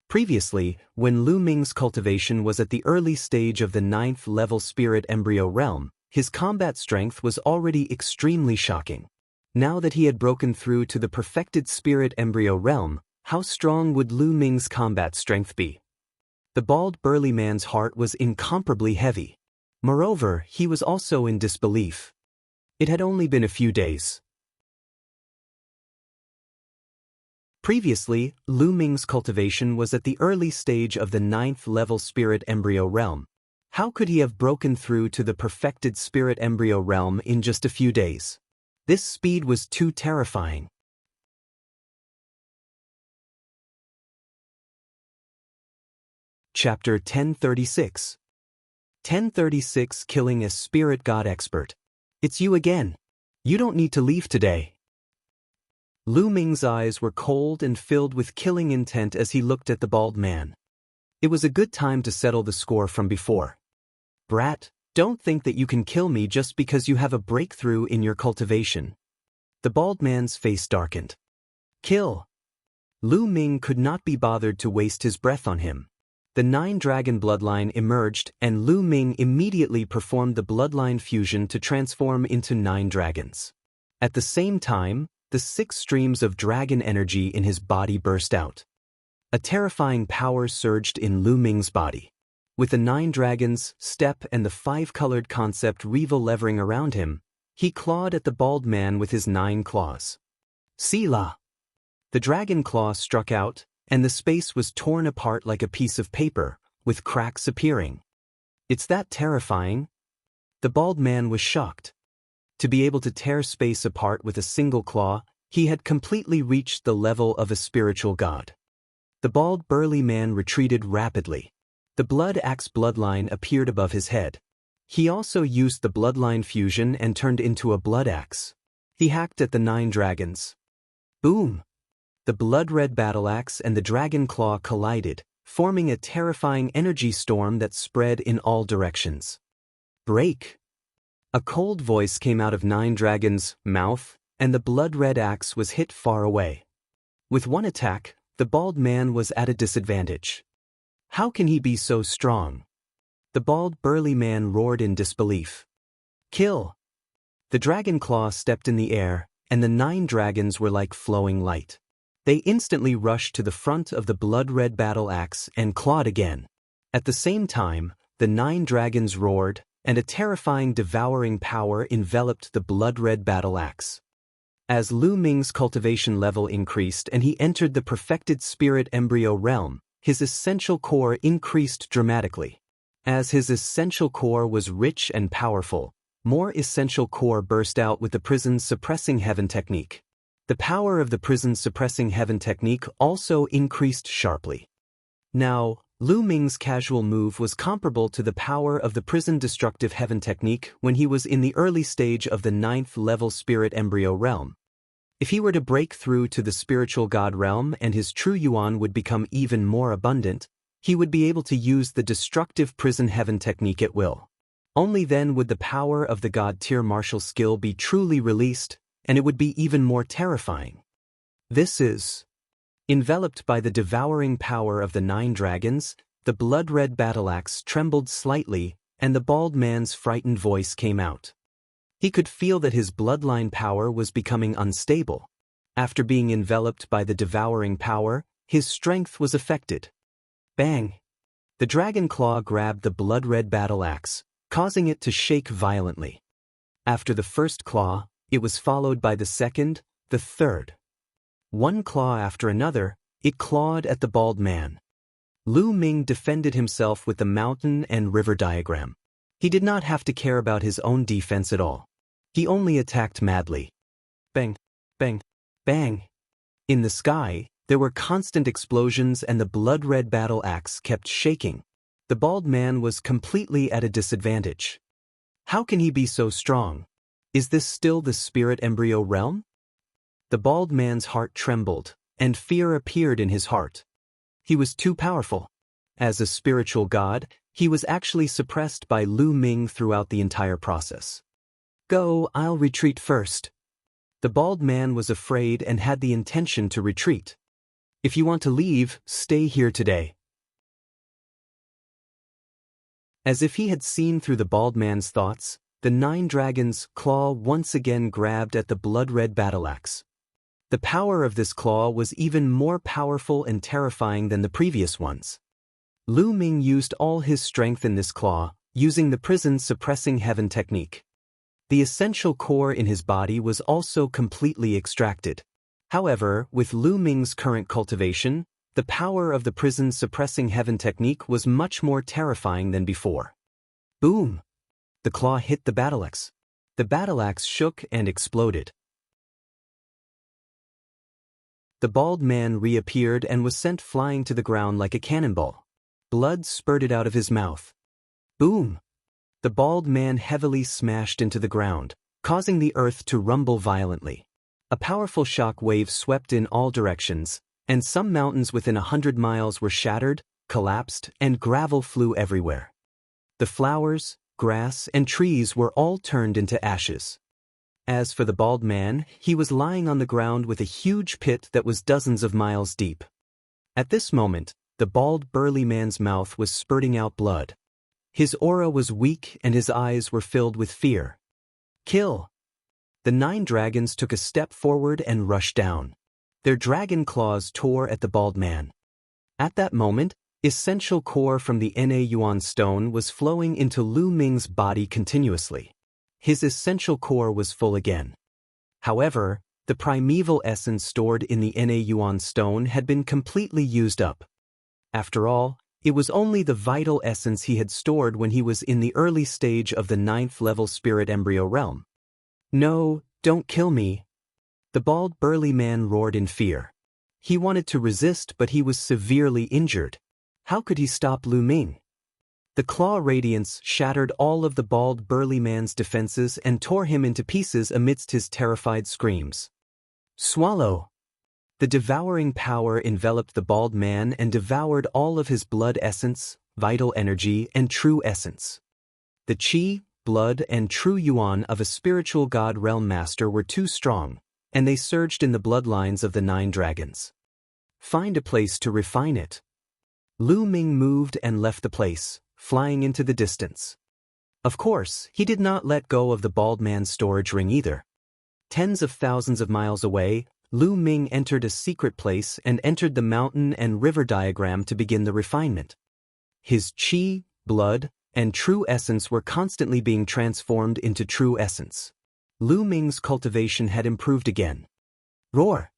Previously, when Lu Ming's cultivation was at the early stage of the 9th level spirit embryo realm, his combat strength was already extremely shocking. Now that he had broken through to the perfected spirit embryo realm, how strong would Lu Ming's combat strength be? The bald burly man's heart was incomparably heavy. Moreover, he was also in disbelief. It had only been a few days. Previously, Lu Ming's cultivation was at the early stage of the 9th level spirit embryo realm. How could he have broken through to the perfected spirit embryo realm in just a few days? This speed was too terrifying. Chapter 1036. 1036 Killing a Spirit God Expert. It's you again. You don't need to leave today. Lu Ming's eyes were cold and filled with killing intent as he looked at the bald man. It was a good time to settle the score from before. Brat, don't think that you can kill me just because you have a breakthrough in your cultivation. The bald man's face darkened. Kill. Lu Ming could not be bothered to waste his breath on him. The 9-dragon bloodline emerged and Lu Ming immediately performed the bloodline fusion to transform into 9 dragons. At the same time, the 6 streams of dragon energy in his body burst out. A terrifying power surged in Lu Ming's body. With the 9 dragons, step and the 5-colored concept Revel levering around him, he clawed at the bald man with his 9 claws. Sila! The dragon claw struck out, and the space was torn apart like a piece of paper, with cracks appearing. It's that terrifying? The bald man was shocked. To be able to tear space apart with a single claw, he had completely reached the level of a spiritual god. The bald burly man retreated rapidly. The blood axe bloodline appeared above his head. He also used the bloodline fusion and turned into a blood axe. He hacked at the 9 dragons. Boom! The blood-red battle axe and the dragon claw collided, forming a terrifying energy storm that spread in all directions. Break! A cold voice came out of 9 dragons' mouth, and the blood-red axe was hit far away. With one attack, the bald man was at a disadvantage. How can he be so strong? The bald burly man roared in disbelief. Kill! The dragon claw stepped in the air, and the 9 dragons were like flowing light. They instantly rushed to the front of the blood-red battle axe and clawed again. At the same time, the 9 dragons roared, and a terrifying devouring power enveloped the blood-red battle axe. As Lu Ming's cultivation level increased and he entered the perfected spirit embryo realm, his essential core increased dramatically. As his essential core was rich and powerful, more essential core burst out with the prison's suppressing heaven technique. The power of the prison's suppressing heaven technique also increased sharply. Now, Lu Ming's casual move was comparable to the power of the prison destructive heaven technique when he was in the early stage of the 9th level spirit embryo realm. If he were to break through to the spiritual god realm and his true yuan would become even more abundant, he would be able to use the destructive prison heaven technique at will. Only then would the power of the god tier martial skill be truly released, and it would be even more terrifying. This is... Enveloped by the devouring power of the 9 dragons, The blood-red battle-axe trembled slightly, and the bald man's frightened voice came out. He could feel that his bloodline power was becoming unstable. After being enveloped by the devouring power, his strength was affected. Bang! The dragon claw grabbed the blood-red battle-axe, causing it to shake violently. After the first claw, it was followed by the second, the third. One claw after another, it clawed at the bald man. Lu Ming defended himself with the mountain and river diagram. He did not have to care about his own defense at all. He only attacked madly. Bang! Bang! Bang! In the sky, there were constant explosions and the blood-red battle-axe kept shaking. The bald man was completely at a disadvantage. How can he be so strong? Is this still the spirit embryo realm? The bald man's heart trembled, and fear appeared in his heart. He was too powerful. As a spiritual god, he was actually suppressed by Lu Ming throughout the entire process. Go, I'll retreat first. The bald man was afraid and had the intention to retreat. If you want to leave, stay here today. As if he had seen through the bald man's thoughts, the 9 dragons' claw once again grabbed at the blood-red battle-axe. The power of this claw was even more powerful and terrifying than the previous ones. Lu Ming used all his strength in this claw, using the prison suppressing heaven technique. The essential core in his body was also completely extracted. However, with Lu Ming's current cultivation, the power of the prison suppressing heaven technique was much more terrifying than before. Boom! The claw hit the battle-axe. The battle-axe shook and exploded. The bald man reappeared and was sent flying to the ground like a cannonball. Blood spurted out of his mouth. Boom! The bald man heavily smashed into the ground, causing the earth to rumble violently. A powerful shock wave swept in all directions, and some mountains within 100 miles were shattered, collapsed, and gravel flew everywhere. The flowers, grass, and trees were all turned into ashes. As for the bald man, he was lying on the ground with a huge pit that was dozens of miles deep. At this moment, the bald burly man's mouth was spurting out blood. His aura was weak and his eyes were filled with fear. Kill! The 9 dragons took a step forward and rushed down. Their dragon claws tore at the bald man. At that moment, essential core from the Na Yuan stone was flowing into Lu Ming's body continuously. His essential core was full again. However, the primeval essence stored in the Na Yuan stone had been completely used up. After all, it was only the vital essence he had stored when he was in the early stage of the 9th level spirit embryo realm. No, don't kill me. The bald burly man roared in fear. He wanted to resist, but he was severely injured. How could he stop Lu Ming? The claw radiance shattered all of the bald burly man's defenses and tore him into pieces amidst his terrified screams. Swallow! The devouring power enveloped the bald man and devoured all of his blood essence, vital energy, and true essence. The qi, blood, and true yuan of a spiritual god realm master were too strong, and they surged in the bloodlines of the 9 dragons. Find a place to refine it. Lu Ming moved and left the place, flying into the distance. Of course, he did not let go of the bald man's storage ring either. Tens of thousands of miles away, Lu Ming entered a secret place and entered the mountain and river diagram to begin the refinement. His qi, blood, and true essence were constantly being transformed into true essence. Lu Ming's cultivation had improved again. Roar!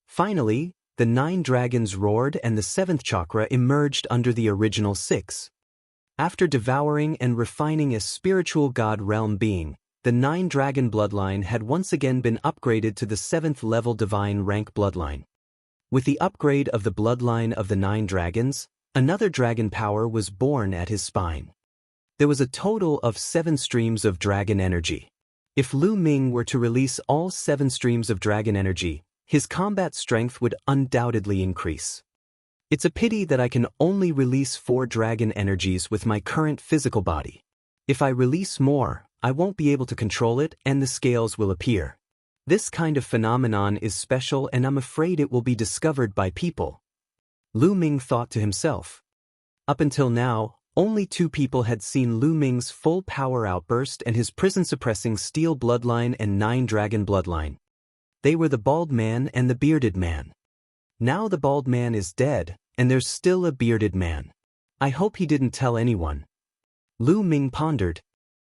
Finally, the 9 dragons roared and the 7th chakra emerged under the original 6. After devouring and refining a spiritual god realm being, the 9 dragon bloodline had once again been upgraded to the 7th level divine rank bloodline. With the upgrade of the bloodline of the 9 dragons, another dragon power was born at his spine. There was a total of 7 streams of dragon energy. If Lu Ming were to release all 7 streams of dragon energy, his combat strength would undoubtedly increase. It's a pity that I can only release 4 dragon energies with my current physical body. If I release more, I won't be able to control it and the scales will appear. This kind of phenomenon is special and I'm afraid it will be discovered by people. Lu Ming thought to himself. Up until now, only 2 people had seen Lu Ming's full power outburst and his prison-suppressing steel bloodline and 9-dragon bloodline. They were the bald man and the bearded man. Now the bald man is dead, and there's still a bearded man. I hope he didn't tell anyone. Lu Ming pondered.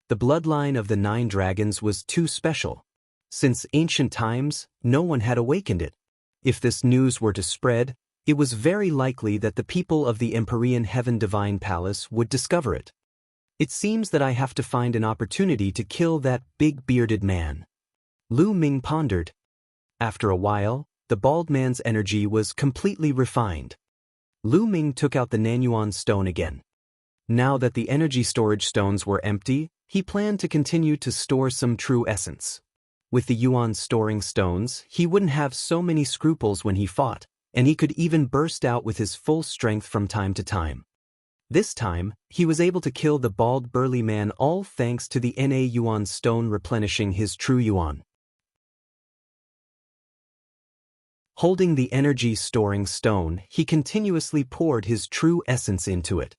The bloodline of the 9 dragons was too special. Since ancient times, no one had awakened it. If this news were to spread, it was very likely that the people of the Empyrean Heaven Divine Palace would discover it. It seems that I have to find an opportunity to kill that big bearded man. Lu Ming pondered. After a while, the bald man's energy was completely refined. Lu Ming took out the Nanyuan stone again. Now that the energy storage stones were empty, he planned to continue to store some true essence. With the Yuan storing stones, he wouldn't have so many scruples when he fought, and he could even burst out with his full strength from time to time. This time, he was able to kill the bald burly man, all thanks to the Na Yuan stone replenishing his true Yuan. Holding the energy storing stone, he continuously poured his true essence into it.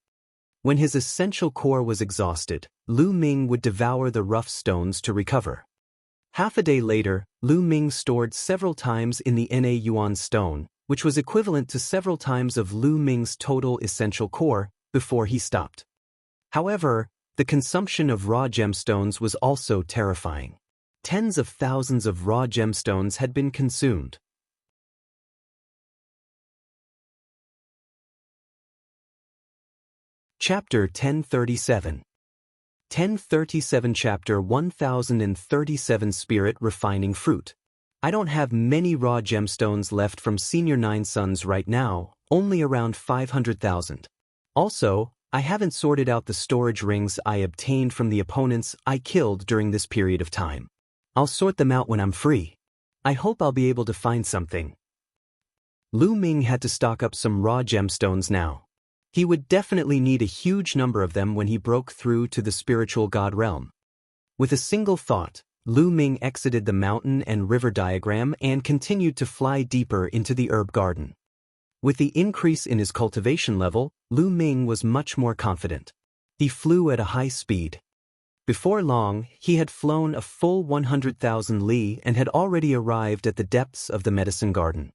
When his essential core was exhausted, Lu Ming would devour the rough stones to recover. Half a day later, Lu Ming stored several times in the Na Yuan stone, which was equivalent to several times of Lu Ming's total essential core, before he stopped. However, the consumption of raw gemstones was also terrifying. Tens of thousands of raw gemstones had been consumed. Chapter 1037. 1037 Chapter 1037 Spirit Refining Fruit. I don't have many raw gemstones left from Senior 9 Sons right now, only around 500,000. Also, I haven't sorted out the storage rings I obtained from the opponents I killed during this period of time. I'll sort them out when I'm free. I hope I'll be able to find something. Lu Ming had to stock up some raw gemstones now. He would definitely need a huge number of them when he broke through to the spiritual god realm. With a single thought, Lu Ming exited the mountain and river diagram and continued to fly deeper into the herb garden. With the increase in his cultivation level, Lu Ming was much more confident. He flew at a high speed. Before long, he had flown a full 100,000 li and had already arrived at the depths of the medicine garden.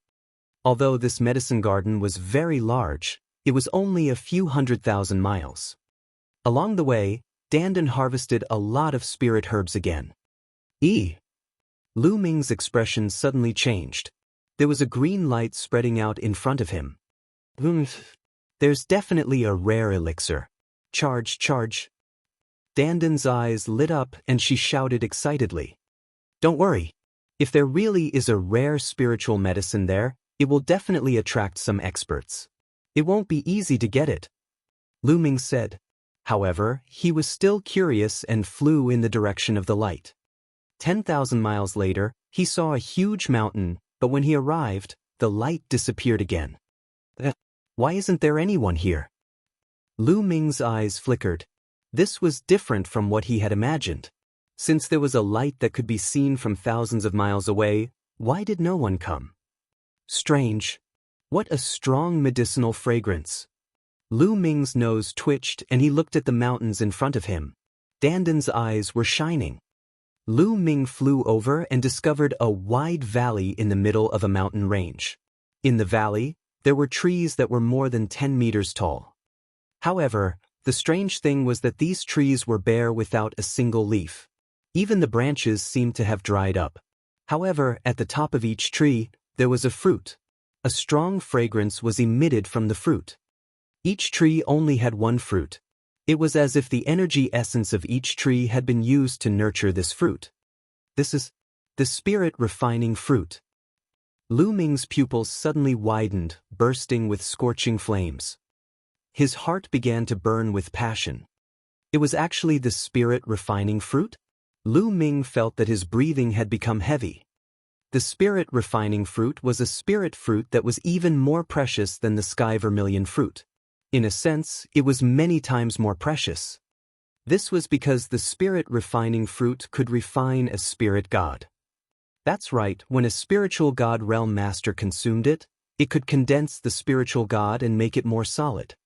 Although this medicine garden was very large, it was only a few 100,000 miles. Along the way, Dandan harvested a lot of spirit herbs again. Lu Ming's expression suddenly changed. There was a green light spreading out in front of him. There's definitely a rare elixir. Charge. Dandan's eyes lit up and she shouted excitedly. Don't worry. If there really is a rare spiritual medicine there, it will definitely attract some experts. It won't be easy to get it, Lu Ming said. However, he was still curious and flew in the direction of the light. 10,000 miles later, he saw a huge mountain, but when he arrived, the light disappeared again. Why isn't there anyone here? Lu Ming's eyes flickered. This was different from what he had imagined. Since there was a light that could be seen from thousands of miles away, why did no one come? Strange. What a strong medicinal fragrance. Lu Ming's nose twitched and he looked at the mountains in front of him. Dandan's eyes were shining. Lu Ming flew over and discovered a wide valley in the middle of a mountain range. In the valley, there were trees that were more than 10 meters tall. However, the strange thing was that these trees were bare without a single leaf. Even the branches seemed to have dried up. However, at the top of each tree, there was a fruit. A strong fragrance was emitted from the fruit. Each tree only had one fruit. It was as if the energy essence of each tree had been used to nurture this fruit. This is the spirit refining fruit. Lu Ming's pupils suddenly widened, bursting with scorching flames. His heart began to burn with passion. It was actually the spirit refining fruit? Lu Ming felt that his breathing had become heavy. The spirit refining fruit was a spirit fruit that was even more precious than the sky vermilion fruit. In a sense, it was many times more precious. This was because the spirit refining fruit could refine a spirit god. That's right, when a spiritual god realm master consumed it, it could condense the spiritual god and make it more solid.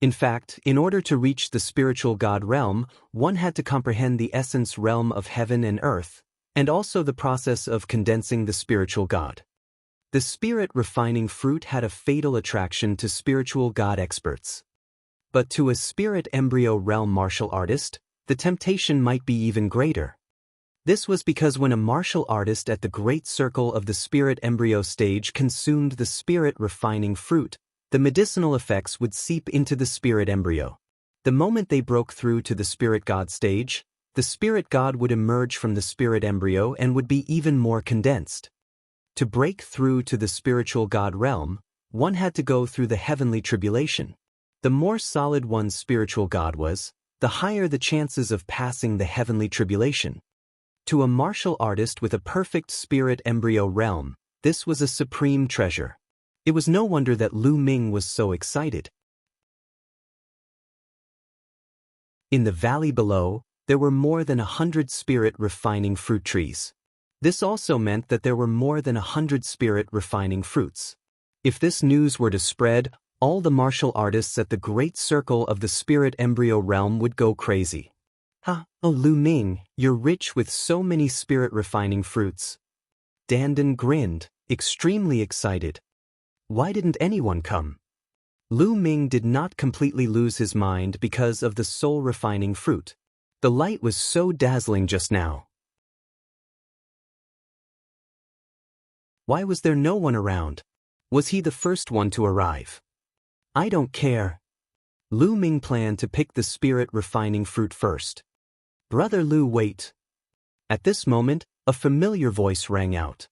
In fact, in order to reach the spiritual God realm, one had to comprehend the essence realm of heaven and earth, and also the process of condensing the spiritual God. The spirit refining fruit had a fatal attraction to spiritual God experts. But to a spirit embryo realm martial artist, the temptation might be even greater. This was because when a martial artist at the great circle of the spirit embryo stage consumed the spirit refining fruit, the medicinal effects would seep into the spirit embryo. The moment they broke through to the spirit God stage, the spirit God would emerge from the spirit embryo and would be even more condensed. To break through to the spiritual God realm, one had to go through the heavenly tribulation. The more solid one's spiritual God was, the higher the chances of passing the heavenly tribulation. To a martial artist with a perfect spirit embryo realm, this was a supreme treasure. It was no wonder that Lu Ming was so excited. In the valley below, there were more than 100 spirit refining fruit trees. This also meant that there were more than 100 spirit refining fruits. If this news were to spread, all the martial artists at the great circle of the spirit embryo realm would go crazy. Ha! Oh, Lu Ming, you're rich with so many spirit refining fruits. Dandan grinned, extremely excited. Why didn't anyone come? Lu Ming did not completely lose his mind because of the soul refining fruit. The light was so dazzling just now. Why was there no one around? Was he the first one to arrive? I don't care. Lu Ming planned to pick the spirit refining fruit first. Brother Lu, wait. At this moment, a familiar voice rang out.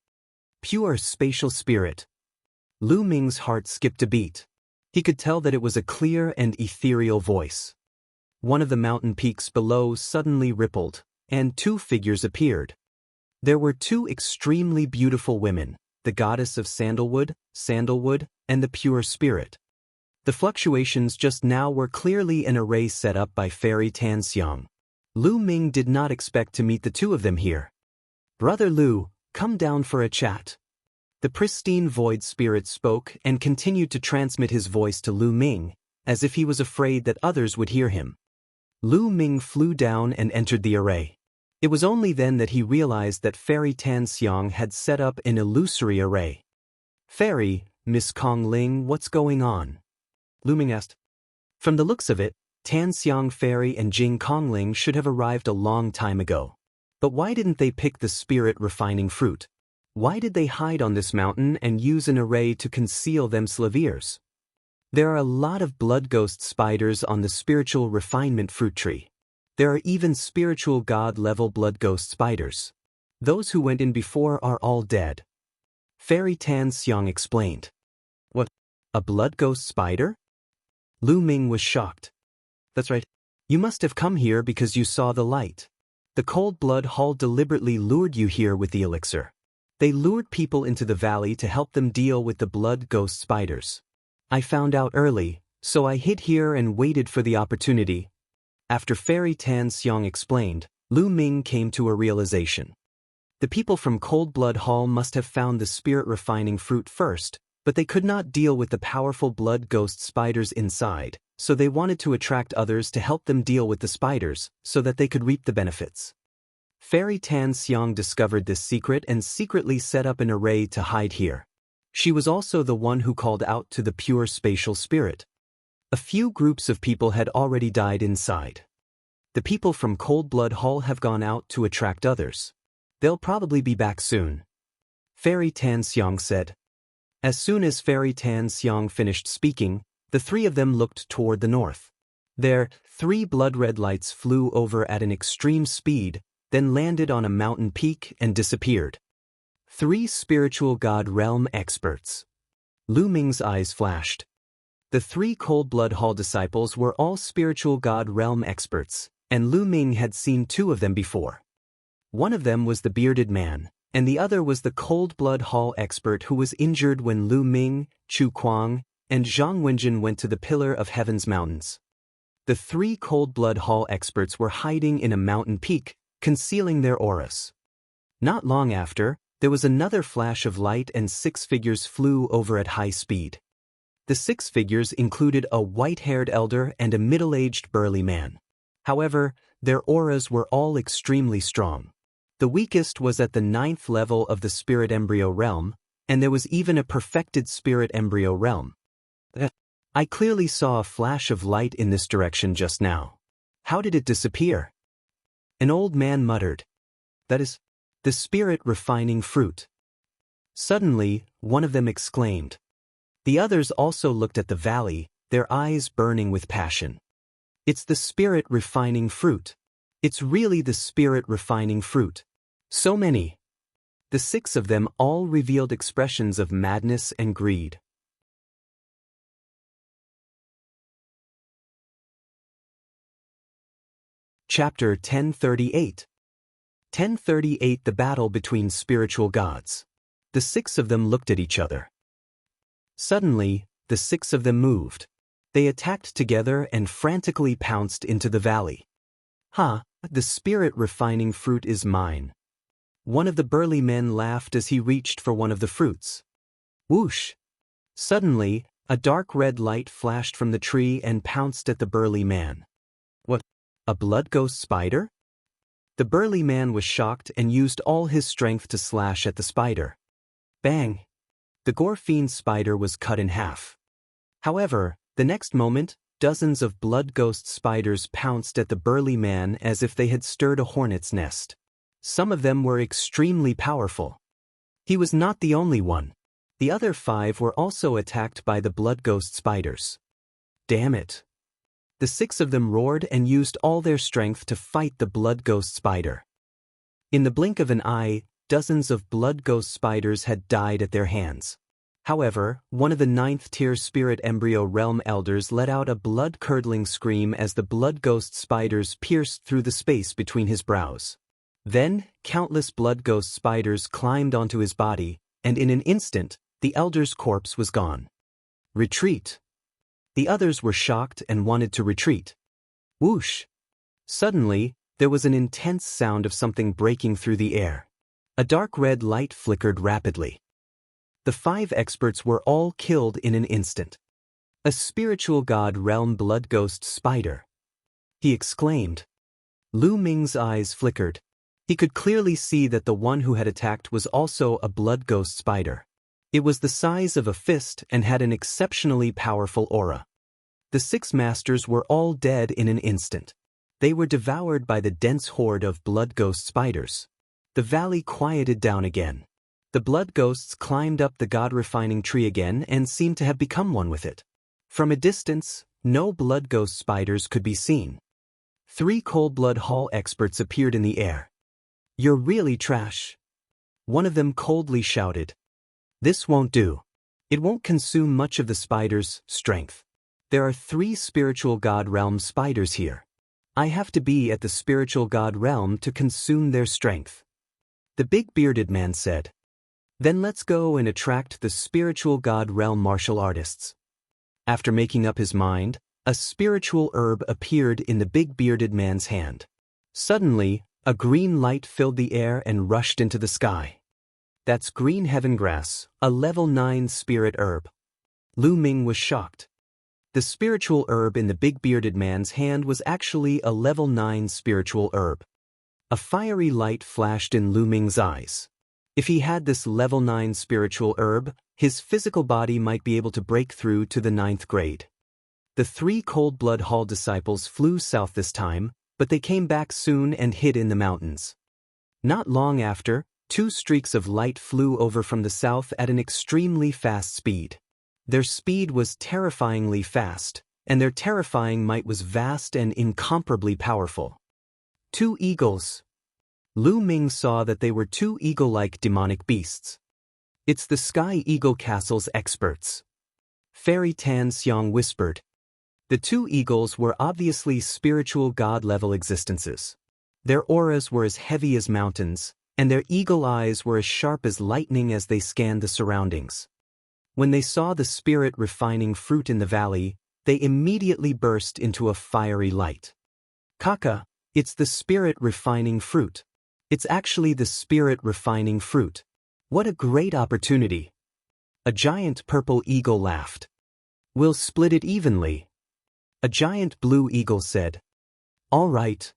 Pure spatial spirit. Lu Ming's heart skipped a beat. He could tell that it was a clear and ethereal voice. One of the mountain peaks below suddenly rippled, and two figures appeared. There were two extremely beautiful women, the goddess of sandalwood, and the pure spirit. The fluctuations just now were clearly an array set up by Fairy Tan Xiang. Lu Ming did not expect to meet the two of them here. Brother Lu, come down for a chat. The pristine void spirit spoke and continued to transmit his voice to Lu Ming, as if he was afraid that others would hear him. Lu Ming flew down and entered the array. It was only then that he realized that Fairy Tan Xiang had set up an illusory array. Fairy, Miss Kong Ling, what's going on? Lu Ming asked. From the looks of it, Tan Xiang Fairy and Jing Kongling should have arrived a long time ago. But why didn't they pick the spirit refining fruit? Why did they hide on this mountain and use an array to conceal themselves? There are a lot of blood ghost spiders on the spiritual refinement fruit tree. There are even spiritual god-level blood ghost spiders. Those who went in before are all dead. Fairy Tan Xiang explained. What? A blood ghost spider? Lu Ming was shocked. That's right. You must have come here because you saw the light. The Cold Blood Hall deliberately lured you here with the elixir. They lured people into the valley to help them deal with the blood ghost spiders. I found out early, so I hid here and waited for the opportunity. After Fairy Tan Xiang explained, Lu Ming came to a realization. The people from Cold Blood Hall must have found the spirit refining fruit first, but they could not deal with the powerful blood ghost spiders inside, so they wanted to attract others to help them deal with the spiders, so that they could reap the benefits. Fairy Tan Xiang discovered this secret and secretly set up an array to hide here. She was also the one who called out to the pure spatial spirit. A few groups of people had already died inside. The people from Cold Blood Hall have gone out to attract others. They'll probably be back soon. Fairy Tan Xiang said. As soon as Fairy Tan Xiang finished speaking, the three of them looked toward the north. There, 3 blood-red lights flew over at an extreme speed, then landed on a mountain peak and disappeared. 3 spiritual god realm experts. Lu Ming's eyes flashed. The 3 Cold Blood Hall disciples were all spiritual god realm experts, and Lu Ming had seen 2 of them before. One of them was the bearded man, and the other was the Cold Blood Hall expert who was injured when Lu Ming, Chu Kuang, and Zhang Wenjin went to the Pillar of Heaven's mountains. The 3 Cold Blood Hall experts were hiding in a mountain peak, concealing their auras. Not long after, there was another flash of light and 6 figures flew over at high speed. The 6 figures included a white-haired elder and a middle-aged burly man. However, their auras were all extremely strong. The weakest was at the 9th level of the spirit embryo realm, and there was even a perfected spirit embryo realm. I clearly saw a flash of light in this direction just now. How did it disappear? An old man muttered. That is the spirit refining fruit. Suddenly, one of them exclaimed. The others also looked at the valley, their eyes burning with passion. It's the spirit refining fruit. It's really the spirit refining fruit. So many. The 6 of them all revealed expressions of madness and greed. Chapter 1038. 1038 The Battle Between Spiritual Gods. The 6 of them looked at each other. Suddenly, the 6 of them moved. They attacked together and frantically pounced into the valley. The spirit refining fruit is mine. One of the burly men laughed as he reached for one of the fruits. Whoosh! Suddenly, a dark red light flashed from the tree and pounced at the burly man. What? A blood ghost spider? The burly man was shocked and used all his strength to slash at the spider. Bang! The gore-fiend spider was cut in half. However, the next moment, dozens of blood ghost spiders pounced at the burly man as if they had stirred a hornet's nest. Some of them were extremely powerful. He was not the only one. The other 5 were also attacked by the blood ghost spiders. Damn it! The 6 of them roared and used all their strength to fight the blood ghost spider. In the blink of an eye, dozens of blood ghost spiders had died at their hands. However, one of the 9th-tier spirit embryo realm elders let out a blood-curdling scream as the blood ghost spiders pierced through the space between his brows. Then, countless blood ghost spiders climbed onto his body, and in an instant, the elder's corpse was gone. Retreat! The others were shocked and wanted to retreat. Whoosh! Suddenly, there was an intense sound of something breaking through the air. A dark red light flickered rapidly. The 5 experts were all killed in an instant. A spiritual god realm blood ghost spider. He exclaimed. Lu Ming's eyes flickered. He could clearly see that the one who had attacked was also a blood ghost spider. It was the size of a fist and had an exceptionally powerful aura. The 6 masters were all dead in an instant. They were devoured by the dense horde of blood ghost spiders. The valley quieted down again. The blood ghosts climbed up the god-refining tree again and seemed to have become one with it. From a distance, no blood ghost spiders could be seen. 3 cold blood hall experts appeared in the air. You're really trash. One of them coldly shouted. This won't do. It won't consume much of the spider's strength. There are 3 spiritual god realm spiders here. I have to be at the spiritual god realm to consume their strength. The big bearded man said. Then let's go and attract the spiritual god realm martial artists. After making up his mind, a spiritual herb appeared in the big bearded man's hand. Suddenly, a green light filled the air and rushed into the sky. That's green heaven grass, a level 9 spirit herb. Lu Ming was shocked. The spiritual herb in the big bearded man's hand was actually a level 9 spiritual herb. A fiery light flashed in Lu Ming's eyes. If he had this level 9 spiritual herb, his physical body might be able to break through to the 9th grade. The 3 Cold Blood Hall disciples flew south this time, but they came back soon and hid in the mountains. Not long after, 2 streaks of light flew over from the south at an extremely fast speed. Their speed was terrifyingly fast, and their terrifying might was vast and incomparably powerful. 2 eagles. Lu Ming saw that they were 2 eagle-like demonic beasts. It's the Sky Eagle Castle's experts. Fairy Tan Xiang whispered. The 2 eagles were obviously spiritual god-level existences. Their auras were as heavy as mountains, and their eagle eyes were as sharp as lightning as they scanned the surroundings. When they saw the spirit-refining fruit in the valley, they immediately burst into a fiery light. Kaka, it's the spirit-refining fruit. It's actually the spirit-refining fruit. What a great opportunity! A giant purple eagle laughed. We'll split it evenly. A giant blue eagle said. All right.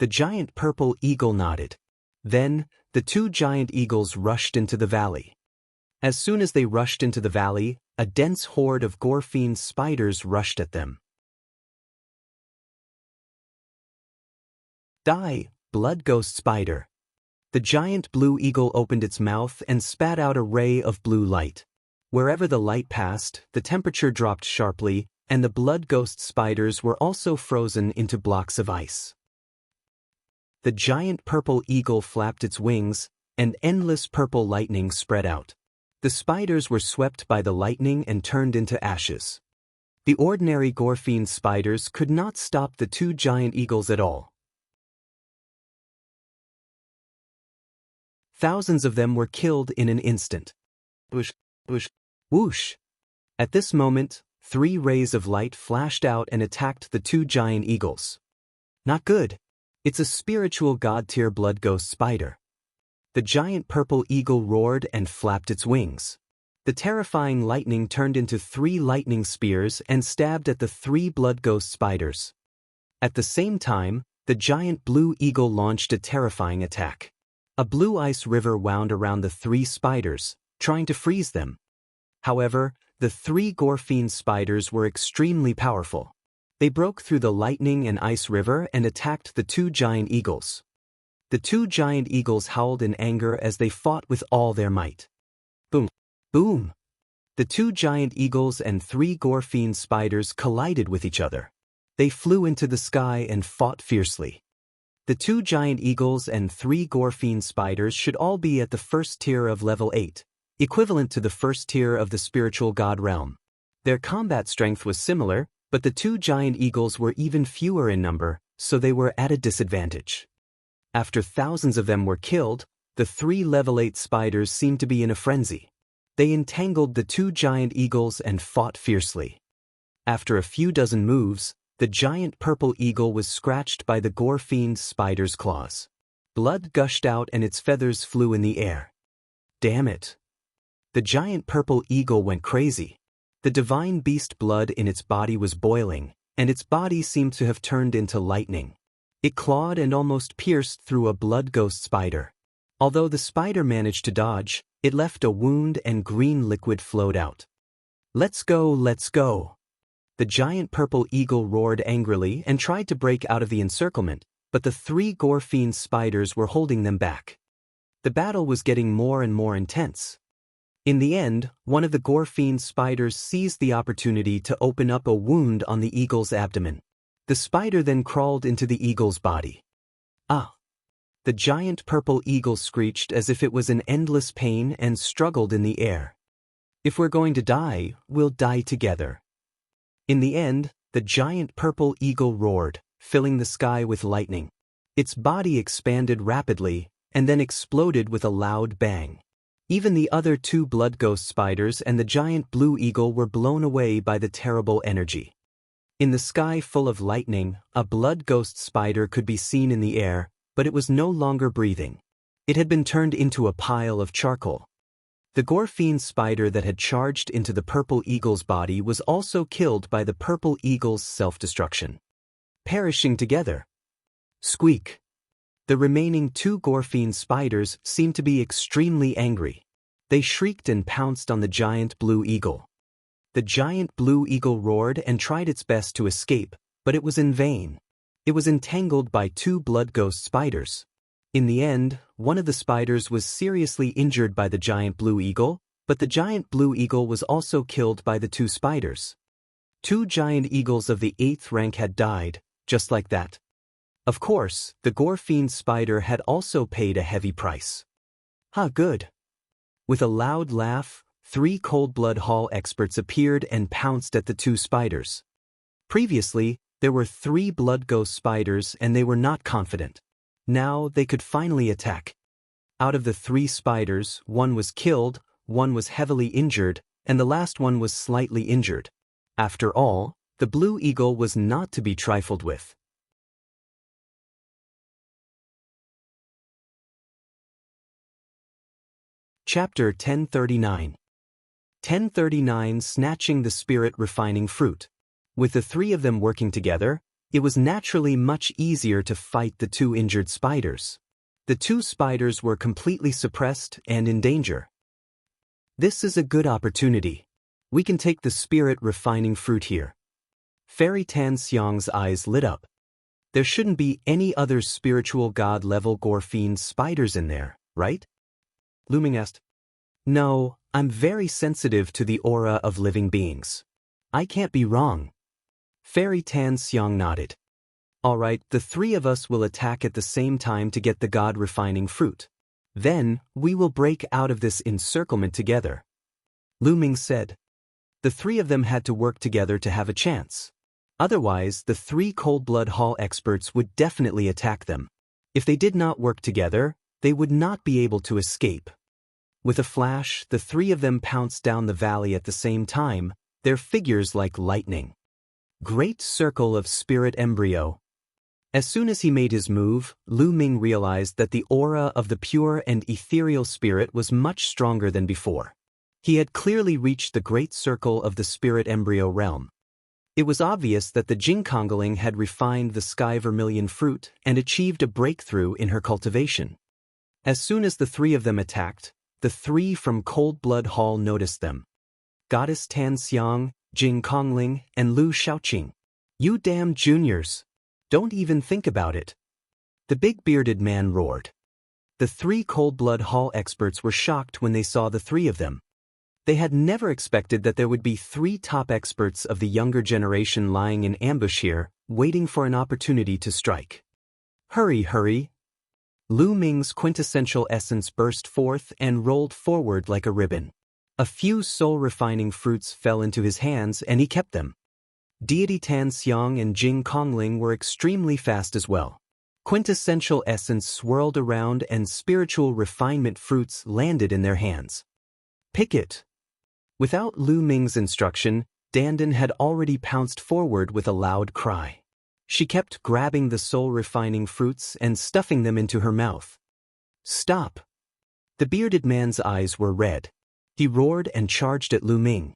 The giant purple eagle nodded. Then, the two giant eagles rushed into the valley. As soon as they rushed into the valley, a dense horde of gore-fiend spiders rushed at them. Die, blood ghost spider. The giant blue eagle opened its mouth and spat out a ray of blue light. Wherever the light passed, the temperature dropped sharply, and the blood ghost spiders were also frozen into blocks of ice. The giant purple eagle flapped its wings, and endless purple lightning spread out. The spiders were swept by the lightning and turned into ashes. The ordinary gore-fiend spiders could not stop the two giant eagles at all. Thousands of them were killed in an instant. Whoosh, whoosh, whoosh. At this moment, 3 rays of light flashed out and attacked the two giant eagles. Not good. It's a spiritual god-tier blood ghost spider. The giant purple eagle roared and flapped its wings. The terrifying lightning turned into 3 lightning spears and stabbed at the 3 blood ghost spiders. At the same time, the giant blue eagle launched a terrifying attack. A blue ice river wound around the 3 spiders, trying to freeze them. However, the 3 gore-fiend spiders were extremely powerful. They broke through the lightning and ice river and attacked the 2 giant eagles. The 2 giant eagles howled in anger as they fought with all their might. Boom! Boom! The 2 giant eagles and 3 gore-fiend spiders collided with each other. They flew into the sky and fought fiercely. The 2 giant eagles and 3 gore-fiend spiders should all be at the first tier of level 8, equivalent to the first tier of the spiritual god realm. Their combat strength was similar, but the 2 giant eagles were even fewer in number, so they were at a disadvantage. After thousands of them were killed, the 3 level 8 spiders seemed to be in a frenzy. They entangled the 2 giant eagles and fought fiercely. After a few dozen moves, the giant purple eagle was scratched by the gore-fiend spider's claws. Blood gushed out and its feathers flew in the air. Damn it! The giant purple eagle went crazy. The divine beast blood in its body was boiling, and its body seemed to have turned into lightning. It clawed and almost pierced through a blood ghost spider. Although the spider managed to dodge, it left a wound and green liquid flowed out. Let's go, let's go! The giant purple eagle roared angrily and tried to break out of the encirclement, but the 3 gore-fiend spiders were holding them back. The battle was getting more and more intense. In the end, one of the gore-fiend spiders seized the opportunity to open up a wound on the eagle's abdomen. The spider then crawled into the eagle's body. Ah! The giant purple eagle screeched as if it was in endless pain and struggled in the air. If we're going to die, we'll die together. In the end, the giant purple eagle roared, filling the sky with lightning. Its body expanded rapidly, and then exploded with a loud bang. Even the other 2 blood ghost spiders and the giant blue eagle were blown away by the terrible energy. In the sky full of lightning, a blood ghost spider could be seen in the air, but it was no longer breathing. It had been turned into a pile of charcoal. The gore-fiend spider that had charged into the purple eagle's body was also killed by the purple eagle's self-destruction. Perishing together. Squeak. The remaining 2 gore-fiend spiders seemed to be extremely angry. They shrieked and pounced on the giant blue eagle. The giant blue eagle roared and tried its best to escape, but it was in vain. It was entangled by 2 blood ghost spiders. In the end, one of the spiders was seriously injured by the giant blue eagle, but the giant blue eagle was also killed by the 2 spiders. 2 giant eagles of the 8th rank had died, just like that. Of course, the gore-fiend spider had also paid a heavy price. Good. With a loud laugh, 3 Cold Blood Hall experts appeared and pounced at the 2 spiders. Previously, there were 3 blood ghost spiders and they were not confident. Now they could finally attack. Out of the 3 spiders, 1 was killed, 1 was heavily injured, and the last one was slightly injured. After all, the blue eagle was not to be trifled with. Chapter 1039. 1039 Snatching the spirit refining fruit. With the three of them working together, it was naturally much easier to fight the two injured spiders. The two spiders were completely suppressed and in danger. This is a good opportunity. We can take the spirit refining fruit here. Fairy Tan Xiang's eyes lit up. There shouldn't be any other spiritual god-level Gorfiend spiders in there, right? Lu Ming asked. No, I'm very sensitive to the aura of living beings. I can't be wrong. Fairy Tan Xiang nodded. All right, the three of us will attack at the same time to get the god-refining fruit. Then, we will break out of this encirclement together. Lu Ming said. The three of them had to work together to have a chance. Otherwise, the three Cold-Blood Hall experts would definitely attack them. If they did not work together, they would not be able to escape. With a flash, the three of them pounced down the valley at the same time, their figures like lightning. Great Circle of Spirit Embryo. As soon as he made his move, Lu Ming realized that the aura of the pure and ethereal spirit was much stronger than before. He had clearly reached the great circle of the spirit embryo realm. It was obvious that the Jingkongaling had refined the sky vermilion fruit and achieved a breakthrough in her cultivation. As soon as the three of them attacked, the three from Cold Blood Hall noticed them. Goddess Tan Xiang, Jing Kongling, and Lu Shaoqing. You damn juniors! Don't even think about it. The big bearded man roared. The three Cold Blood Hall experts were shocked when they saw the three of them. They had never expected that there would be three top experts of the younger generation lying in ambush here, waiting for an opportunity to strike. Hurry, hurry! Lu Ming's quintessential essence burst forth and rolled forward like a ribbon. A few soul-refining fruits fell into his hands and he kept them. Deity Tan Xiang and Jing Kongling were extremely fast as well. Quintessential essence swirled around and spiritual refinement fruits landed in their hands. Pick it! Without Lu Ming's instruction, Dandan had already pounced forward with a loud cry. She kept grabbing the soul-refining fruits and stuffing them into her mouth. Stop! The bearded man's eyes were red. He roared and charged at Lu Ming.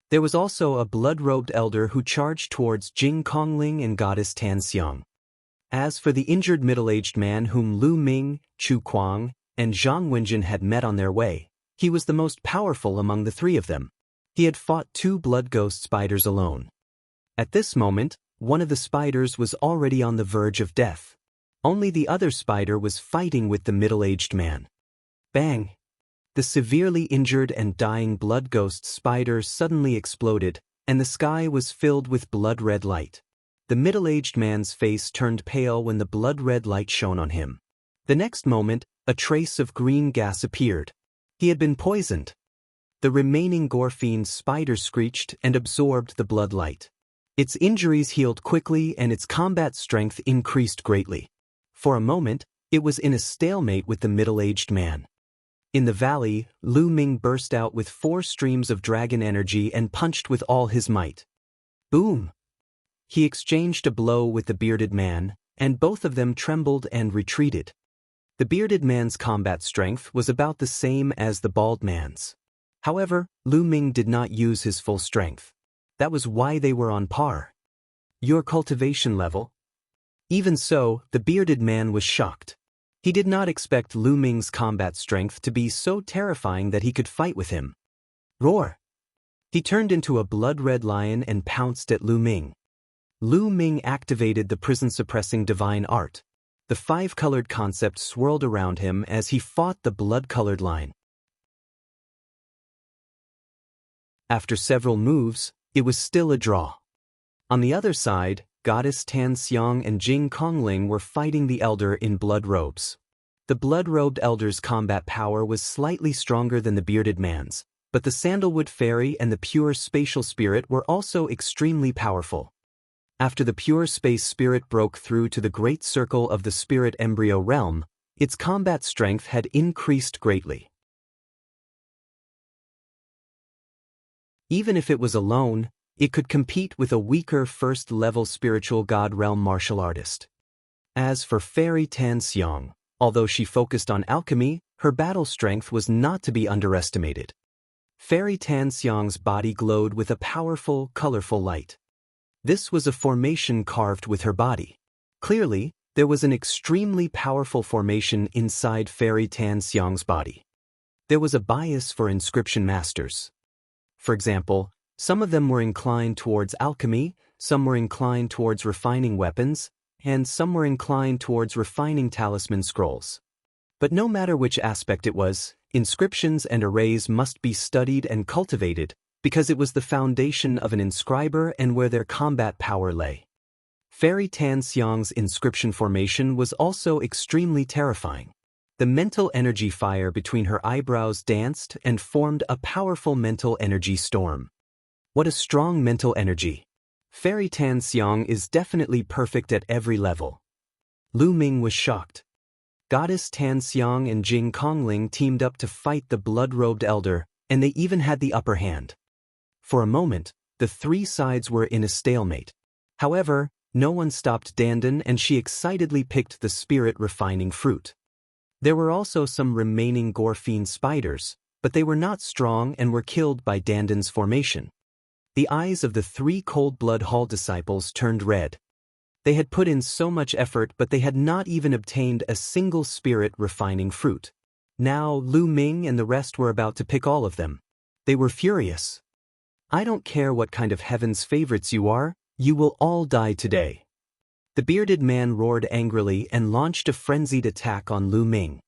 There was also a blood-robed elder who charged towards Jing Kongling and Goddess Tan Xiang. As for the injured middle-aged man whom Lu Ming, Chu Kuang, and Zhang Wenjin had met on their way, he was the most powerful among the three of them. He had fought two blood ghost spiders alone. At this moment, one of the spiders was already on the verge of death. Only the other spider was fighting with the middle-aged man. Bang! The severely injured and dying blood ghost spider suddenly exploded, and the sky was filled with blood-red light. The middle-aged man's face turned pale when the blood-red light shone on him. The next moment, a trace of green gas appeared. He had been poisoned. The remaining Gorfiend spider screeched and absorbed the blood light. Its injuries healed quickly and its combat strength increased greatly. For a moment, it was in a stalemate with the middle-aged man. In the valley, Lu Ming burst out with 4 streams of dragon energy and punched with all his might. Boom! He exchanged a blow with the bearded man, and both of them trembled and retreated. The bearded man's combat strength was about the same as the bald man's. However, Lu Ming did not use his full strength. That was why they were on par. Your cultivation level? Even so, the bearded man was shocked. He did not expect Lu Ming's combat strength to be so terrifying that he could fight with him. Roar! He turned into a blood-red lion and pounced at Lu Ming. Lu Ming activated the prison-suppressing divine art. The 5-colored concept swirled around him as he fought the blood-colored lion. After several moves, it was still a draw. On the other side, Goddess Tan Xiang and Jing Kongling were fighting the elder in blood robes. The blood-robed elder's combat power was slightly stronger than the bearded man's, but the sandalwood fairy and the pure spatial spirit were also extremely powerful. After the pure space spirit broke through to the great circle of the spirit embryo realm, its combat strength had increased greatly. Even if it was alone, it could compete with a weaker first-level spiritual god realm martial artist. As for Fairy Tan Xiang, although she focused on alchemy, her battle strength was not to be underestimated. Fairy Tan Xiang's body glowed with a powerful, colorful light. This was a formation carved with her body. Clearly, there was an extremely powerful formation inside Fairy Tan Xiang's body. There was a bias for inscription masters. For example, some of them were inclined towards alchemy, some were inclined towards refining weapons, and some were inclined towards refining talisman scrolls. But no matter which aspect it was, inscriptions and arrays must be studied and cultivated, because it was the foundation of an inscriber and where their combat power lay. Fairy Tan Xiang's inscription formation was also extremely terrifying. The mental energy fire between her eyebrows danced and formed a powerful mental energy storm. What a strong mental energy! Fairy Tan Xiang is definitely perfect at every level. Lu Ming was shocked. Goddess Tan Xiang and Jing Kongling teamed up to fight the blood-robed elder, and they even had the upper hand. For a moment, the three sides were in a stalemate. However, no one stopped Dandan and she excitedly picked the spirit-refining fruit. There were also some remaining Gorfiend spiders, but they were not strong and were killed by Dandan's formation. The eyes of the three Cold Blood Hall disciples turned red. They had put in so much effort but they had not even obtained a single spirit-refining fruit. Now Lu Ming and the rest were about to pick all of them. They were furious. "I don't care what kind of heaven's favorites you are, you will all die today." The bearded man roared angrily and launched a frenzied attack on Lu Ming.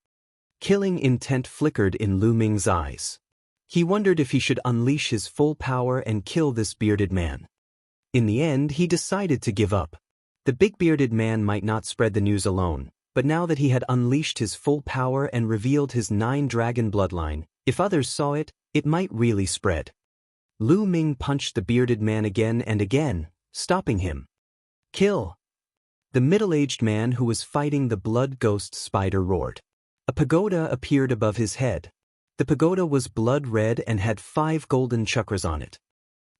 Killing intent flickered in Lu Ming's eyes. He wondered if he should unleash his full power and kill this bearded man. In the end, he decided to give up. The big bearded man might not spread the news alone, but now that he had unleashed his full power and revealed his 9-dragon bloodline, if others saw it, it might really spread. Lu Ming punched the bearded man again and again, stopping him. "Kill!" The middle-aged man who was fighting the blood ghost spider roared. A pagoda appeared above his head. The pagoda was blood-red and had 5 golden chakras on it.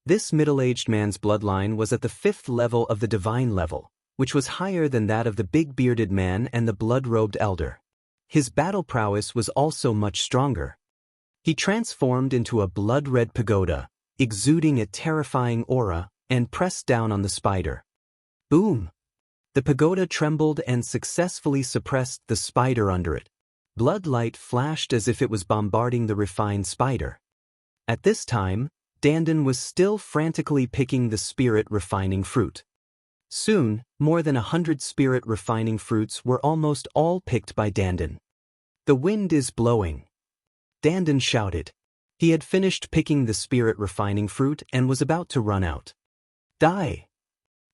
This middle-aged man's bloodline was at the 5th level of the divine level, which was higher than that of the big bearded man and the blood-robed elder. His battle prowess was also much stronger. He transformed into a blood-red pagoda, exuding a terrifying aura, and pressed down on the spider. Boom! The pagoda trembled and successfully suppressed the spider under it. Blood light flashed as if it was bombarding the refined spider. At this time, Dandan was still frantically picking the spirit-refining fruit. Soon, more than 100 spirit-refining fruits were almost all picked by Dandan. "The wind is blowing," Dandan shouted. He had finished picking the spirit-refining fruit and was about to run out. "Die!"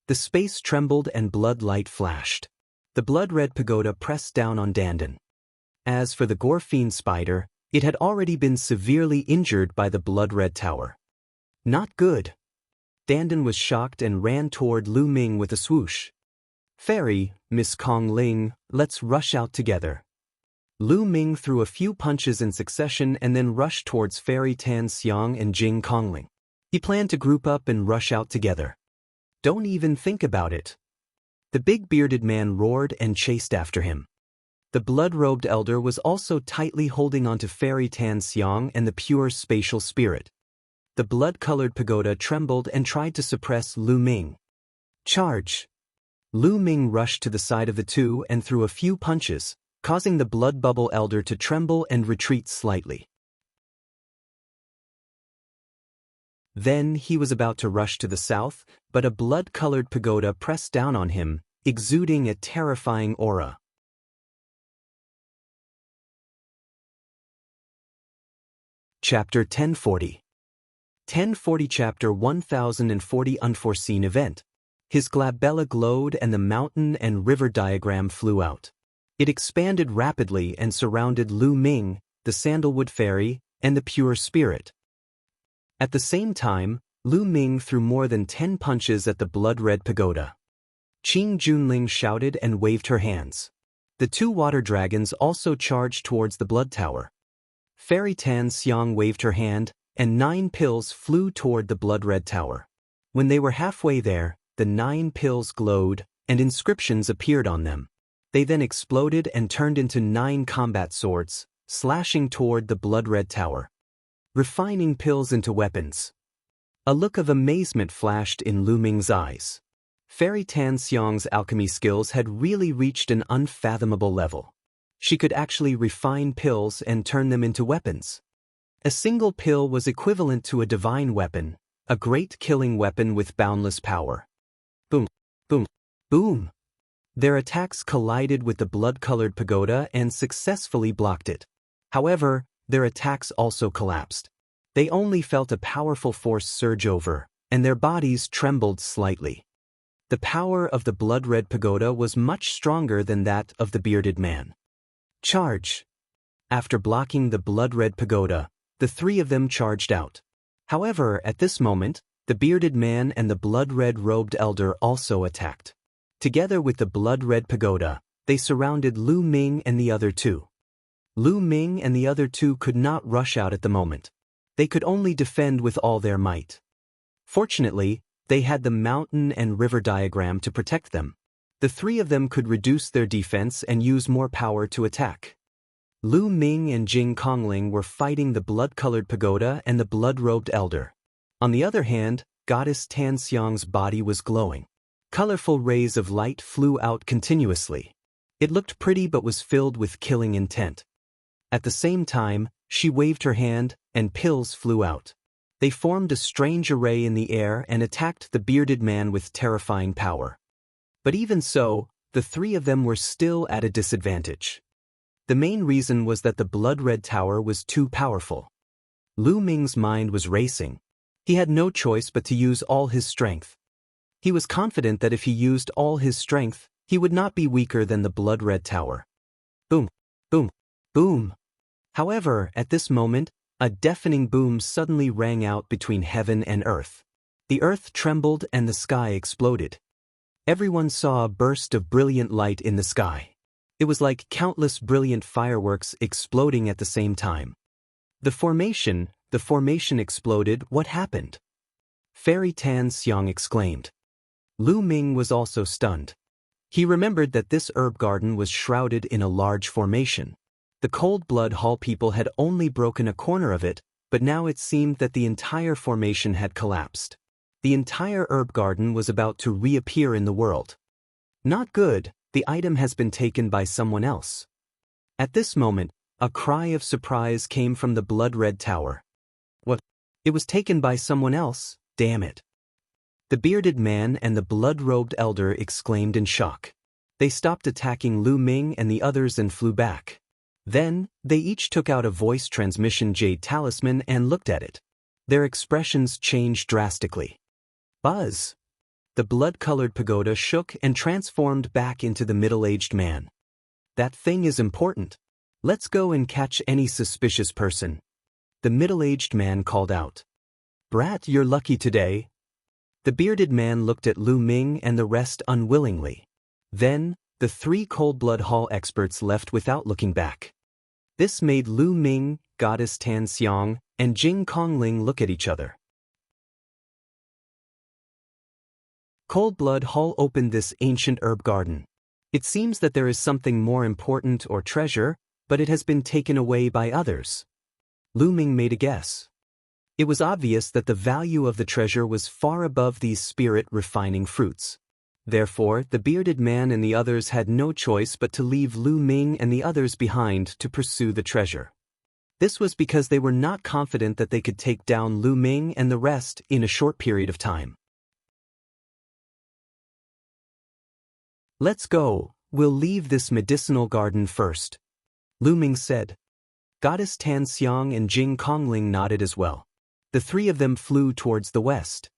The space trembled and blood light flashed. The blood-red pagoda pressed down on Dandan. As for the Gorfiend spider, it had already been severely injured by the blood-red tower. Not good. Dandan was shocked and ran toward Lu Ming with a swoosh. "Fairy, Miss Kong Ling, let's rush out together." Lu Ming threw a few punches in succession and then rushed towards Fairy Tan Xiang and Jing Kongling. He planned to group up and rush out together. "Don't even think about it." The big bearded man roared and chased after him. The blood-robed elder was also tightly holding onto Fairy Tan Xiang and the pure spatial spirit. The blood-colored pagoda trembled and tried to suppress Lu Ming. "Charge!" Lu Ming rushed to the side of the two and threw a few punches, causing the blood bubble elder to tremble and retreat slightly. Then he was about to rush to the south, but a blood-colored pagoda pressed down on him, exuding a terrifying aura. Chapter 1040. 1040 Chapter 1040 Unforeseen Event. His glabella glowed and the mountain and river diagram flew out. It expanded rapidly and surrounded Lu Ming, the sandalwood fairy, and the pure spirit. At the same time, Lu Ming threw more than 10 punches at the blood-red pagoda. Qing Junling shouted and waved her hands. The 2 water dragons also charged towards the blood tower. Fairy Tan Xiang waved her hand, and 9 pills flew toward the blood-red tower. When they were halfway there, the 9 pills glowed, and inscriptions appeared on them. They then exploded and turned into 9 combat swords, slashing toward the blood-red tower. Refining pills into weapons. A look of amazement flashed in Lu Ming's eyes. Fairy Tan Xiang's alchemy skills had really reached an unfathomable level. She could actually refine pills and turn them into weapons. A single pill was equivalent to a divine weapon, a great killing weapon with boundless power. Boom, boom, boom. Their attacks collided with the blood-colored pagoda and successfully blocked it. However, their attacks also collapsed. They only felt a powerful force surge over, and their bodies trembled slightly. The power of the blood-red pagoda was much stronger than that of the bearded man. Charge! After blocking the blood-red pagoda, the three of them charged out. However, at this moment, the bearded man and the blood-red robed elder also attacked. Together with the blood-red pagoda, they surrounded Lu Ming and the other two. Lu Ming and the other two could not rush out at the moment. They could only defend with all their might. Fortunately, they had the mountain and river diagram to protect them. The three of them could reduce their defense and use more power to attack. Lu Ming and Jing Kongling were fighting the blood-colored pagoda and the blood-robed elder. On the other hand, Goddess Tan Xiang's body was glowing. Colorful rays of light flew out continuously. It looked pretty but was filled with killing intent. At the same time, she waved her hand, and pills flew out. They formed a strange array in the air and attacked the bearded man with terrifying power. But even so, the three of them were still at a disadvantage. The main reason was that the blood-red tower was too powerful. Lu Ming's mind was racing. He had no choice but to use all his strength. He was confident that if he used all his strength, he would not be weaker than the blood-red tower. Boom, boom, boom. However, at this moment, a deafening boom suddenly rang out between heaven and earth. The earth trembled and the sky exploded. Everyone saw a burst of brilliant light in the sky. It was like countless brilliant fireworks exploding at the same time. The formation exploded. What happened? Fairy Tan Xiang exclaimed. Lu Ming was also stunned. He remembered that this herb garden was shrouded in a large formation. The Cold Blood Hall people had only broken a corner of it, but now it seemed that the entire formation had collapsed. The entire herb garden was about to reappear in the world. Not good, the item has been taken by someone else. At this moment, a cry of surprise came from the blood-red tower. What? It was taken by someone else? Damn it. The bearded man and the blood-robed elder exclaimed in shock. They stopped attacking Lu Ming and the others and flew back. Then, they each took out a voice transmission jade talisman and looked at it. Their expressions changed drastically. Buzz! The blood-colored pagoda shook and transformed back into the middle-aged man. That thing is important. Let's go and catch any suspicious person. The middle-aged man called out. Brat, you're lucky today. The bearded man looked at Lu Ming and the rest unwillingly. Then, the three Cold Blood Hall experts left without looking back. This made Lu Ming, Goddess Tan Xiang, and Jing Kongling look at each other. Cold Blood Hall opened this ancient herb garden. It seems that there is something more important or treasure, but it has been taken away by others. Lu Ming made a guess. It was obvious that the value of the treasure was far above these spirit-refining fruits. Therefore, the bearded man and the others had no choice but to leave Lu Ming and the others behind to pursue the treasure. This was because they were not confident that they could take down Lu Ming and the rest in a short period of time. Let's go, we'll leave this medicinal garden first, Lu Ming said. Goddess Tan Xiang and Jing Kongling nodded as well. The three of them flew towards the west.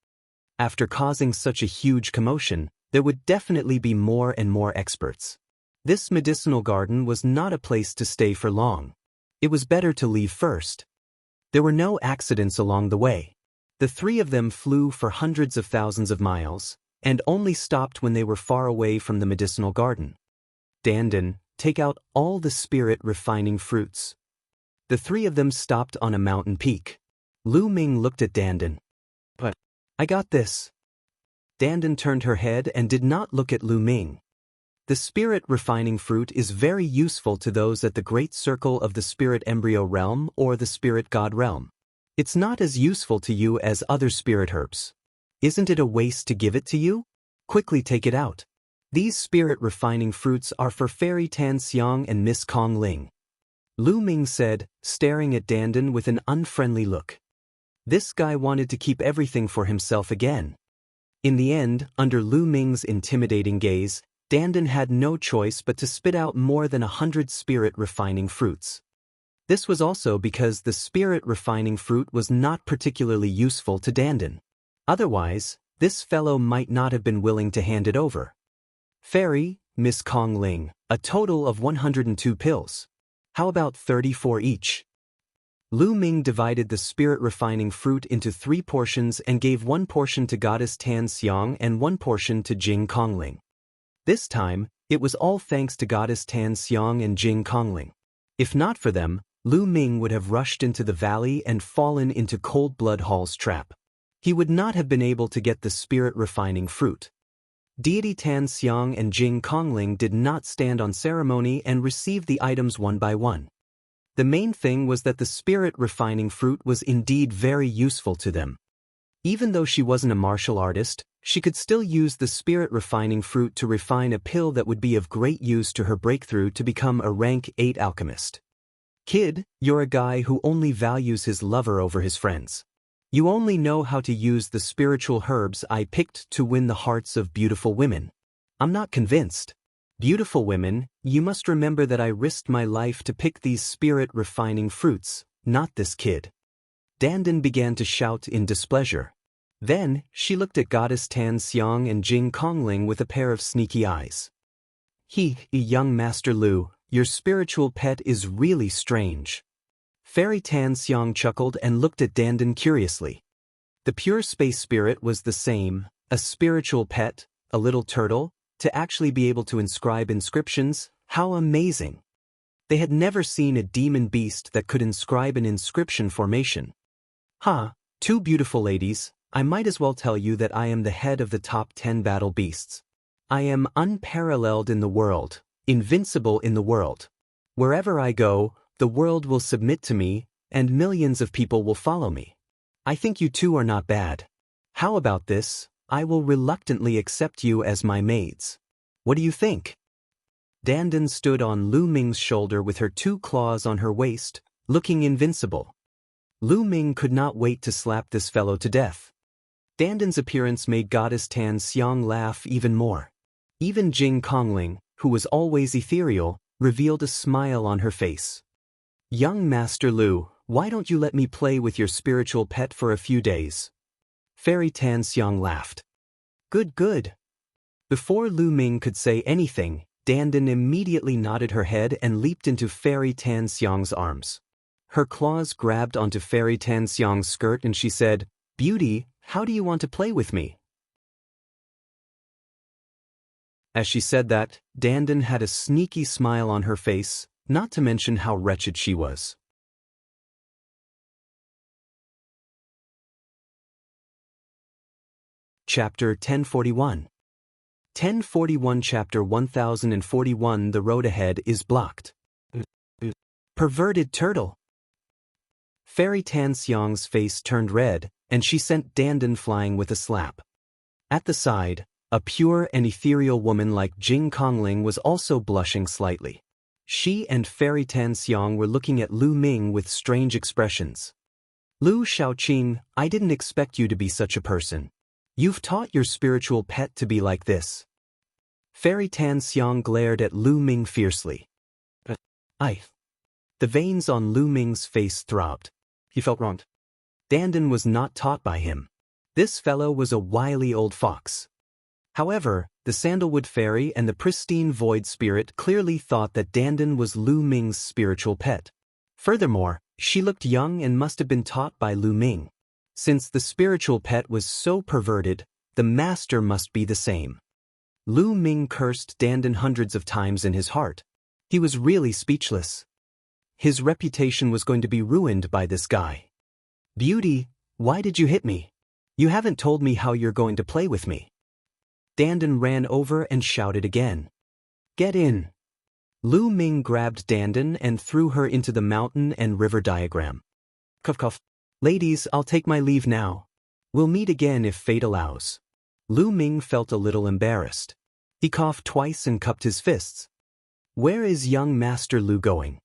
After causing such a huge commotion, there would definitely be more and more experts. This medicinal garden was not a place to stay for long. It was better to leave first. There were no accidents along the way. The three of them flew for hundreds of thousands of miles, and only stopped when they were far away from the medicinal garden. Dandan, take out all the spirit-refining fruits. The three of them stopped on a mountain peak. Lu Ming looked at Dandan. But, I got this. Dandan turned her head and did not look at Lu Ming. The spirit-refining fruit is very useful to those at the Great Circle of the Spirit Embryo Realm or the Spirit God Realm. It's not as useful to you as other spirit herbs. Isn't it a waste to give it to you? Quickly take it out. These spirit-refining fruits are for Fairy Tan Xiang and Miss Kong Ling. Lu Ming said, staring at Dandan with an unfriendly look. This guy wanted to keep everything for himself again. In the end, under Lu Ming's intimidating gaze, Dandan had no choice but to spit out more than 100 spirit-refining fruits. This was also because the spirit-refining fruit was not particularly useful to Dandan. Otherwise, this fellow might not have been willing to hand it over. Fairy, Miss Kong Ling, a total of 102 pills. How about 34 each? Lu Ming divided the spirit-refining fruit into 3 portions and gave 1 portion to Goddess Tan Xiang and 1 portion to Jing Kongling. This time, it was all thanks to Goddess Tan Xiang and Jing Kongling. If not for them, Lu Ming would have rushed into the valley and fallen into Cold Blood Hall's trap. He would not have been able to get the spirit-refining fruit. Deity Tan Xiang and Jing Kongling did not stand on ceremony and received the items one by one. The main thing was that the spirit-refining fruit was indeed very useful to them. Even though she wasn't a martial artist, she could still use the spirit-refining fruit to refine a pill that would be of great use to her breakthrough to become a rank 8 alchemist. Kid, you're a guy who only values his lover over his friends. You only know how to use the spiritual herbs I picked to win the hearts of beautiful women. I'm not convinced. Beautiful women, you must remember that I risked my life to pick these spirit-refining fruits, not this kid. Dandan began to shout in displeasure. Then, she looked at Goddess Tan Xiang and Jing Kongling with a pair of sneaky eyes. Young Master Lu, your spiritual pet is really strange. Fairy Tan Xiang chuckled and looked at Dandan curiously. The pure space spirit was the same, a spiritual pet, a little turtle, to actually be able to inscribe inscriptions, how amazing! They had never seen a demon beast that could inscribe an inscription formation. Two beautiful ladies, I might as well tell you that I am the head of the top 10 battle beasts. I am unparalleled in the world, invincible in the world. Wherever I go, the world will submit to me, and millions of people will follow me. I think you two are not bad. How about this? I will reluctantly accept you as my maids. What do you think? Dandan stood on Lu Ming's shoulder with her 2 claws on her waist, looking invincible. Lu Ming could not wait to slap this fellow to death. Dandan's appearance made Goddess Tan Xiang laugh even more. Even Jing Kongling, who was always ethereal, revealed a smile on her face. Young Master Lu, why don't you let me play with your spiritual pet for a few days? Fairy Tan Xiang laughed. Good. Before Lu Ming could say anything, Dandan immediately nodded her head and leaped into Fairy Tan Xiang's arms. Her claws grabbed onto Fairy Tan Xiang's skirt and she said, "Beauty, how do you want to play with me?" As she said that, Dandan had a sneaky smile on her face, not to mention how wretched she was. Chapter 1041. 1041 Chapter 1041 The road ahead is blocked. Perverted turtle. Fairy Tan Xiang's face turned red, and she sent Dandan flying with a slap. At the side, a pure and ethereal woman like Jing Kongling was also blushing slightly. She and Fairy Tan Xiang were looking at Lu Ming with strange expressions. Lu Shaoqing, I didn't expect you to be such a person. You've taught your spiritual pet to be like this. Fairy Tan Xiang glared at Lu Ming fiercely. The veins on Lu Ming's face throbbed. He felt wronged. Dandan was not taught by him. This fellow was a wily old fox. However, the Sandalwood Fairy and the pristine Void Spirit clearly thought that Dandan was Lu Ming's spiritual pet. Furthermore, she looked young and must have been taught by Lu Ming. Since the spiritual pet was so perverted, the master must be the same. Lu Ming cursed Dandan hundreds of times in his heart. He was really speechless. His reputation was going to be ruined by this guy. Beauty, why did you hit me? You haven't told me how you're going to play with me. Dandan ran over and shouted again. Get in. Lu Ming grabbed Dandan and threw her into the mountain and river diagram. Cuff cuff. Ladies, I'll take my leave now. We'll meet again if fate allows. Lu Ming felt a little embarrassed. He coughed twice and cupped his fists. Where is young Master Lu going?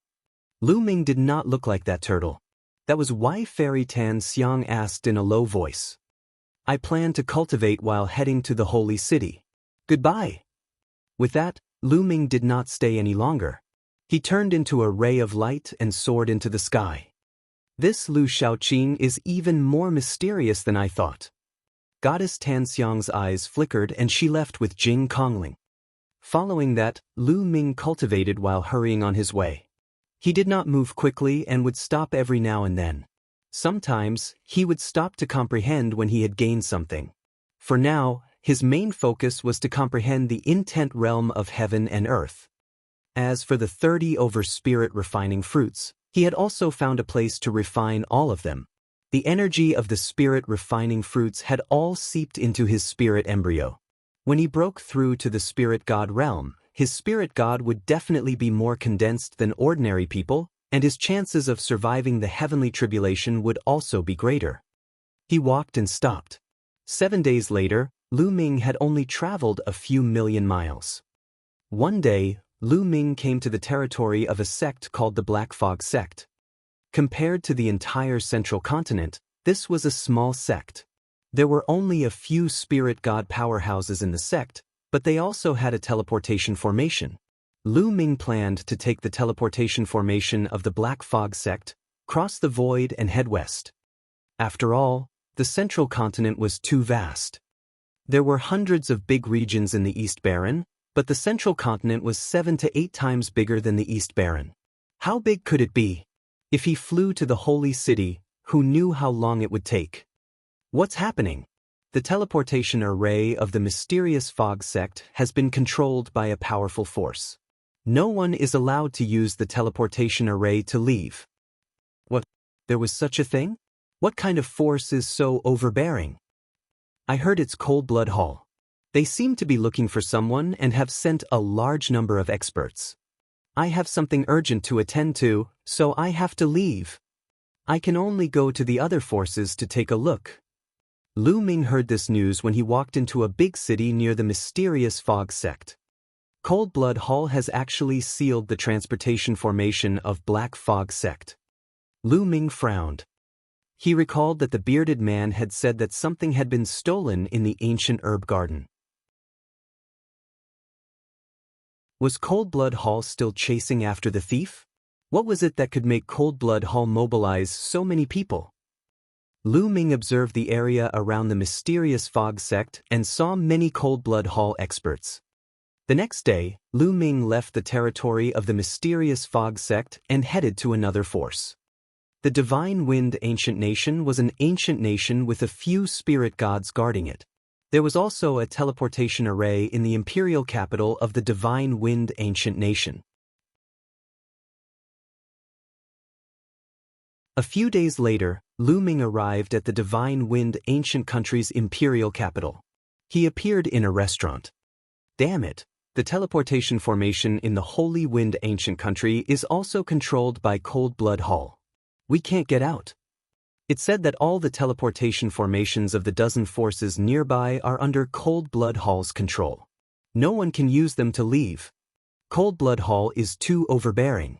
Lu Ming did not look like that turtle. That was why Fairy Tan Xiang asked in a low voice. I plan to cultivate while heading to the holy city. Goodbye. With that, Lu Ming did not stay any longer. He turned into a ray of light and soared into the sky. This Lu Shaoqing is even more mysterious than I thought. Goddess Tan Xiang's eyes flickered and she left with Jing Kongling. Following that, Lu Ming cultivated while hurrying on his way. He did not move quickly and would stop every now and then. Sometimes, he would stop to comprehend when he had gained something. For now, his main focus was to comprehend the intent realm of heaven and earth. As for the 30 over spirit refining fruits, he had also found a place to refine all of them. The energy of the spirit refining fruits had all seeped into his spirit embryo. When he broke through to the spirit god realm, his spirit god would definitely be more condensed than ordinary people, and his chances of surviving the heavenly tribulation would also be greater. He walked and stopped. 7 days later, Lu Ming had only traveled a few million miles. One day, Lu Ming came to the territory of a sect called the Black Fog sect. Compared to the entire central continent, this was a small sect. There were only a few spirit god powerhouses in the sect, but they also had a teleportation formation. Lu Ming planned to take the teleportation formation of the Black Fog sect, cross the void and head west. After all, the central continent was too vast. There were hundreds of big regions in the East Baron, but the central continent was 7 to 8 times bigger than the East Baron. How big could it be? If he flew to the holy city, who knew how long it would take? What's happening? The teleportation array of the mysterious fog sect has been controlled by a powerful force. No one is allowed to use the teleportation array to leave. What? There was such a thing? What kind of force is so overbearing? I heard it's Cold Blood Hall. They seem to be looking for someone and have sent a large number of experts. I have something urgent to attend to, so I have to leave. I can only go to the other forces to take a look. Lu Ming heard this news when he walked into a big city near the mysterious fog sect. Cold Blood Hall has actually sealed the transportation formation of Black Fog sect. Lu Ming frowned. He recalled that the bearded man had said that something had been stolen in the ancient herb garden. Was Cold Blood Hall still chasing after the thief? What was it that could make Cold Blood Hall mobilize so many people? Lu Ming observed the area around the mysterious fog sect and saw many Cold Blood Hall experts. The next day, Lu Ming left the territory of the mysterious fog sect and headed to another force. The Divine Wind Ancient Nation was an ancient nation with a few spirit gods guarding it. There was also a teleportation array in the imperial capital of the Divine Wind Ancient Nation. A few days later, Lu Ming arrived at the Divine Wind Ancient Country's imperial capital. He appeared in a restaurant. Damn it, the teleportation formation in the Holy Wind Ancient Country is also controlled by Cold Blood Hall. We can't get out. It said that all the teleportation formations of the dozen forces nearby are under Cold Blood Hall's control. No one can use them to leave. Cold Blood Hall is too overbearing.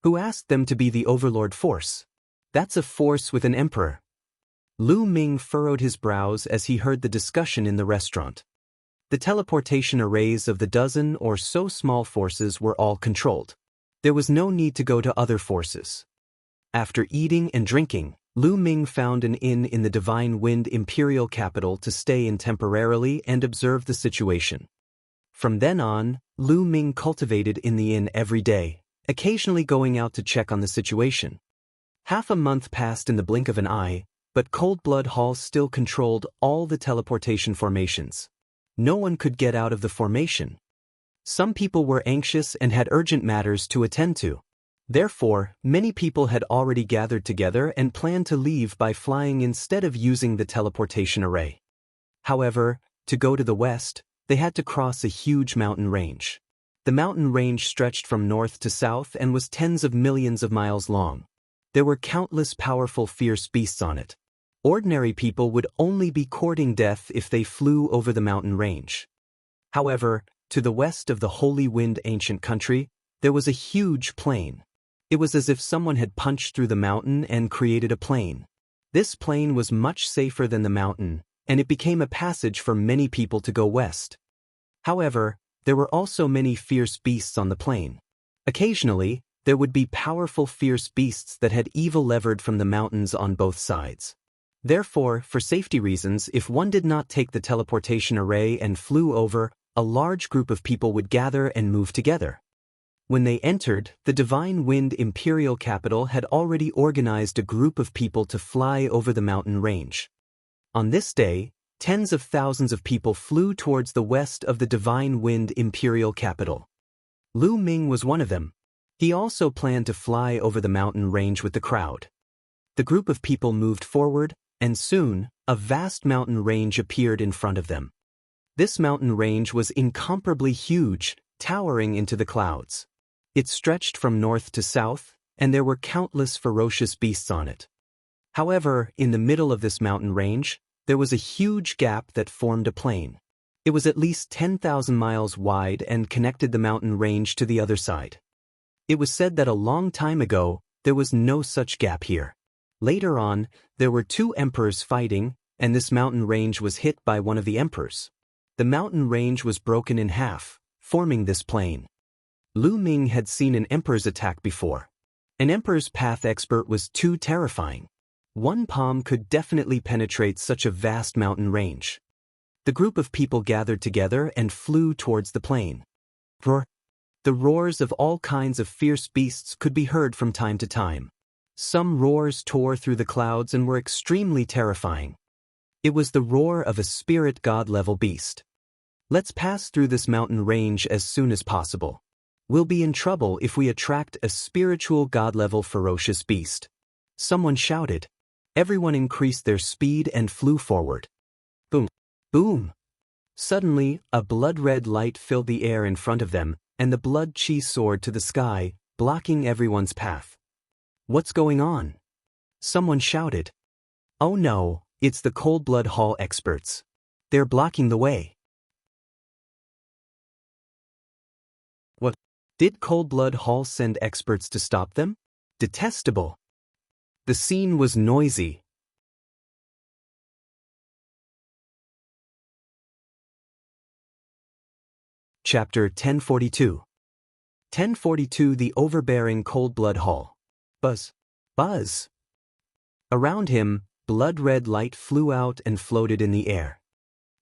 Who asked them to be the overlord force? That's a force with an emperor. Lu Ming furrowed his brows as he heard the discussion in the restaurant. The teleportation arrays of the dozen or so small forces were all controlled. There was no need to go to other forces. After eating and drinking, Lu Ming found an inn in the Divine Wind imperial capital to stay in temporarily and observe the situation. From then on, Lu Ming cultivated in the inn every day, occasionally going out to check on the situation. Half a month passed in the blink of an eye, but Cold Blood Hall still controlled all the teleportation formations. No one could get out of the formation. Some people were anxious and had urgent matters to attend to. Therefore, many people had already gathered together and planned to leave by flying instead of using the teleportation array. However, to go to the west, they had to cross a huge mountain range. The mountain range stretched from north to south and was tens of millions of miles long. There were countless powerful fierce beasts on it. Ordinary people would only be courting death if they flew over the mountain range. However, to the west of the Holy Wind ancient country, there was a huge plain. It was as if someone had punched through the mountain and created a plain. This plain was much safer than the mountain, and it became a passage for many people to go west. However, there were also many fierce beasts on the plain. Occasionally, there would be powerful fierce beasts that had evil levered from the mountains on both sides. Therefore, for safety reasons, if one did not take the teleportation array and flew over, a large group of people would gather and move together. When they entered, the Divine Wind Imperial Capital had already organized a group of people to fly over the mountain range. On this day, tens of thousands of people flew towards the west of the Divine Wind Imperial Capital. Lu Ming was one of them. He also planned to fly over the mountain range with the crowd. The group of people moved forward, and soon, a vast mountain range appeared in front of them. This mountain range was incomparably huge, towering into the clouds. It stretched from north to south, and there were countless ferocious beasts on it. However, in the middle of this mountain range, there was a huge gap that formed a plain. It was at least 10,000 miles wide and connected the mountain range to the other side. It was said that a long time ago, there was no such gap here. Later on, there were two emperors fighting, and this mountain range was hit by one of the emperors. The mountain range was broken in half, forming this plain. Lu Ming had seen an emperor's attack before. An emperor's path expert was too terrifying. One palm could definitely penetrate such a vast mountain range. The group of people gathered together and flew towards the plain. Roar. The roars of all kinds of fierce beasts could be heard from time to time. Some roars tore through the clouds and were extremely terrifying. It was the roar of a spirit god-level beast. Let's pass through this mountain range as soon as possible. We'll be in trouble if we attract a spiritual god-level ferocious beast. Someone shouted. Everyone increased their speed and flew forward. Boom! Boom! Suddenly, a blood-red light filled the air in front of them, and the blood chi soared to the sky, blocking everyone's path. What's going on? Someone shouted. Oh no, it's the Cold Blood Hall experts. They're blocking the way. What? Did Cold Blood Hall send experts to stop them? Detestable. The scene was noisy. Chapter 1042. 1042 The Overbearing Cold Blood Hall. Buzz. Buzz. Around him, blood-red light flew out and floated in the air.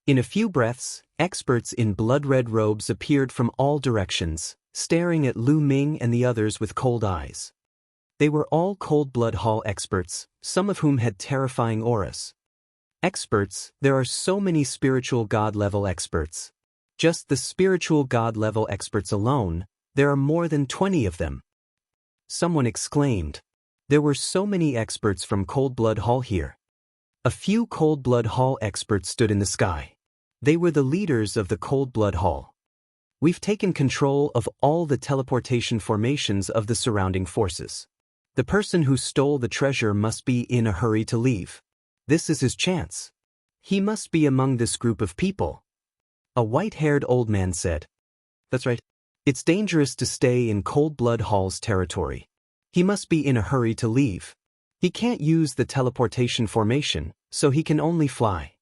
In a few breaths, experts in blood-red robes appeared from all directions, staring at Lu Ming and the others with cold eyes. They were all Cold Blood Hall experts, some of whom had terrifying auras. Experts, there are so many spiritual god-level experts. Just the spiritual god-level experts alone, there are more than 20 of them. Someone exclaimed. There were so many experts from Cold Blood Hall here. A few Cold Blood Hall experts stood in the sky. They were the leaders of the Cold Blood Hall. We've taken control of all the teleportation formations of the surrounding forces. The person who stole the treasure must be in a hurry to leave. This is his chance. He must be among this group of people. A white-haired old man said. That's right. It's dangerous to stay in Cold Blood Hall's territory. He must be in a hurry to leave. He can't use the teleportation formation, so he can only fly.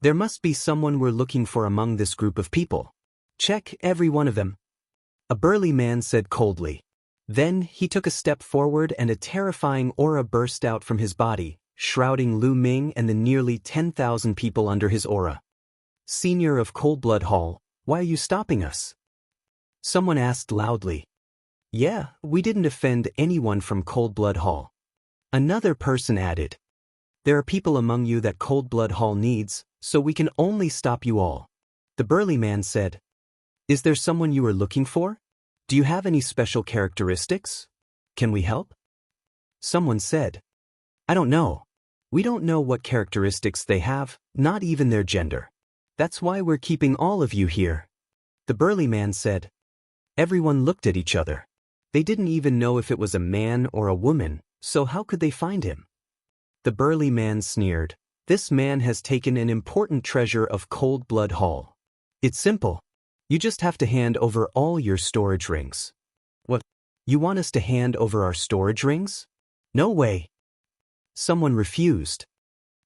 There must be someone we're looking for among this group of people. Check every one of them. A burly man said coldly. Then he took a step forward and a terrifying aura burst out from his body, shrouding Lu Ming and the nearly 10,000 people under his aura. Senior of Cold Blood Hall, why are you stopping us? Someone asked loudly. Yeah, we didn't offend anyone from Cold Blood Hall. Another person added. There are people among you that Cold Blood Hall needs, so we can only stop you all. The burly man said. Is there someone you are looking for? Do you have any special characteristics? Can we help? Someone said. I don't know. We don't know what characteristics they have, not even their gender. That's why we're keeping all of you here. The burly man said. Everyone looked at each other. They didn't even know if it was a man or a woman, So how could they find him? The burly man sneered. This man has taken an important treasure of Cold Blood Hall. It's simple. You just have to hand over all your storage rings. What? You want us to hand over our storage rings? No way. Someone refused.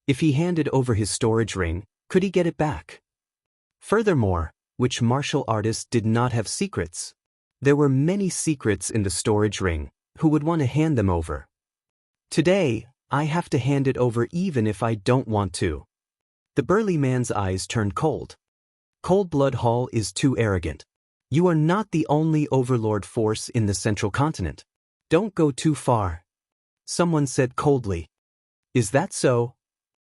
If he handed over his storage ring, could he get it back? Furthermore, which martial artist did not have secrets? There were many secrets in the storage ring. Who would want to hand them over? Today, I have to hand it over even if I don't want to. The burly man's eyes turned cold. Cold Blood Hall is too arrogant. You are not the only overlord force in the central continent. Don't go too far. Someone said coldly. Is that so?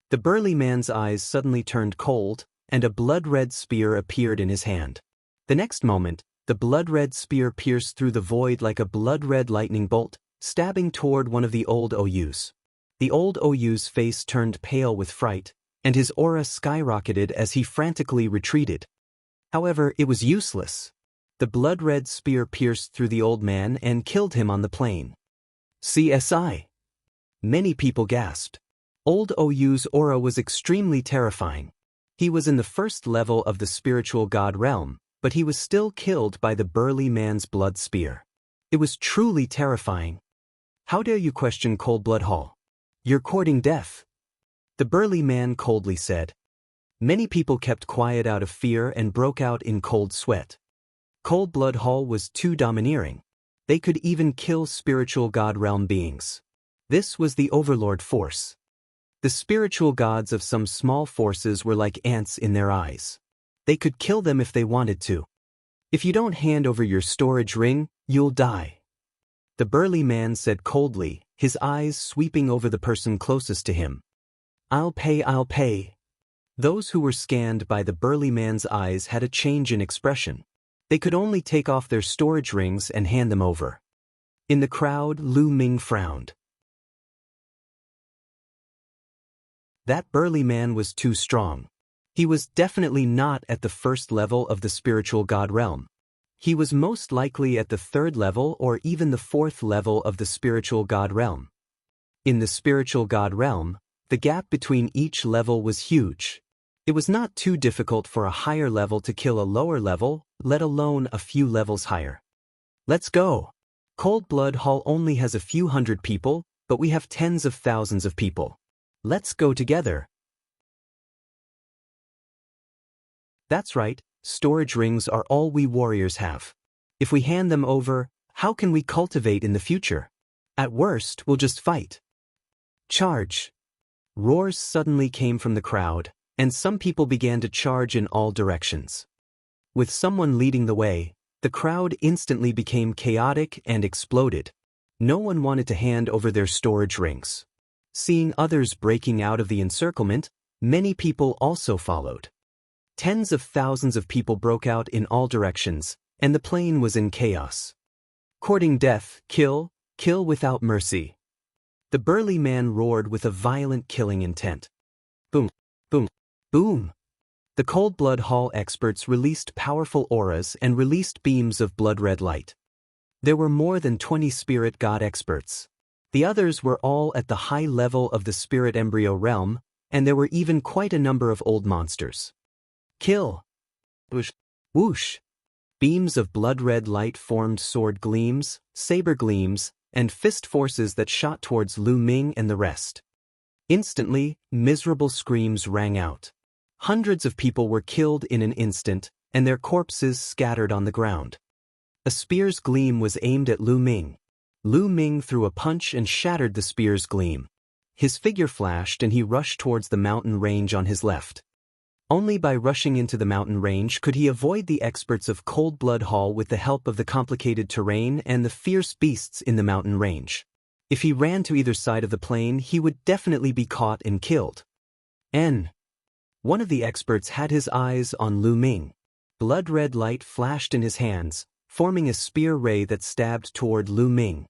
The burly man's eyes suddenly turned cold, and a blood-red spear appeared in his hand. The next moment, the blood-red spear pierced through the void like a blood-red lightning bolt, stabbing toward one of the old OUs. The old OU's face turned pale with fright, and his aura skyrocketed as he frantically retreated. However, it was useless. The blood-red spear pierced through the old man and killed him on the plain. CSI. Many people gasped. Old OU's aura was extremely terrifying. He was in the first level of the spiritual god realm, but he was still killed by the burly man's blood spear. It was truly terrifying. How dare you question Cold Blood Hall? You're courting death. The burly man coldly said. Many people kept quiet out of fear and broke out in cold sweat. Cold Blood Hall was too domineering. They could even kill spiritual god realm beings. This was the overlord force. The spiritual gods of some small forces were like ants in their eyes. They could kill them if they wanted to. If you don't hand over your storage ring, you'll die. The burly man said coldly, his eyes sweeping over the person closest to him. I'll pay, I'll pay. Those who were scanned by the burly man's eyes had a change in expression. They could only take off their storage rings and hand them over. In the crowd, Lu Ming frowned. That burly man was too strong. He was definitely not at the first level of the spiritual god realm. He was most likely at the third level or even the fourth level of the spiritual god realm. In the spiritual god realm, the gap between each level was huge. It was not too difficult for a higher level to kill a lower level, let alone a few levels higher. Let's go. Cold Blood Hall only has a few hundred people, but we have tens of thousands of people. Let's go together. That's right, storage rings are all we warriors have. If we hand them over, how can we cultivate in the future? At worst, we'll just fight. Charge! Roars suddenly came from the crowd, and some people began to charge in all directions. With someone leading the way, the crowd instantly became chaotic and exploded. No one wanted to hand over their storage rings. Seeing others breaking out of the encirclement, many people also followed. Tens of thousands of people broke out in all directions, and the plain was in chaos. Courting death, kill, kill without mercy. The burly man roared with a violent killing intent. Boom, boom, boom. The Cold Blood Hall experts released powerful auras and released beams of blood-red light. There were more than 20 spirit god experts. The others were all at the high level of the spirit embryo realm, and there were even quite a number of old monsters. Kill! Whoosh! Whoosh! Beams of blood-red light formed sword gleams, saber gleams, and fist forces that shot towards Lu Ming and the rest. Instantly, miserable screams rang out. Hundreds of people were killed in an instant, and their corpses scattered on the ground. A spear's gleam was aimed at Lu Ming. Lu Ming threw a punch and shattered the spear's gleam. His figure flashed and he rushed towards the mountain range on his left. Only by rushing into the mountain range could he avoid the experts of Cold Blood Hall with the help of the complicated terrain and the fierce beasts in the mountain range. If he ran to either side of the plain, he would definitely be caught and killed. One of the experts had his eyes on Lu Ming. Blood-red light flashed in his hands, forming a spear ray that stabbed toward Lu Ming.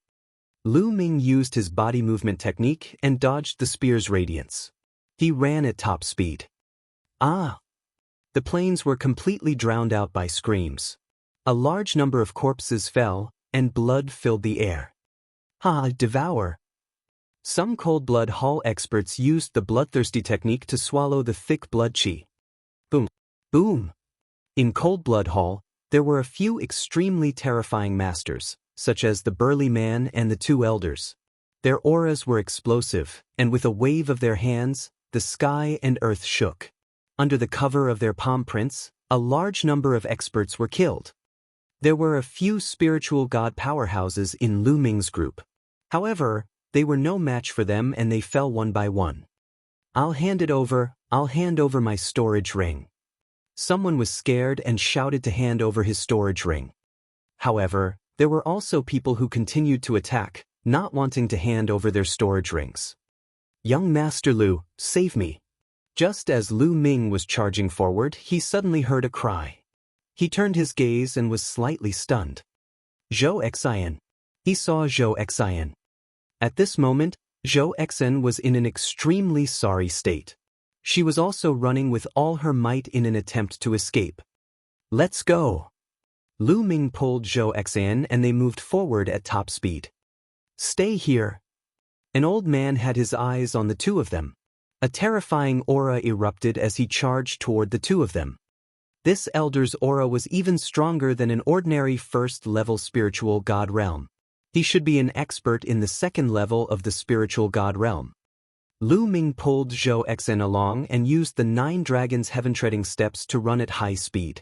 Lu Ming used his body movement technique and dodged the spear's radiance. He ran at top speed. Ah! The plains were completely drowned out by screams. A large number of corpses fell, and blood filled the air. Ha! Devour! Some cold blood hall experts used the bloodthirsty technique to swallow the thick blood qi. Boom. Boom. In cold blood hall, there were a few extremely terrifying masters, such as the burly man and the two elders. Their auras were explosive, and with a wave of their hands, the sky and earth shook. Under the cover of their palm prints, a large number of experts were killed. There were a few spiritual god powerhouses in Lu Ming's group. However, they were no match for them and they fell one by one. I'll hand over my storage ring. Someone was scared and shouted to hand over his storage ring. However, there were also people who continued to attack, not wanting to hand over their storage rings. Young Master Lu, save me. Just as Lu Ming was charging forward, he suddenly heard a cry. He turned his gaze and was slightly stunned. Zhou Xian. He saw Zhou Xian. At this moment, Zhou Xian was in an extremely sorry state. She was also running with all her might in an attempt to escape. Let's go. Lu Ming pulled Zhou Xian and they moved forward at top speed. Stay here. An old man had his eyes on the two of them. A terrifying aura erupted as he charged toward the two of them. This elder's aura was even stronger than an ordinary first-level spiritual god realm. He should be an expert in the second level of the spiritual god realm. Lu Ming pulled Zhou Xian along and used the 9 dragons heaven-treading steps to run at high speed.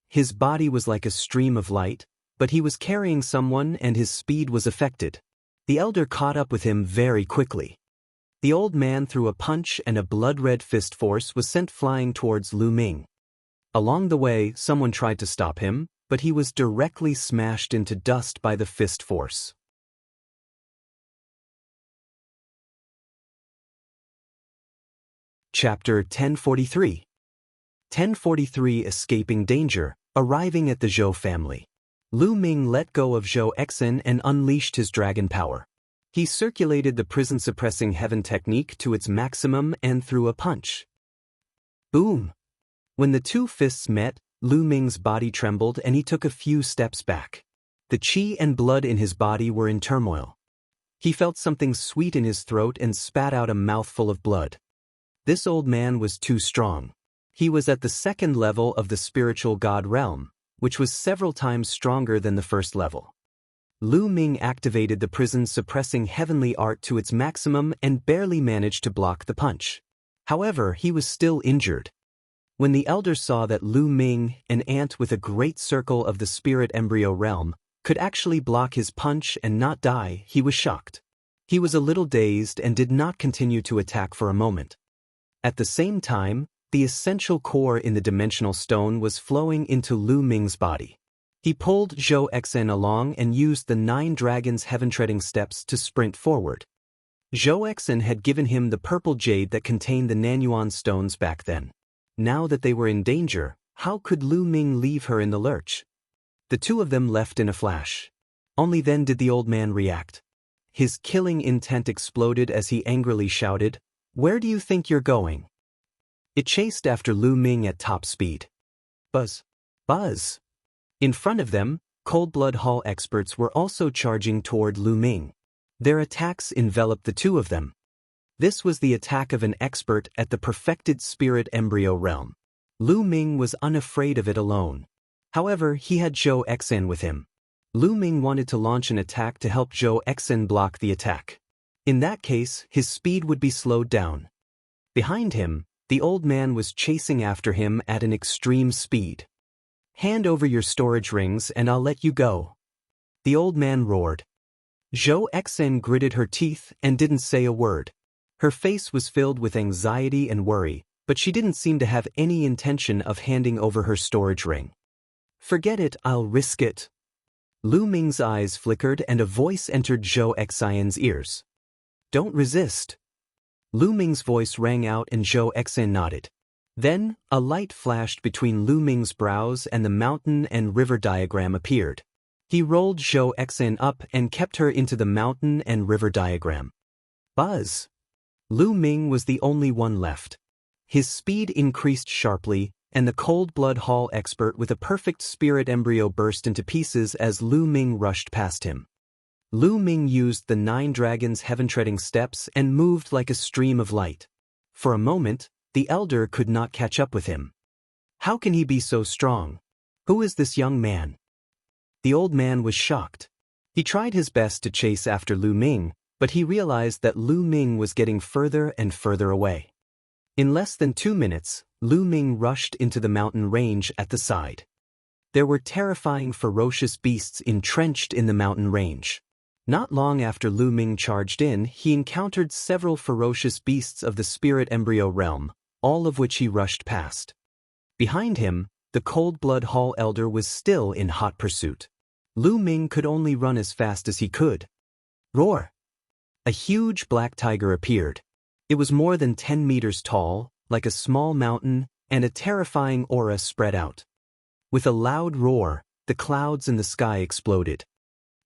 His body was like a stream of light, but he was carrying someone and his speed was affected. The elder caught up with him very quickly. The old man threw a punch and a blood-red fist force was sent flying towards Lu Ming. Along the way, someone tried to stop him, but he was directly smashed into dust by the fist force. Chapter 1043. 1043 Escaping Danger, arriving at the Zhou family. Lu Ming let go of Zhou Xian and unleashed his dragon power. He circulated the prison-suppressing heaven technique to its maximum and threw a punch. Boom! When the two fists met, Lu Ming's body trembled and he took a few steps back. The qi and blood in his body were in turmoil. He felt something sweet in his throat and spat out a mouthful of blood. This old man was too strong. He was at the second level of the spiritual god realm, which was several times stronger than the first level. Lu Ming activated the prison-suppressing heavenly art to its maximum and barely managed to block the punch. However, he was still injured. When the elder saw that Lu Ming, an ant with a great circle of the spirit embryo realm, could actually block his punch and not die, he was shocked. He was a little dazed and did not continue to attack for a moment. At the same time, the essential core in the dimensional stone was flowing into Lu Ming's body. He pulled Zhou Xian along and used the 9 dragons heaven-treading steps to sprint forward. Zhou Xian had given him the purple jade that contained the Nanyuan stones back then. Now that they were in danger, how could Lu Ming leave her in the lurch? The two of them left in a flash. Only then did the old man react. His killing intent exploded as he angrily shouted, "Where do you think you're going?" It chased after Lu Ming at top speed. Buzz! Buzz! In front of them, Cold Blood Hall experts were also charging toward Lu Ming. Their attacks enveloped the two of them. This was the attack of an expert at the perfected spirit embryo realm. Lu Ming was unafraid of it alone. However, he had Zhou Xian with him. Lu Ming wanted to launch an attack to help Zhou Xian block the attack. In that case, his speed would be slowed down. Behind him, the old man was chasing after him at an extreme speed. "Hand over your storage rings and I'll let you go," the old man roared. Zhou Xian gritted her teeth and didn't say a word. Her face was filled with anxiety and worry, but she didn't seem to have any intention of handing over her storage ring. "Forget it, I'll risk it." Lu Ming's eyes flickered and a voice entered Zhou Xian's ears. "Don't resist." Lu Ming's voice rang out and Zhou Xian nodded. Then, a light flashed between Lu Ming's brows and the mountain and river diagram appeared. He rolled Zhou Xian up and kept her into the mountain and river diagram. Buzz! Lu Ming was the only one left. His speed increased sharply, and the Cold Blood Hall expert with a perfect spirit embryo burst into pieces as Lu Ming rushed past him. Lu Ming used the 9 dragons' heaven-treading steps and moved like a stream of light. For a moment, the elder could not catch up with him. How can he be so strong? Who is this young man? The old man was shocked. He tried his best to chase after Lu Ming, but he realized that Lu Ming was getting further and further away. In less than 2 minutes, Lu Ming rushed into the mountain range at the side. There were terrifying, ferocious beasts entrenched in the mountain range. Not long after Lu Ming charged in, he encountered several ferocious beasts of the spirit embryo realm, all of which he rushed past. Behind him, the Cold-Blood Hall Elder was still in hot pursuit. Lu Ming could only run as fast as he could. Roar! A huge black tiger appeared. It was more than 10 meters tall, like a small mountain, and a terrifying aura spread out. With a loud roar, the clouds in the sky exploded.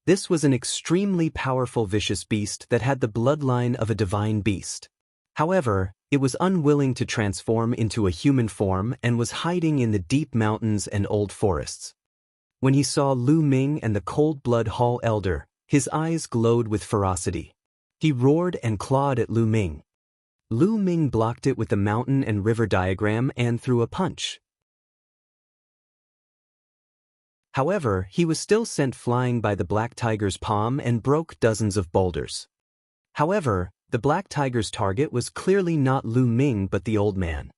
This was an extremely powerful vicious beast that had the bloodline of a divine beast. However, it was unwilling to transform into a human form and was hiding in the deep mountains and old forests. When he saw Lu Ming and the Cold-Blood Hall Elder, his eyes glowed with ferocity. He roared and clawed at Lu Ming. Lu Ming blocked it with the mountain and river diagram and threw a punch. However, he was still sent flying by the black tiger's palm and broke dozens of boulders. However, the black tiger's target was clearly not Lu Ming but the old man.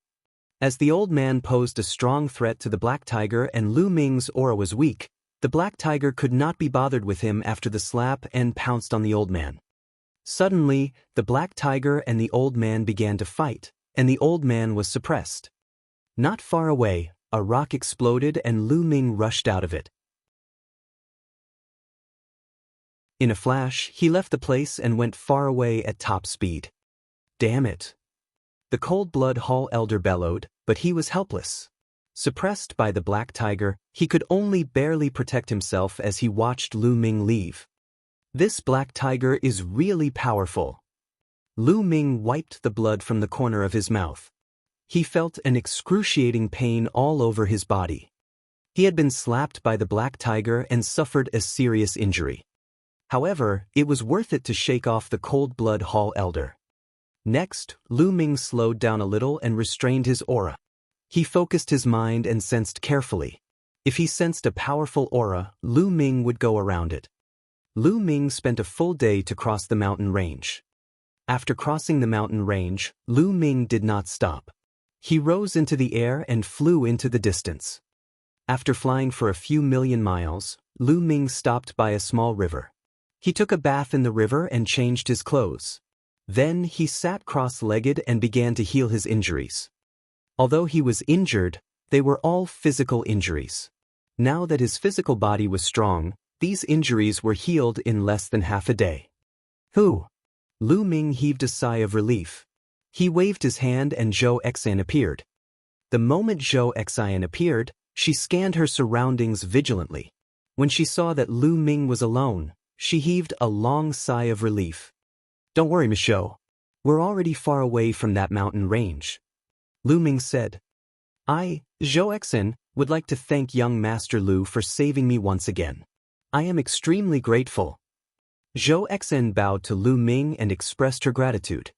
As the old man posed a strong threat to the black tiger and Lu Ming's aura was weak, the black tiger could not be bothered with him after the slap and pounced on the old man. Suddenly, the black tiger and the old man began to fight, and the old man was suppressed. Not far away, a rock exploded and Lu Ming rushed out of it. In a flash, he left the place and went far away at top speed. Damn it! The Cold-Blood Hall Elder bellowed, but he was helpless. Suppressed by the black tiger, he could only barely protect himself as he watched Lu Ming leave. This black tiger is really powerful. Lu Ming wiped the blood from the corner of his mouth. He felt an excruciating pain all over his body. He had been slapped by the black tiger and suffered a serious injury. However, it was worth it to shake off the Cold-Blood Hall Elder. Next, Lu Ming slowed down a little and restrained his aura. He focused his mind and sensed carefully. If he sensed a powerful aura, Lu Ming would go around it. Lu Ming spent a full day to cross the mountain range. After crossing the mountain range, Lu Ming did not stop. He rose into the air and flew into the distance. After flying for a few million miles, Lu Ming stopped by a small river. He took a bath in the river and changed his clothes. Then he sat cross-legged and began to heal his injuries. Although he was injured, they were all physical injuries. Now that his physical body was strong, these injuries were healed in less than half a day. Who? Lu Ming heaved a sigh of relief. He waved his hand and Zhou Exan appeared. The moment Zhou Exan appeared, she scanned her surroundings vigilantly. When she saw that Lu Ming was alone, she heaved a long sigh of relief. Don't worry, Miss Zhou. We're already far away from that mountain range. Lu Ming said. I, Zhou Exan, would like to thank young Master Lu for saving me once again. I am extremely grateful. Zhou Exan bowed to Lu Ming and expressed her gratitude.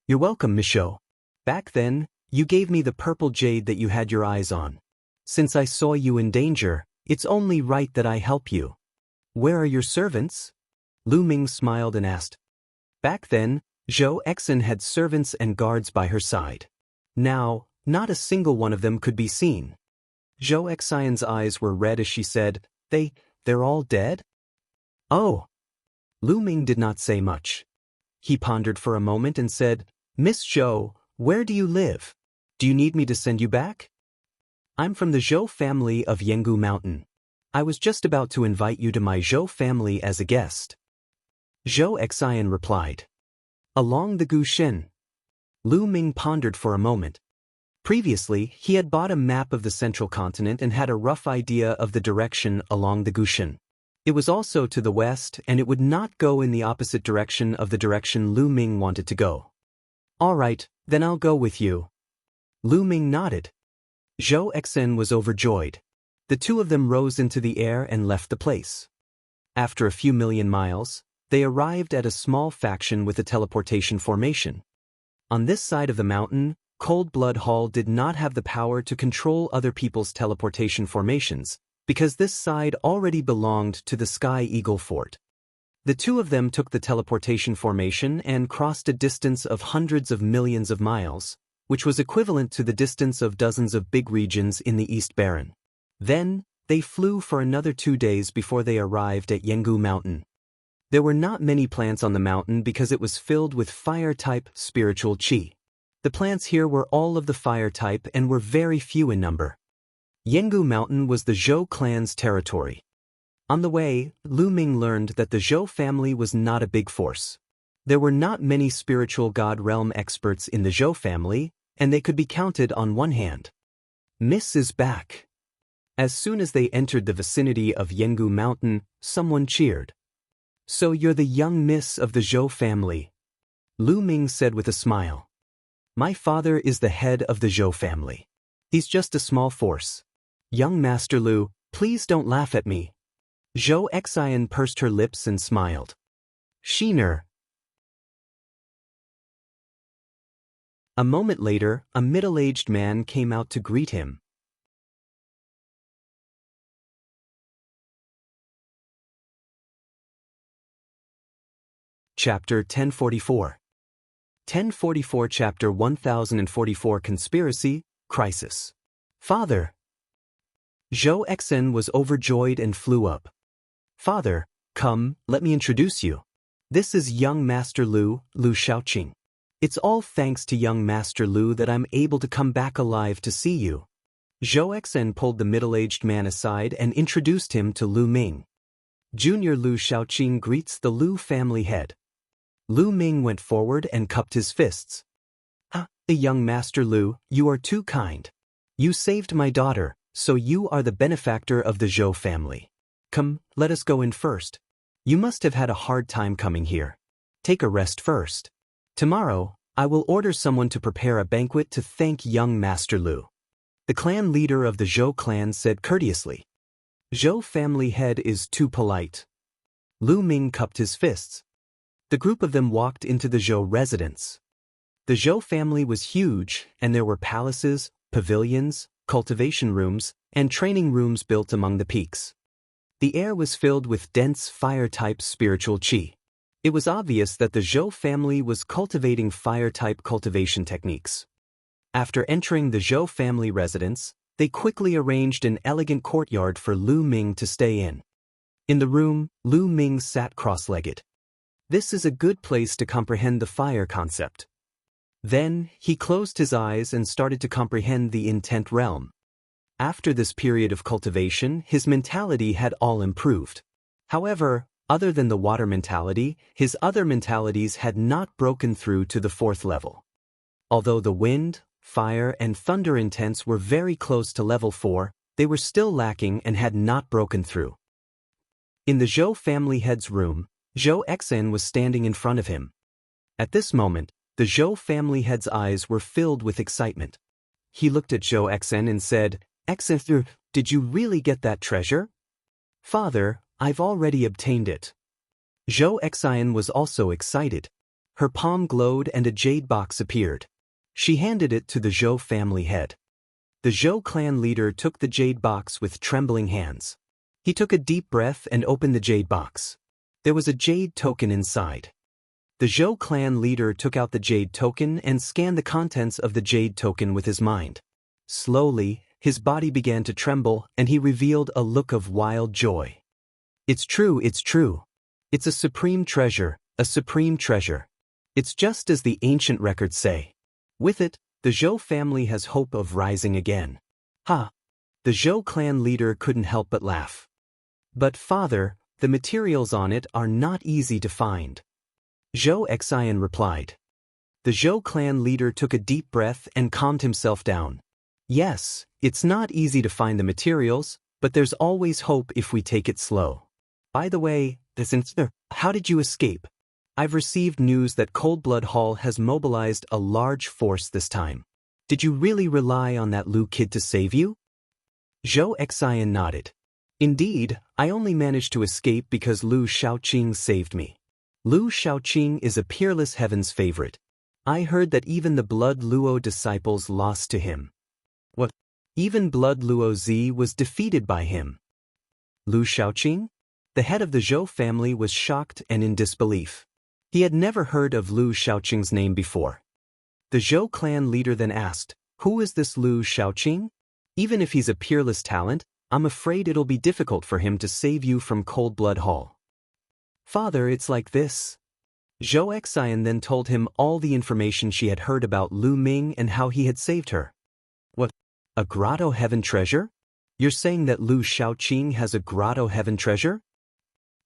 You're welcome, Miss Zhou. Back then, you gave me the purple jade that you had your eyes on. Since I saw you in danger, it's only right that I help you. Where are your servants? Lu Ming smiled and asked. Back then, Zhou Exan had servants and guards by her side. Now, not a single one of them could be seen. Zhou Exan's eyes were red as she said, They're all dead? Oh. Lu Ming did not say much. He pondered for a moment and said, Miss Zhou, where do you live? Do you need me to send you back? I'm from the Zhou family of Jianghu Mountain. I was just about to invite you to my Zhou family as a guest. Zhou Exan replied. Along the Gushin. Lu Ming pondered for a moment. Previously, he had bought a map of the central continent and had a rough idea of the direction along the Gushin. It was also to the west, and it would not go in the opposite direction of the direction Lu Ming wanted to go. All right, then I'll go with you. Lu Ming nodded. Zhou Exan was overjoyed. The two of them rose into the air and left the place. After a few million miles, they arrived at a small faction with a teleportation formation. On this side of the mountain, Cold Blood Hall did not have the power to control other people's teleportation formations, because this side already belonged to the Sky Eagle Fort. The two of them took the teleportation formation and crossed a distance of hundreds of millions of miles, which was equivalent to the distance of dozens of big regions in the East Baron. Then, they flew for another 2 days before they arrived at Jianghu Mountain. There were not many plants on the mountain because it was filled with fire-type spiritual qi. The plants here were all of the fire type and were very few in number. Jianghu Mountain was the Zhou clan's territory. On the way, Lu Ming learned that the Zhou family was not a big force. There were not many spiritual god realm experts in the Zhou family, and they could be counted on one hand. Miss is back. As soon as they entered the vicinity of Jianghu Mountain, someone cheered. So you're the young miss of the Zhou family, Lu Ming said with a smile. My father is the head of the Zhou family. He's just a small force. Young Master Lu, please don't laugh at me. Zhou Xian pursed her lips and smiled. Sheener. A moment later, a middle-aged man came out to greet him. Chapter 1044. 1044 Chapter 1044 Conspiracy, Crisis. Father. Zhou Xian was overjoyed and flew up. Father, come, let me introduce you. This is young Master Lu, Lu Shaoqing. It's all thanks to young Master Lu that I'm able to come back alive to see you. Zhou Xian pulled the middle-aged man aside and introduced him to Lu Ming. Junior Lu Shaoqing greets the Lu family head. Lu Ming went forward and cupped his fists. The young Master Lu, you are too kind. You saved my daughter, so you are the benefactor of the Zhou family. Come, let us go in first. You must have had a hard time coming here. Take a rest first. Tomorrow, I will order someone to prepare a banquet to thank young Master Lu. The clan leader of the Zhou clan said courteously. Zhou family head is too polite. Lu Ming cupped his fists. The group of them walked into the Zhou residence. The Zhou family was huge, and there were palaces, pavilions, cultivation rooms, and training rooms built among the peaks. The air was filled with dense fire-type spiritual qi. It was obvious that the Zhou family was cultivating fire-type cultivation techniques. After entering the Zhou family residence, they quickly arranged an elegant courtyard for Lu Ming to stay in. In the room, Lu Ming sat cross-legged. This is a good place to comprehend the fire concept. Then, he closed his eyes and started to comprehend the intent realm. After this period of cultivation, his mentality had all improved. However, other than the water mentality, his other mentalities had not broken through to the 4th level. Although the wind, fire, and thunder intents were very close to level 4, they were still lacking and had not broken through. In the Zhou family head's room, Zhou Xian was standing in front of him. At this moment, the Zhou family head's eyes were filled with excitement. He looked at Zhou Xian and said, Xian, did you really get that treasure? Father, I've already obtained it. Zhou Xian was also excited. Her palm glowed and a jade box appeared. She handed it to the Zhou family head. The Zhou clan leader took the jade box with trembling hands. He took a deep breath and opened the jade box. There was a jade token inside. The Zhou clan leader took out the jade token and scanned the contents of the jade token with his mind. Slowly, his body began to tremble and he revealed a look of wild joy. It's true, it's true. It's a supreme treasure, a supreme treasure. It's just as the ancient records say. With it, the Zhou family has hope of rising again. Ha! The Zhou clan leader couldn't help but laugh. But father, the materials on it are not easy to find. Zhou Xian replied. The Zhou clan leader took a deep breath and calmed himself down. Yes, it's not easy to find the materials, but there's always hope if we take it slow. By the way, how did you escape? I've received news that Cold Blood Hall has mobilized a large force this time. Did you really rely on that Lu kid to save you? Zhou Xian nodded. Indeed, I only managed to escape because Lu Shaoqing saved me. Lu Shaoqing is a peerless heaven's favorite. I heard that even the Blood Luo disciples lost to him. What? Even Blood Luo Z was defeated by him. Lu Shaoqing? The head of the Zhou family was shocked and in disbelief. He had never heard of Lu Shaoqing's name before. The Zhou clan leader then asked, "Who is this Lu Shaoqing? Even if he's a peerless talent, I'm afraid it'll be difficult for him to save you from Cold Blood Hall." "Father, it's like this." Zhou Xian then told him all the information she had heard about Lu Ming and how he had saved her. "What? A grotto heaven treasure? You're saying that Lu Shaoqing has a grotto heaven treasure?"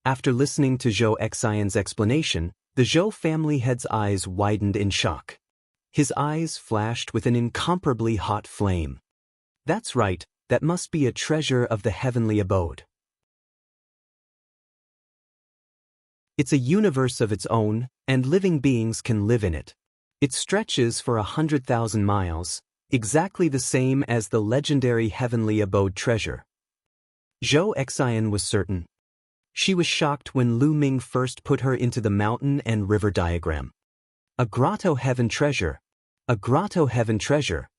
After listening to Zhou Xian's explanation, the Zhou family head's eyes widened in shock. His eyes flashed with an incomparably hot flame. "That's right, that must be a treasure of the heavenly abode. It's a universe of its own, and living beings can live in it. It stretches for 100,000 miles, exactly the same as the legendary heavenly abode treasure." Zhou Xian was certain. She was shocked when Lu Ming first put her into the mountain and river diagram. A grotto heaven treasure. A grotto heaven treasure.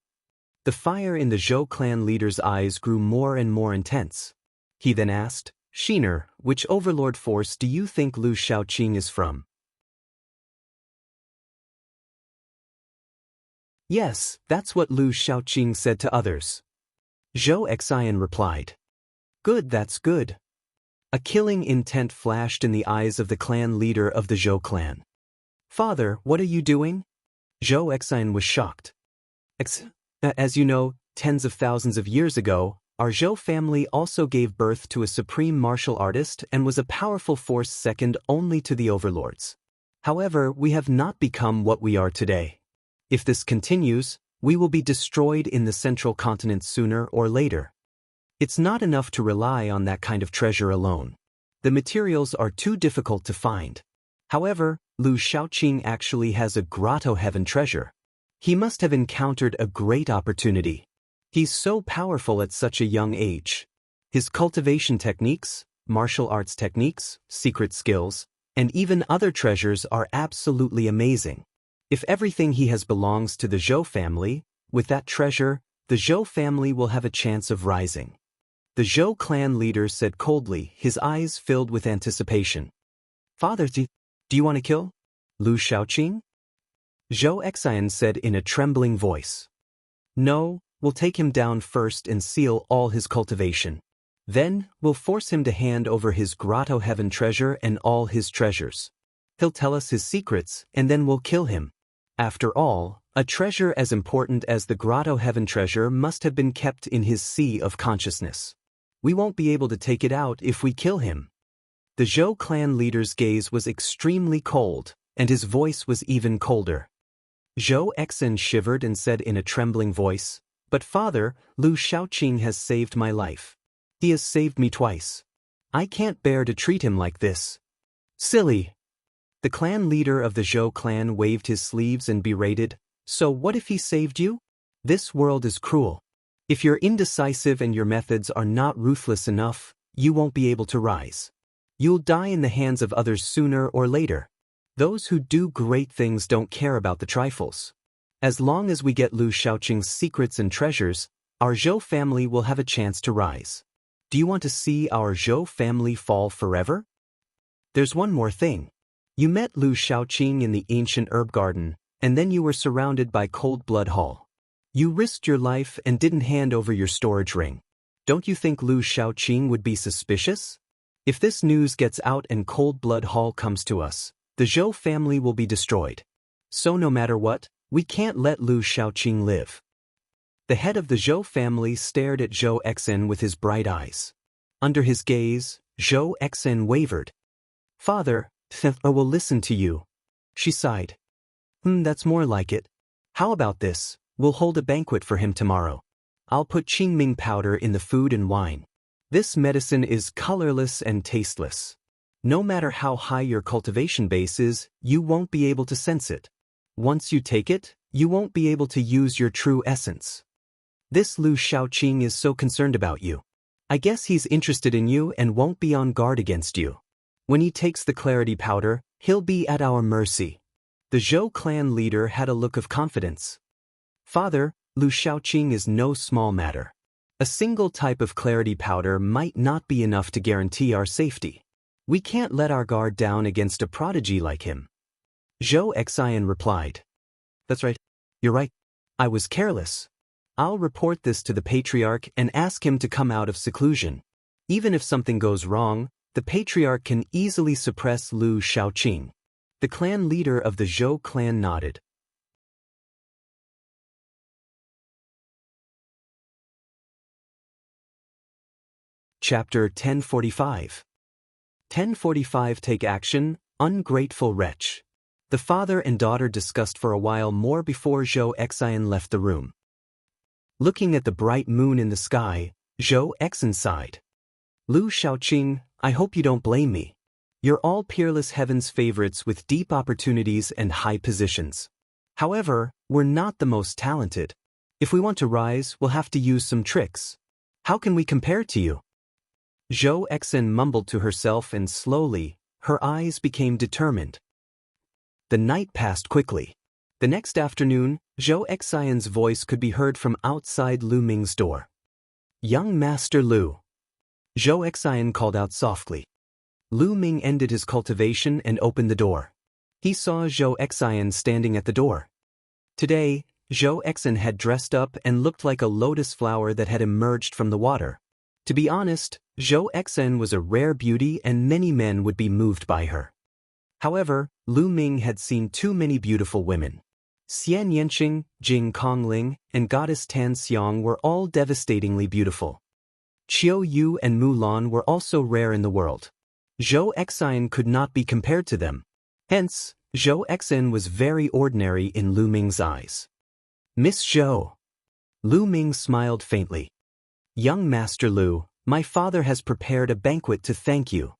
The fire in the Zhou clan leader's eyes grew more and more intense. He then asked, "Shiner, which overlord force do you think Lu Shaoqing is from?" "Yes, that's what Lu Shaoqing said to others." Zhou Xian replied. "Good, that's good." A killing intent flashed in the eyes of the clan leader of the Zhou clan. "Father, what are you doing?" Zhou Xian was shocked. As you know, tens of thousands of years ago, our Zhou family also gave birth to a supreme martial artist and was a powerful force second only to the overlords. However, we have not become what we are today. If this continues, we will be destroyed in the central continent sooner or later. It's not enough to rely on that kind of treasure alone. The materials are too difficult to find. However, Lu Shaoqing actually has a grotto heaven treasure. He must have encountered a great opportunity. He's so powerful at such a young age. His cultivation techniques, martial arts techniques, secret skills, and even other treasures are absolutely amazing. If everything he has belongs to the Zhou family, with that treasure, the Zhou family will have a chance of rising. The Zhou clan leader said coldly, his eyes filled with anticipation. "Father, do you want to kill Lu Shaoqing?" Zhou Xian said in a trembling voice. "No, we'll take him down first and seal all his cultivation. Then, we'll force him to hand over his grotto heaven treasure and all his treasures. He'll tell us his secrets, and then we'll kill him. After all, a treasure as important as the grotto heaven treasure must have been kept in his sea of consciousness. We won't be able to take it out if we kill him." The Zhou clan leader's gaze was extremely cold, and his voice was even colder. Zhou Xian shivered and said in a trembling voice, "But father, Lu Shaoqing has saved my life. He has saved me twice. I can't bear to treat him like this." "Silly." The clan leader of the Zhou clan waved his sleeves and berated, "So what if he saved you? This world is cruel. If you're indecisive and your methods are not ruthless enough, you won't be able to rise. You'll die in the hands of others sooner or later. Those who do great things don't care about the trifles. As long as we get Lu Shaoqing's secrets and treasures, our Zhou family will have a chance to rise. Do you want to see our Zhou family fall forever? There's one more thing. You met Lu Shaoqing in the ancient herb garden, and then you were surrounded by Cold Blood Hall. You risked your life and didn't hand over your storage ring. Don't you think Lu Shaoqing would be suspicious? If this news gets out and Cold Blood Hall comes to us, the Zhou family will be destroyed. So no matter what, we can't let Lu Shaoqing live." The head of the Zhou family stared at Zhou Xian with his bright eyes. Under his gaze, Zhou Xian wavered. "Father, I will listen to you." She sighed. That's more like it. How about this? We'll hold a banquet for him tomorrow. I'll put Qingming powder in the food and wine. This medicine is colorless and tasteless. No matter how high your cultivation base is, you won't be able to sense it. Once you take it, you won't be able to use your true essence. This Lu Shaoqing is so concerned about you. I guess he's interested in you and won't be on guard against you. When he takes the clarity powder, he'll be at our mercy. The Zhou clan leader had a look of confidence. Father, Lu Shaoqing is no small matter. A single type of clarity powder might not be enough to guarantee our safety. We can't let our guard down against a prodigy like him. Zhou Xian replied. That's right. You're right. I was careless. I'll report this to the patriarch and ask him to come out of seclusion. Even if something goes wrong, the patriarch can easily suppress Lu Shaoqing. The clan leader of the Zhou clan nodded. Chapter 1045. 1045 Take action, ungrateful wretch. The father and daughter discussed for a while more before Zhou Xian left the room. Looking at the bright moon in the sky, Zhou Xian sighed. Lu Shaoqing, I hope you don't blame me. You're all peerless heaven's favorites with deep opportunities and high positions. However, we're not the most talented. If we want to rise, we'll have to use some tricks. How can we compare to you? Zhou Xian mumbled to herself and slowly, her eyes became determined. The night passed quickly. The next afternoon, Zhou Xian's voice could be heard from outside Lu Ming's door. Young Master Lu. Zhou Xian called out softly. Lu Ming ended his cultivation and opened the door. He saw Zhou Xian standing at the door. Today, Zhou Xian had dressed up and looked like a lotus flower that had emerged from the water. To be honest, Zhou Xian was a rare beauty and many men would be moved by her. However, Lu Ming had seen too many beautiful women. Xian Yanqing, Jing Kongling, and Goddess Tan Xiang were all devastatingly beautiful. Qiu Yu and Mulan were also rare in the world. Zhou Xian could not be compared to them. Hence, Zhou Xian was very ordinary in Lu Ming's eyes. Miss Zhou. Lu Ming smiled faintly. Young Master Lu, my father has prepared a banquet to thank you.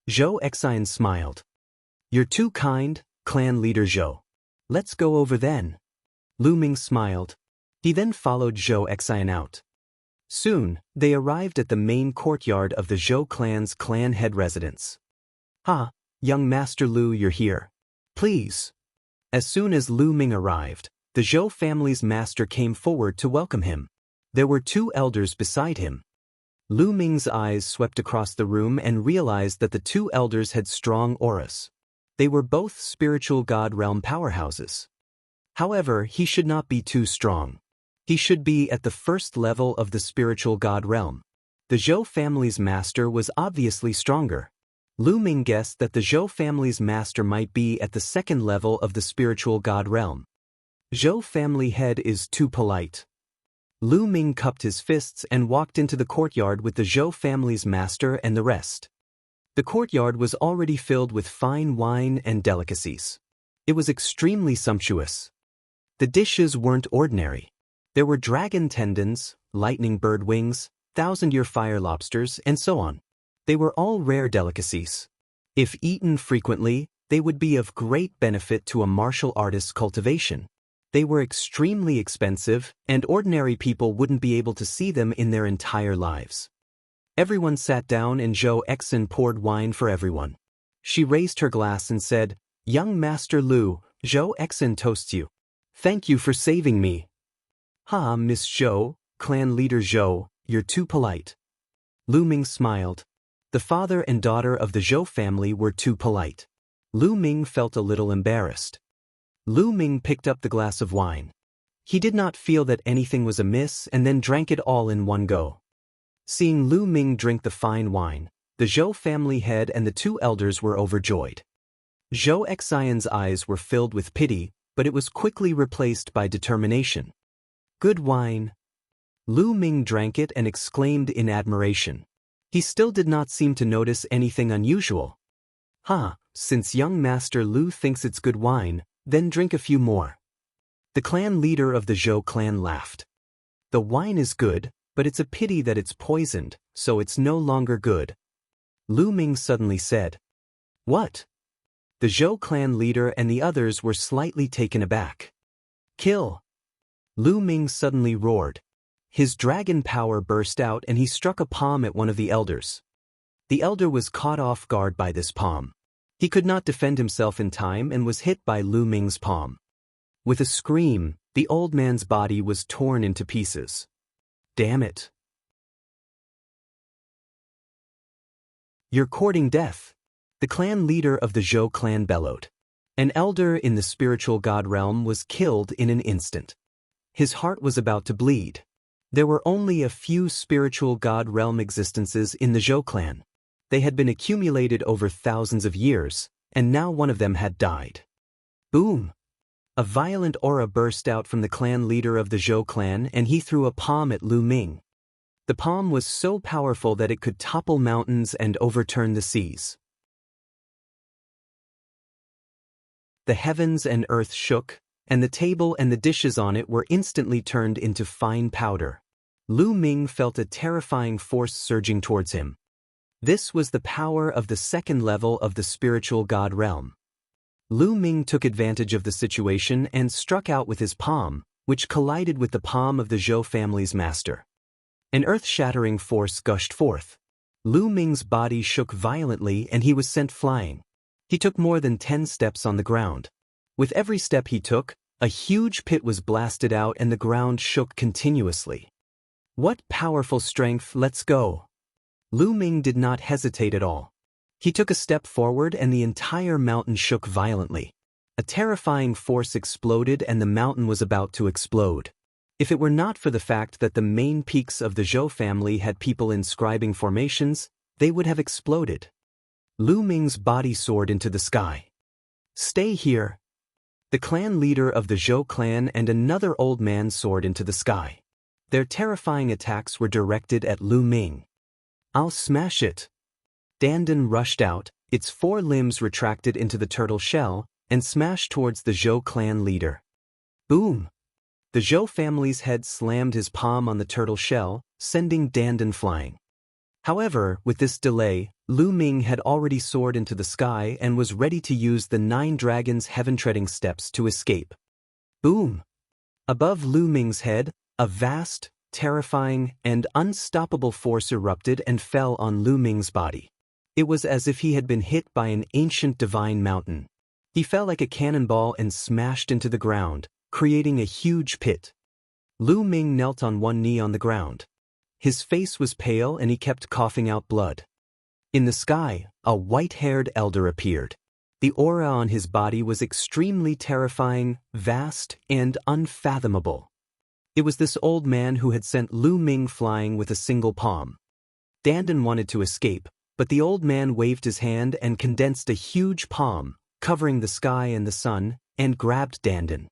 Zhou Xian smiled. You're too kind, clan leader Zhou. Let's go over then. Lu Ming smiled. He then followed Zhou Xian out. Soon, they arrived at the main courtyard of the Zhou clan's clan head residence. Young Master Lu, you're here. Please. As soon as Lu Ming arrived, the Zhou family's master came forward to welcome him. There were two elders beside him. Lu Ming's eyes swept across the room and realized that the two elders had strong auras. They were both spiritual god realm powerhouses. However, he should not be too strong. He should be at the first level of the spiritual god realm. The Zhou family's master was obviously stronger. Lu Ming guessed that the Zhou family's master might be at the second level of the spiritual god realm. Zhou family head is too polite. Lu Ming cupped his fists and walked into the courtyard with the Zhou family's master and the rest. The courtyard was already filled with fine wine and delicacies. It was extremely sumptuous. The dishes weren't ordinary. There were dragon tendons, lightning bird wings, thousand-year fire lobsters, and so on. They were all rare delicacies. If eaten frequently, they would be of great benefit to a martial artist's cultivation. They were extremely expensive, and ordinary people wouldn't be able to see them in their entire lives. Everyone sat down and Zhou Xian poured wine for everyone. She raised her glass and said, Young Master Lu, Zhou Xian toasts you. Thank you for saving me. Miss Zhou, clan leader Zhou, you're too polite. Lu Ming smiled. The father and daughter of the Zhou family were too polite. Lu Ming felt a little embarrassed. Lu Ming picked up the glass of wine. He did not feel that anything was amiss and then drank it all in one go. Seeing Lu Ming drink the fine wine, the Zhou family head and the two elders were overjoyed. Zhou Xian's eyes were filled with pity, but it was quickly replaced by determination. Good wine. Lu Ming drank it and exclaimed in admiration. He still did not seem to notice anything unusual. Since young Master Lu thinks it's good wine, then drink a few more. The clan leader of the Zhou clan laughed. The wine is good, but it's a pity that it's poisoned, so it's no longer good. Lu Ming suddenly said. What? The Zhou clan leader and the others were slightly taken aback. Kill! Lu Ming suddenly roared. His dragon power burst out and he struck a palm at one of the elders. The elder was caught off guard by this palm. He could not defend himself in time and was hit by Lu Ming's palm. With a scream, the old man's body was torn into pieces. Damn it. You're courting death. The clan leader of the Zhou clan bellowed. An elder in the spiritual god realm was killed in an instant. His heart was about to bleed. There were only a few spiritual god realm existences in the Zhou clan. They had been accumulated over thousands of years, and now one of them had died. Boom! A violent aura burst out from the clan leader of the Zhou clan and he threw a palm at Lu Ming. The palm was so powerful that it could topple mountains and overturn the seas. The heavens and earth shook, and the table and the dishes on it were instantly turned into fine powder. Lu Ming felt a terrifying force surging towards him. This was the power of the second level of the spiritual god realm. Lu Ming took advantage of the situation and struck out with his palm, which collided with the palm of the Zhou family's master. An earth-shattering force gushed forth. Lu Ming's body shook violently and he was sent flying. He took more than 10 steps on the ground. With every step he took, a huge pit was blasted out and the ground shook continuously. What powerful strength, let's go! Lu Ming did not hesitate at all. He took a step forward and the entire mountain shook violently. A terrifying force exploded and the mountain was about to explode. If it were not for the fact that the main peaks of the Zhou family had people inscribing formations, they would have exploded. Lu Ming's body soared into the sky. Stay here. The clan leader of the Zhou clan and another old man soared into the sky. Their terrifying attacks were directed at Lu Ming. I'll smash it. Dandan rushed out, its 4 limbs retracted into the turtle shell, and smashed towards the Zhou clan leader. Boom! The Zhou family's head slammed his palm on the turtle shell, sending Dandan flying. However, with this delay, Lu Ming had already soared into the sky and was ready to use the 9 dragons' heaven-treading steps to escape. Boom! Above Lu Ming's head, a vast, terrifying, and unstoppable force erupted and fell on Lu Ming's body. It was as if he had been hit by an ancient divine mountain. He fell like a cannonball and smashed into the ground, creating a huge pit. Lu Ming knelt on one knee on the ground. His face was pale and he kept coughing out blood. In the sky, a white-haired elder appeared. The aura on his body was extremely terrifying, vast, and unfathomable. It was this old man who had sent Lu Ming flying with a single palm. Dandan wanted to escape, but the old man waved his hand and condensed a huge palm, covering the sky and the sun, and grabbed Dandan.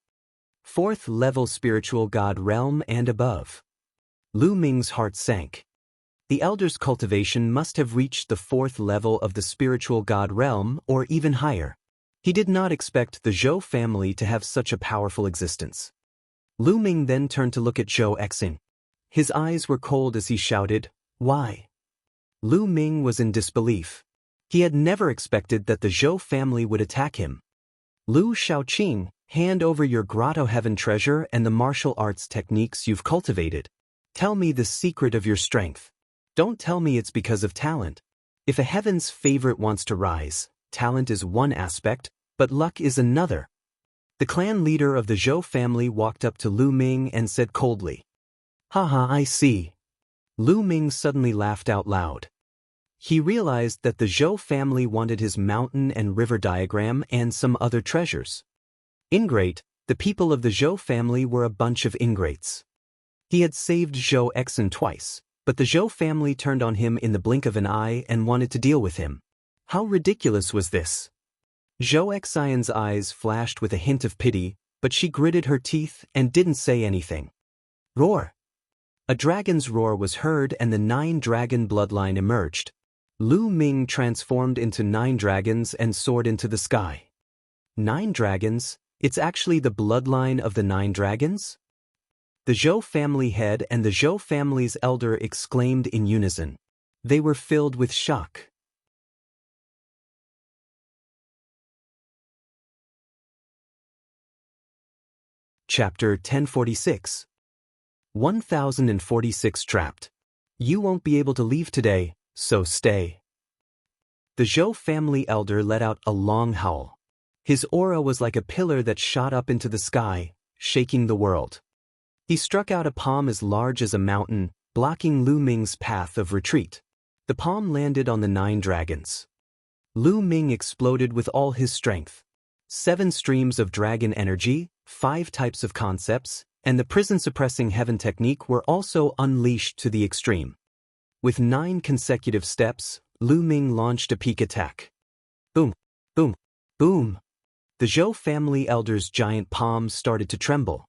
4th level spiritual god realm and above. Lu Ming's heart sank. The elder's cultivation must have reached the 4th level of the spiritual god realm or even higher. He did not expect the Zhou family to have such a powerful existence. Lu Ming then turned to look at Zhou Exing. His eyes were cold as he shouted, "Why?" Lu Ming was in disbelief. He had never expected that the Zhou family would attack him. Lu Shaoqing, hand over your grotto heaven treasure and the martial arts techniques you've cultivated. Tell me the secret of your strength. Don't tell me it's because of talent. If a heaven's favorite wants to rise, talent is one aspect, but luck is another. The clan leader of the Zhou family walked up to Lu Ming and said coldly, "Haha, I see." Lu Ming suddenly laughed out loud. He realized that the Zhou family wanted his mountain and river diagram and some other treasures. Ingrate, the people of the Zhou family were a bunch of ingrates. He had saved Zhou Exin twice, but the Zhou family turned on him in the blink of an eye and wanted to deal with him. How ridiculous was this? Zhou Exion's eyes flashed with a hint of pity, but she gritted her teeth and didn't say anything. Roar! A dragon's roar was heard and the 9-dragon bloodline emerged. Lu Ming transformed into 9 dragons and soared into the sky. 9 dragons? It's actually the bloodline of the 9 dragons? The Zhou family head and the Zhou family's elder exclaimed in unison. They were filled with shock. Chapter 1046. 1046 Trapped. You won't be able to leave today, so stay. The Zhou family elder let out a long howl. His aura was like a pillar that shot up into the sky, shaking the world. He struck out a palm as large as a mountain, blocking Lu Ming's path of retreat. The palm landed on the 9 dragons. Lu Ming exploded with all his strength. 7 streams of dragon energy, 5 types of concepts, and the prison-suppressing heaven technique were also unleashed to the extreme. With 9 consecutive steps, Lu Ming launched a peak attack. Boom, boom, boom. The Zhou family elder's giant palms started to tremble.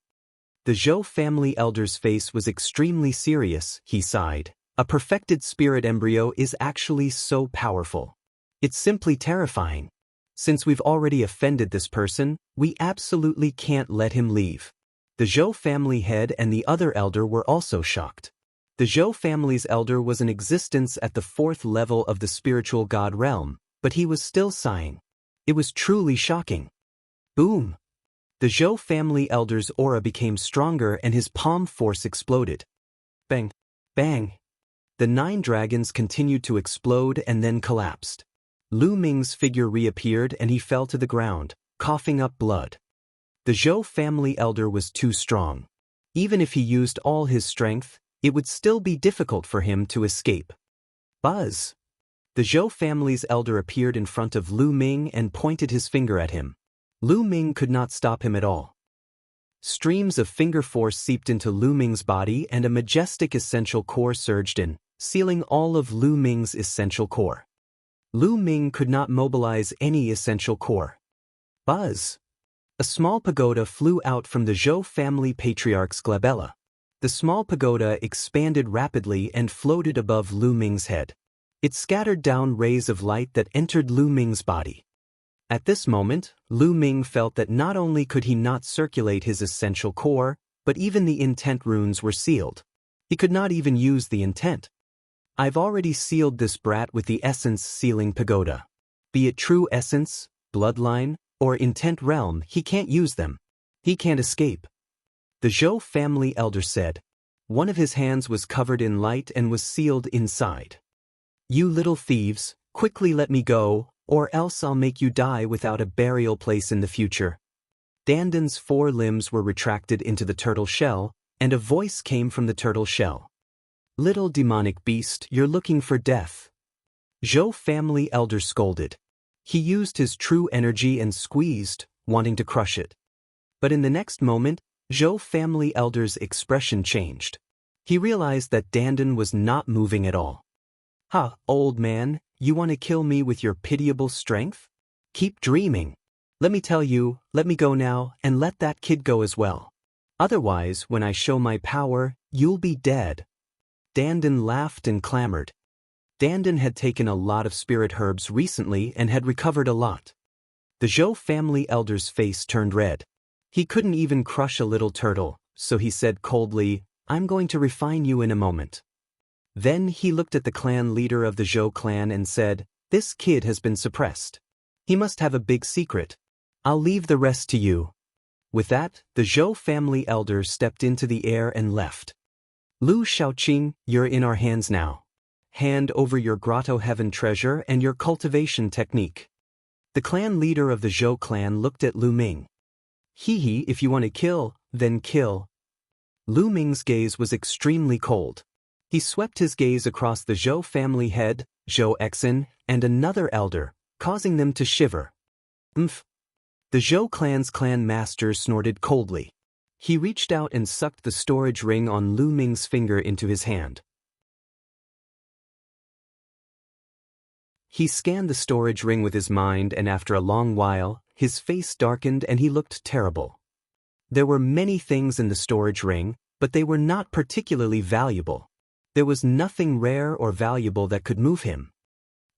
The Zhou family elder's face was extremely serious, he sighed. A perfected spirit embryo is actually so powerful. It's simply terrifying. Since we've already offended this person, we absolutely can't let him leave. The Zhou family head and the other elder were also shocked. The Zhou family's elder was in existence at the 4th level of the spiritual god realm, but he was still sighing. It was truly shocking. Boom! The Zhou family elder's aura became stronger and his palm force exploded. Bang! Bang! The 9 dragons continued to explode and then collapsed. Lu Ming's figure reappeared and he fell to the ground, coughing up blood. The Zhou family elder was too strong. Even if he used all his strength, it would still be difficult for him to escape. Buzz! The Zhou family's elder appeared in front of Lu Ming and pointed his finger at him. Lu Ming could not stop him at all. Streams of finger force seeped into Lu Ming's body and a majestic essential core surged in, sealing all of Lu Ming's essential core. Lu Ming could not mobilize any essential core. Buzz! A small pagoda flew out from the Zhou family patriarch's glabella. The small pagoda expanded rapidly and floated above Lu Ming's head. It scattered down rays of light that entered Lu Ming's body. At this moment, Lu Ming felt that not only could he not circulate his essential core, but even the intent runes were sealed. He could not even use the intent. I've already sealed this brat with the essence sealing pagoda. Be it true essence, bloodline, or intent realm, he can't use them. He can't escape. The Zhou family elder said. One of his hands was covered in light and was sealed inside. You little thieves, quickly let me go, or else I'll make you die without a burial place in the future. Dandan's 4 limbs were retracted into the turtle shell, and a voice came from the turtle shell. Little demonic beast, you're looking for death. Zhou family elder scolded. He used his true energy and squeezed, wanting to crush it. But in the next moment, Zhou family elder's expression changed. He realized that Dandan was not moving at all. Ha, old man, you want to kill me with your pitiable strength? Keep dreaming. Let me tell you, let me go now, and let that kid go as well. Otherwise, when I show my power, you'll be dead. Dandan laughed and clamored. Dandan had taken a lot of spirit herbs recently and had recovered a lot. The Zhou family elder's face turned red. He couldn't even crush a little turtle, so he said coldly, I'm going to refine you in a moment. Then he looked at the clan leader of the Zhou clan and said, this kid has been suppressed. He must have a big secret. I'll leave the rest to you. With that, the Zhou family elder stepped into the air and left. Lu Shaoqing, you're in our hands now. Hand over your grotto heaven treasure and your cultivation technique. The clan leader of the Zhou clan looked at Lu Ming. Hee, if you want to kill, then kill. Lu Ming's gaze was extremely cold. He swept his gaze across the Zhou family head, Zhou Exin, and another elder, causing them to shiver. Umph. The Zhou clan's clan master snorted coldly. He reached out and sucked the storage ring on Lu Ming's finger into his hand. He scanned the storage ring with his mind and after a long while, his face darkened and he looked terrible. There were many things in the storage ring, but they were not particularly valuable. There was nothing rare or valuable that could move him.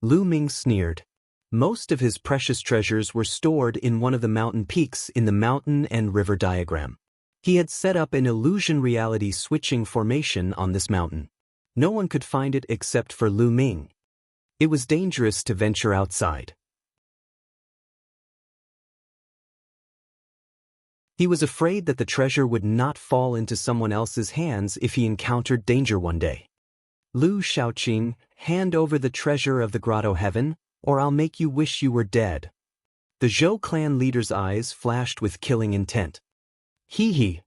Lu Ming sneered. Most of his precious treasures were stored in one of the mountain peaks in the mountain and river diagram. He had set up an illusion reality switching formation on this mountain. No one could find it except for Lu Ming. It was dangerous to venture outside. He was afraid that the treasure would not fall into someone else's hands if he encountered danger one day. Lu Shaoqing, hand over the treasure of the grotto heaven, or I'll make you wish you were dead. The Zhou clan leader's eyes flashed with killing intent. Hee hee.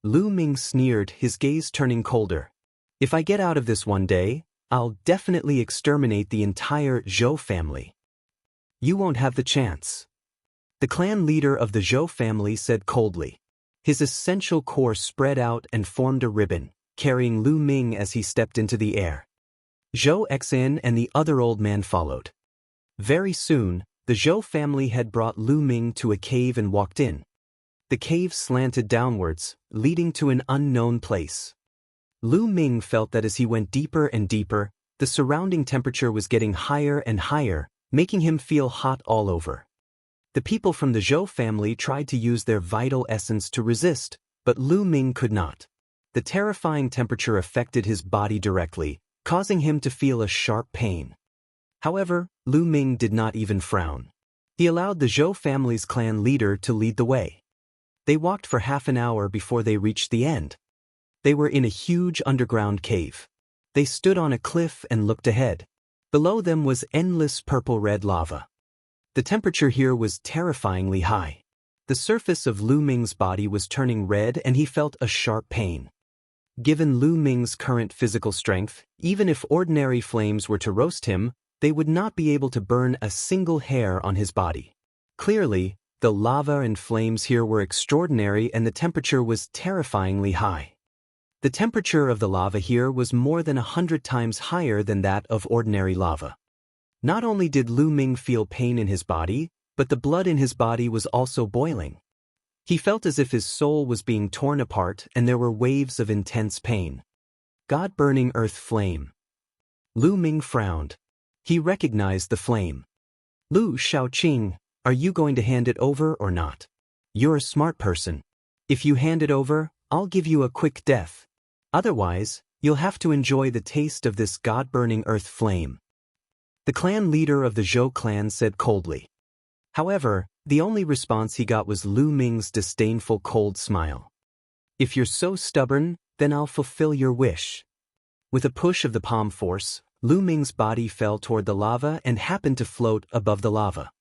Lu Ming sneered, his gaze turning colder. If I get out of this one day, I'll definitely exterminate the entire Zhou family. You won't have the chance. The clan leader of the Zhou family said coldly. His essential core spread out and formed a ribbon, carrying Lu Ming as he stepped into the air. Zhou Xin and the other old man followed. Very soon, the Zhou family had brought Lu Ming to a cave and walked in. The cave slanted downwards, leading to an unknown place. Lu Ming felt that as he went deeper and deeper, the surrounding temperature was getting higher and higher, making him feel hot all over. The people from the Zhou family tried to use their vital essence to resist, but Lu Ming could not. The terrifying temperature affected his body directly, causing him to feel a sharp pain. However, Lu Ming did not even frown. He allowed the Zhou family's clan leader to lead the way. They walked for half an hour before they reached the end. They were in a huge underground cave. They stood on a cliff and looked ahead. Below them was endless purple-red lava. The temperature here was terrifyingly high. The surface of Lu Ming's body was turning red and he felt a sharp pain. Given Lu Ming's current physical strength, even if ordinary flames were to roast him, they would not be able to burn a single hair on his body. Clearly, the lava and flames here were extraordinary and the temperature was terrifyingly high. The temperature of the lava here was more than 100 times higher than that of ordinary lava. Not only did Lu Ming feel pain in his body, but the blood in his body was also boiling. He felt as if his soul was being torn apart and there were waves of intense pain. God-burning earth flame. Lu Ming frowned. He recognized the flame. Lu Shaoqing, are you going to hand it over or not? You're a smart person. If you hand it over, I'll give you a quick death. Otherwise, you'll have to enjoy the taste of this God-burning earth flame. The clan leader of the Zhou clan said coldly. However, the only response he got was Lu Ming's disdainful cold smile. If you're so stubborn, then I'll fulfill your wish. With a push of the palm force, Lu Ming's body fell toward the lava and happened to float above the lava.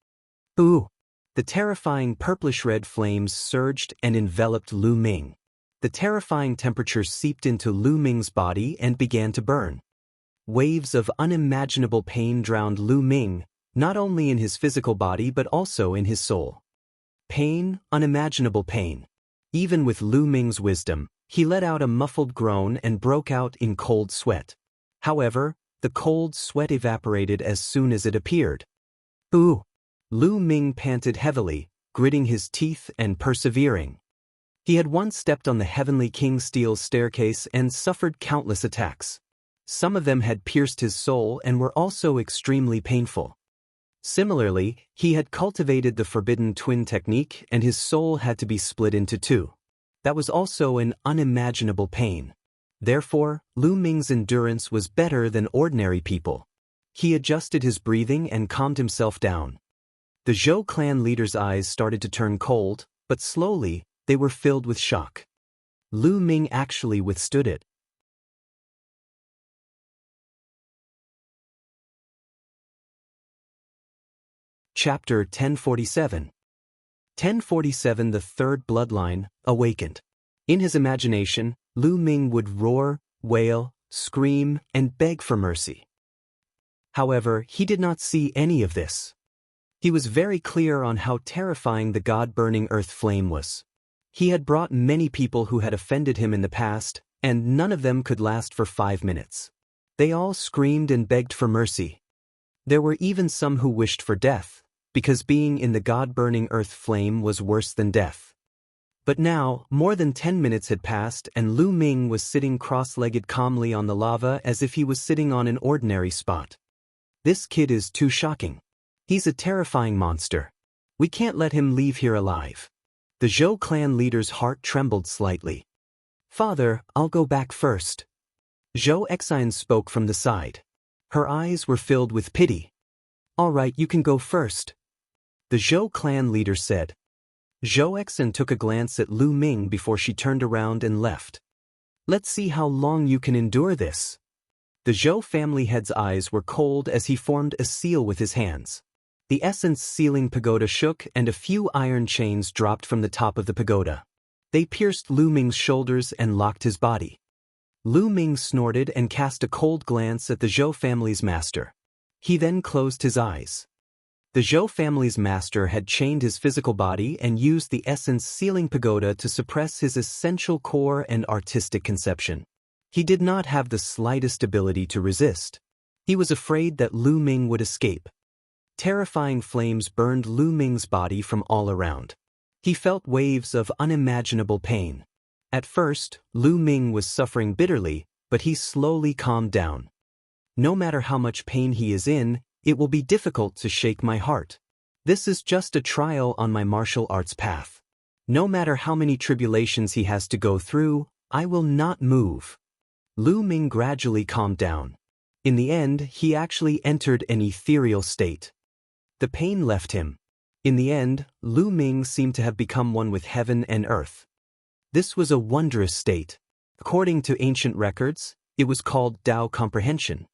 Ooh! The terrifying purplish-red flames surged and enveloped Lu Ming. The terrifying temperature seeped into Lu Ming's body and began to burn. Waves of unimaginable pain drowned Lu Ming, not only in his physical body but also in his soul. Pain, unimaginable pain. Even with Lu Ming's wisdom, he let out a muffled groan and broke out in cold sweat. However, the cold sweat evaporated as soon as it appeared. Ooh! Lu Ming panted heavily, gritting his teeth and persevering. He had once stepped on the Heavenly King Steel's staircase and suffered countless attacks. Some of them had pierced his soul and were also extremely painful. Similarly, he had cultivated the Forbidden Twin technique and his soul had to be split into two. That was also an unimaginable pain. Therefore, Lu Ming's endurance was better than ordinary people. He adjusted his breathing and calmed himself down. The Zhou clan leader's eyes started to turn cold, but slowly, they were filled with shock. Lu Ming actually withstood it. Chapter 1047. 1047 The third bloodline, awakened. In his imagination, Lu Ming would roar, wail, scream, and beg for mercy. However, he did not see any of this. He was very clear on how terrifying the God-burning earth flame was. He had brought many people who had offended him in the past, and none of them could last for 5 minutes. They all screamed and begged for mercy. There were even some who wished for death, because being in the God-burning earth flame was worse than death. But now, more than 10 minutes had passed and Lu Ming was sitting cross-legged calmly on the lava as if he was sitting on an ordinary spot. This kid is too shocking. He's a terrifying monster. We can't let him leave here alive. The Zhou clan leader's heart trembled slightly. Father, I'll go back first. Zhou Xin spoke from the side. Her eyes were filled with pity. All right, you can go first. The Zhou clan leader said. Zhou Exin took a glance at Lu Ming before she turned around and left. Let's see how long you can endure this. The Zhou family head's eyes were cold as he formed a seal with his hands. The essence sealing pagoda shook and a few iron chains dropped from the top of the pagoda. They pierced Lu Ming's shoulders and locked his body. Lu Ming snorted and cast a cold glance at the Zhou family's master. He then closed his eyes. The Zhou family's master had chained his physical body and used the essence sealing pagoda to suppress his essential core and artistic conception. He did not have the slightest ability to resist. He was afraid that Lu Ming would escape. Terrifying flames burned Lu Ming's body from all around. He felt waves of unimaginable pain. At first, Lu Ming was suffering bitterly, but he slowly calmed down. No matter how much pain he is in, it will be difficult to shake my heart. This is just a trial on my martial arts path. No matter how many tribulations he has to go through, I will not move. Lu Ming gradually calmed down. In the end, he actually entered an ethereal state. The pain left him. In the end, Lu Ming seemed to have become one with heaven and earth. This was a wondrous state. According to ancient records, it was called Tao comprehension.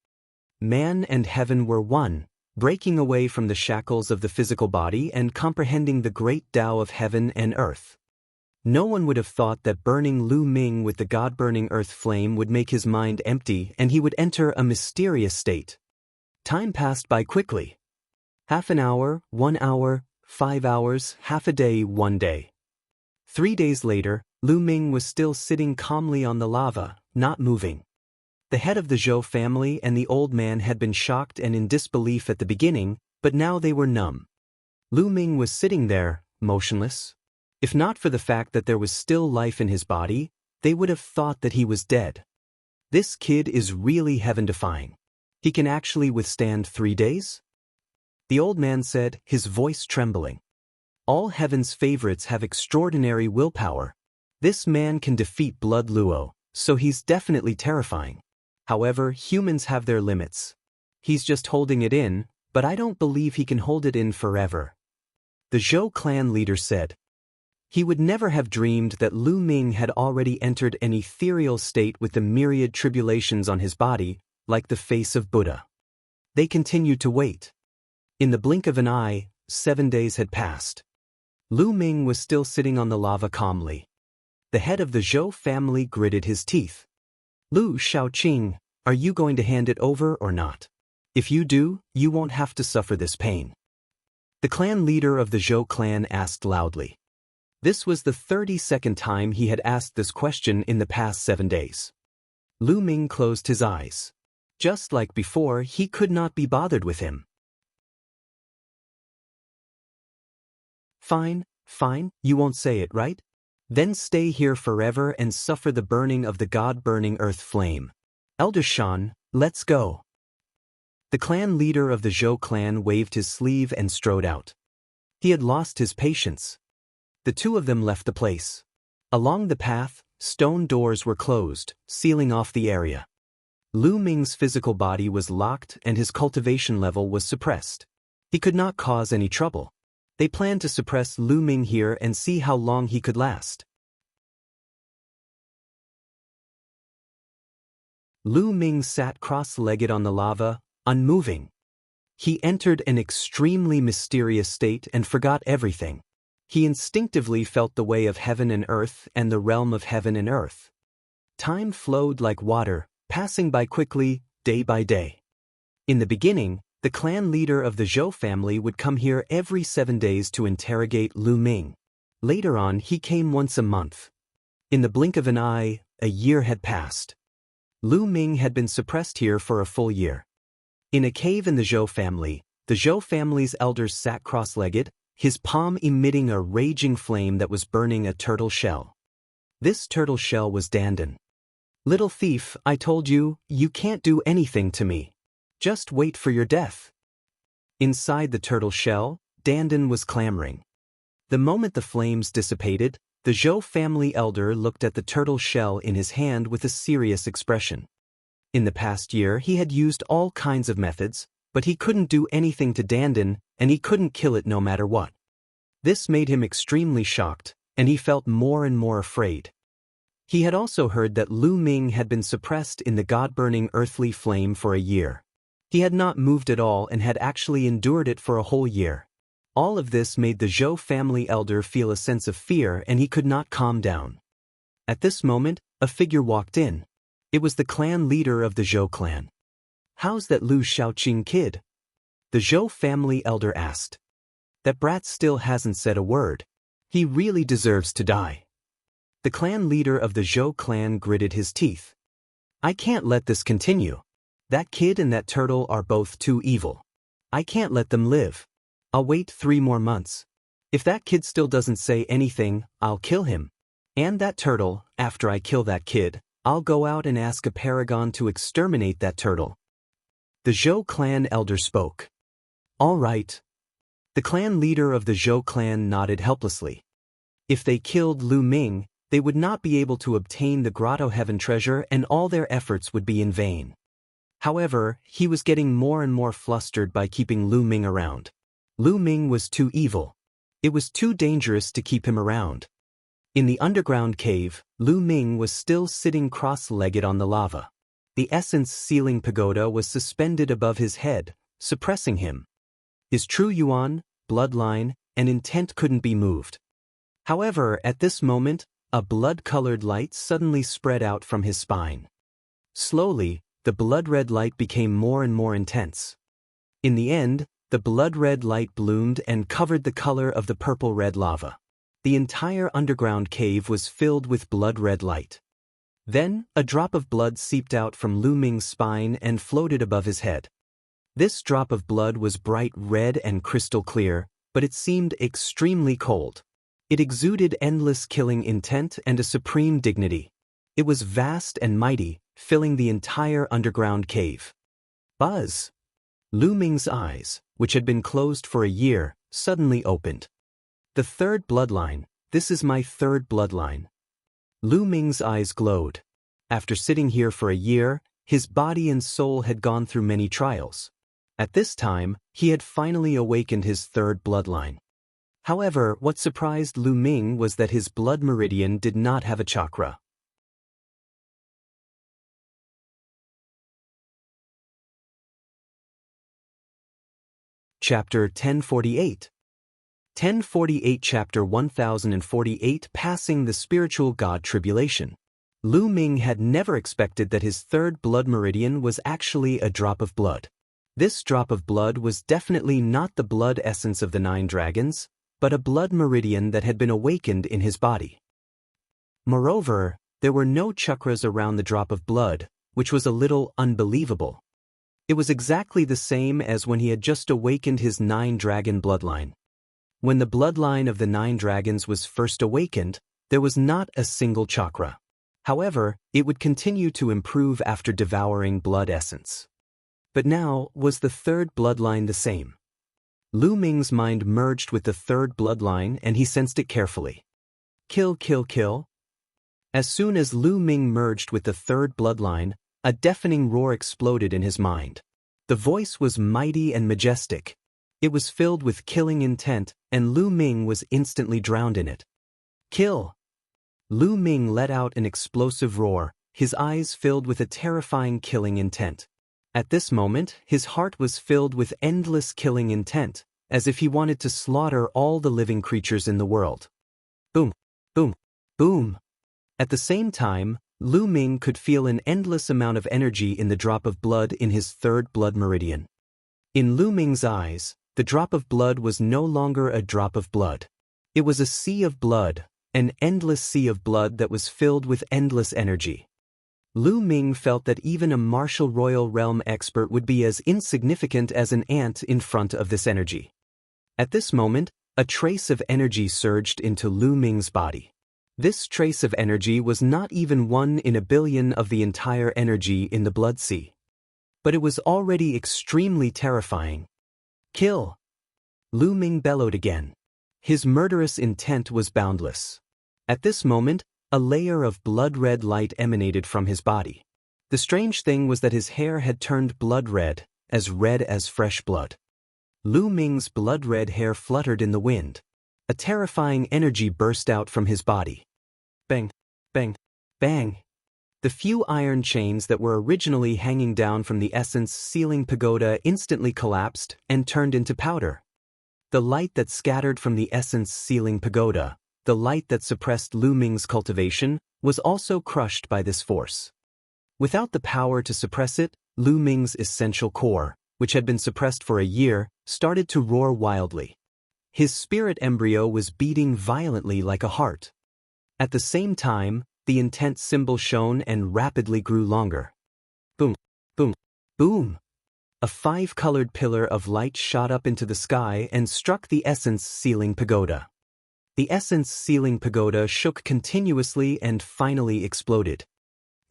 Man and heaven were one, breaking away from the shackles of the physical body and comprehending the great Tao of heaven and earth. No one would have thought that burning Lu Ming with the God-burning earth flame would make his mind empty and he would enter a mysterious state. Time passed by quickly. Half an hour, 1 hour, 5 hours, half a day, 1 day. 3 days later, Lu Ming was still sitting calmly on the lava, not moving. The head of the Zhou family and the old man had been shocked and in disbelief at the beginning, but now they were numb. Lu Ming was sitting there, motionless. If not for the fact that there was still life in his body, they would have thought that he was dead. This kid is really heaven-defying. He can actually withstand 3 days? The old man said, his voice trembling. All heaven's favorites have extraordinary willpower. This man can defeat Blood Luo, so he's definitely terrifying. However, humans have their limits. He's just holding it in, but I don't believe he can hold it in forever. The Zhou clan leader said. He would never have dreamed that Lu Ming had already entered an ethereal state with the myriad tribulations on his body, like the face of Buddha. They continued to wait. In the blink of an eye, 7 days had passed. Lu Ming was still sitting on the lava calmly. The head of the Zhou family gritted his teeth. Lu Shaoqing, are you going to hand it over or not? If you do, you won't have to suffer this pain. The clan leader of the Zhou clan asked loudly. This was the 32nd time he had asked this question in the past 7 days. Lu Ming closed his eyes. Just like before, he could not be bothered with him. Fine, you won't say it, right? Then stay here forever and suffer the burning of the God-burning earth flame. Elder Shan, let's go. The clan leader of the Zhou clan waved his sleeve and strode out. He had lost his patience. The two of them left the place. Along the path, stone doors were closed, sealing off the area. Lu Ming's physical body was locked and his cultivation level was suppressed. He could not cause any trouble. They planned to suppress Lu Ming here and see how long he could last. Lu Ming sat cross-legged on the lava, unmoving. He entered an extremely mysterious state and forgot everything. He instinctively felt the way of heaven and earth and the realm of heaven and earth. Time flowed like water, passing by quickly, day by day. In the beginning, the clan leader of the Zhou family would come here every 7 days to interrogate Lu Ming. Later on, he came once a month. In the blink of an eye, a year had passed. Lu Ming had been suppressed here for a full year. In a cave in the Zhou family, the Zhou family's elders sat cross-legged, his palm emitting a raging flame that was burning a turtle shell. This turtle shell was Dandan. Little thief, I told you, you can't do anything to me. Just wait for your death. Inside the turtle shell, Dandan was clamoring. The moment the flames dissipated, the Zhou family elder looked at the turtle shell in his hand with a serious expression. In the past year, he had used all kinds of methods, but he couldn't do anything to Dandan, and he couldn't kill it no matter what. This made him extremely shocked, and he felt more and more afraid. He had also heard that Lu Ming had been suppressed in the god-burning earthly flame for a year. He had not moved at all and had actually endured it for a whole year. All of this made the Zhou family elder feel a sense of fear, and he could not calm down. At this moment, a figure walked in. It was the clan leader of the Zhou clan. "How's that Lu Shaoqing kid?" the Zhou family elder asked. "That brat still hasn't said a word. He really deserves to die." The clan leader of the Zhou clan gritted his teeth. "I can't let this continue. That kid and that turtle are both too evil. I can't let them live. I'll wait 3 more months. If that kid still doesn't say anything, I'll kill him. And that turtle, after I kill that kid, I'll go out and ask a paragon to exterminate that turtle." The Zhou clan elder spoke. "All right." The clan leader of the Zhou clan nodded helplessly. If they killed Lu Ming, they would not be able to obtain the Grotto Heaven treasure, and all their efforts would be in vain. However, he was getting more and more flustered by keeping Lu Ming around. Lu Ming was too evil. It was too dangerous to keep him around. In the underground cave, Lu Ming was still sitting cross-legged on the lava. The essence sealing pagoda was suspended above his head, suppressing him. His true yuan, bloodline, and intent couldn't be moved. However, at this moment, a blood-colored light suddenly spread out from his spine. Slowly, the blood-red light became more and more intense. In the end, the blood-red light bloomed and covered the color of the purple-red lava. The entire underground cave was filled with blood-red light. Then, a drop of blood seeped out from Lu Ming's spine and floated above his head. This drop of blood was bright red and crystal clear, but it seemed extremely cold. It exuded endless killing intent and a supreme dignity. It was vast and mighty, filling the entire underground cave. Buzz! Lu Ming's eyes, which had been closed for a year, suddenly opened. "The third bloodline, this is my third bloodline." Lu Ming's eyes glowed. After sitting here for a year, his body and soul had gone through many trials. At this time, he had finally awakened his third bloodline. However, what surprised Lu Ming was that his blood meridian did not have a chakra. Chapter 1048. 1048 Chapter 1048 Passing the Spiritual God Tribulation. Lu Ming had never expected that his third blood meridian was actually a drop of blood. This drop of blood was definitely not the blood essence of the 9 dragons, but a blood meridian that had been awakened in his body. Moreover, there were no chakras around the drop of blood, which was a little unbelievable. It was exactly the same as when he had just awakened his 9-dragon bloodline. When the bloodline of the 9 dragons was first awakened, there was not a single chakra. However, it would continue to improve after devouring blood essence. But now, was the third bloodline the same? Lu Ming's mind merged with the third bloodline and he sensed it carefully. Kill, kill, kill. As soon as Lu Ming merged with the third bloodline, a deafening roar exploded in his mind. The voice was mighty and majestic. It was filled with killing intent, and Lu Ming was instantly drowned in it. Kill! Lu Ming let out an explosive roar, his eyes filled with a terrifying killing intent. At this moment, his heart was filled with endless killing intent, as if he wanted to slaughter all the living creatures in the world. Boom! Boom! Boom! At the same time, Lu Ming could feel an endless amount of energy in the drop of blood in his third blood meridian. In Lu Ming's eyes, the drop of blood was no longer a drop of blood. It was a sea of blood, an endless sea of blood that was filled with endless energy. Lu Ming felt that even a martial royal realm expert would be as insignificant as an ant in front of this energy. At this moment, a trace of energy surged into Lu Ming's body. This trace of energy was not even 1 in a billion of the entire energy in the blood sea. But it was already extremely terrifying. Kill! Lu Ming bellowed again. His murderous intent was boundless. At this moment, a layer of blood-red light emanated from his body. The strange thing was that his hair had turned blood-red as fresh blood. Lu Ming's blood-red hair fluttered in the wind. A terrifying energy burst out from his body. Bang, bang, bang. The few iron chains that were originally hanging down from the essence sealing pagoda instantly collapsed and turned into powder. The light that scattered from the essence sealing pagoda, the light that suppressed Lu Ming's cultivation, was also crushed by this force. Without the power to suppress it, Lu Ming's essential core, which had been suppressed for a year, started to roar wildly. His spirit embryo was beating violently like a heart. At the same time, the intent symbol shone and rapidly grew longer. Boom, boom, boom. A 5-colored pillar of light shot up into the sky and struck the essence sealing pagoda. The essence sealing pagoda shook continuously and finally exploded.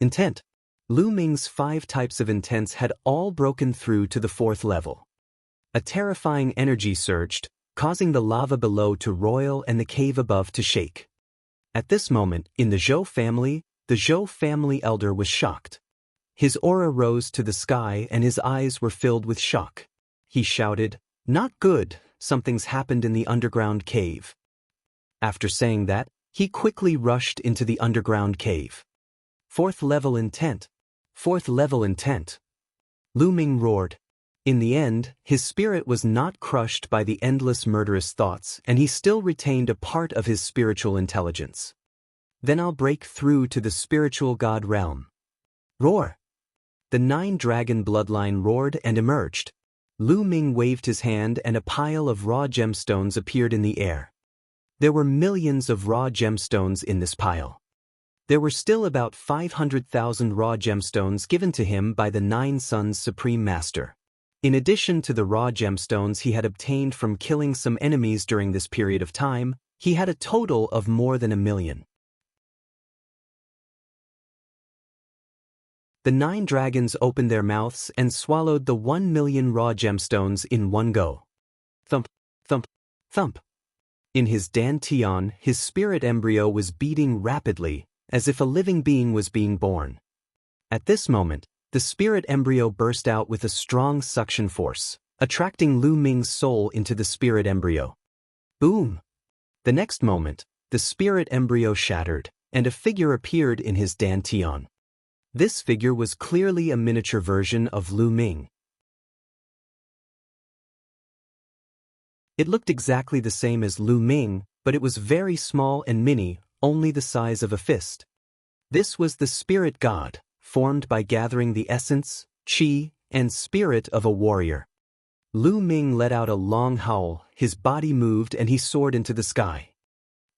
Intent. Lu Ming's 5 types of intents had all broken through to the 4th level. A terrifying energy surged, causing the lava below to roil and the cave above to shake. At this moment, in the Zhou family elder was shocked. His aura rose to the sky and his eyes were filled with shock. He shouted, "Not good, something's happened in the underground cave." After saying that, he quickly rushed into the underground cave. 4th level intent. 4th level intent. Lu Ming roared. In the end, his spirit was not crushed by the endless murderous thoughts, and he still retained a part of his spiritual intelligence. Then I'll break through to the spiritual god realm. Roar! The 9-dragon bloodline roared and emerged. Lu Ming waved his hand and a pile of raw gemstones appeared in the air. There were millions of raw gemstones in this pile. There were still about 500,000 raw gemstones given to him by the 9 Sons Supreme Master. In addition to the raw gemstones he had obtained from killing some enemies during this period of time, he had a total of more than 1 million. The 9 dragons opened their mouths and swallowed the 1 million raw gemstones in one go. Thump, thump, thump. In his dantian, his spirit embryo was beating rapidly, as if a living being was being born. At this moment, the spirit embryo burst out with a strong suction force, attracting Lu Ming's soul into the spirit embryo. Boom! The next moment, the spirit embryo shattered, and a figure appeared in his dantian. This figure was clearly a miniature version of Lu Ming. It looked exactly the same as Lu Ming, but it was very small and mini, only the size of a fist. This was the spirit god, formed by gathering the essence, qi, and spirit of a warrior. Lu Ming let out a long howl, his body moved and he soared into the sky.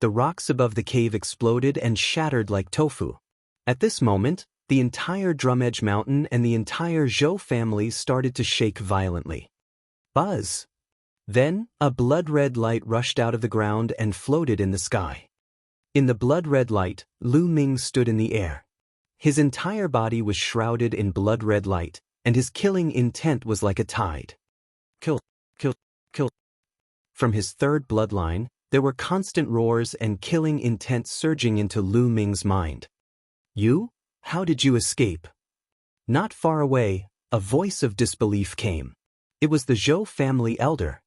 The rocks above the cave exploded and shattered like tofu. At this moment, the entire Drumedge Mountain and the entire Zhou family started to shake violently. Buzz! Then, a blood-red light rushed out of the ground and floated in the sky. In the blood-red light, Lu Ming stood in the air. His entire body was shrouded in blood-red light, and his killing intent was like a tide. Kill, kill, kill. From his 3rd bloodline, there were constant roars and killing intent surging into Lu Ming's mind. You? How did you escape? Not far away, a voice of disbelief came. It was the Zhou family elder.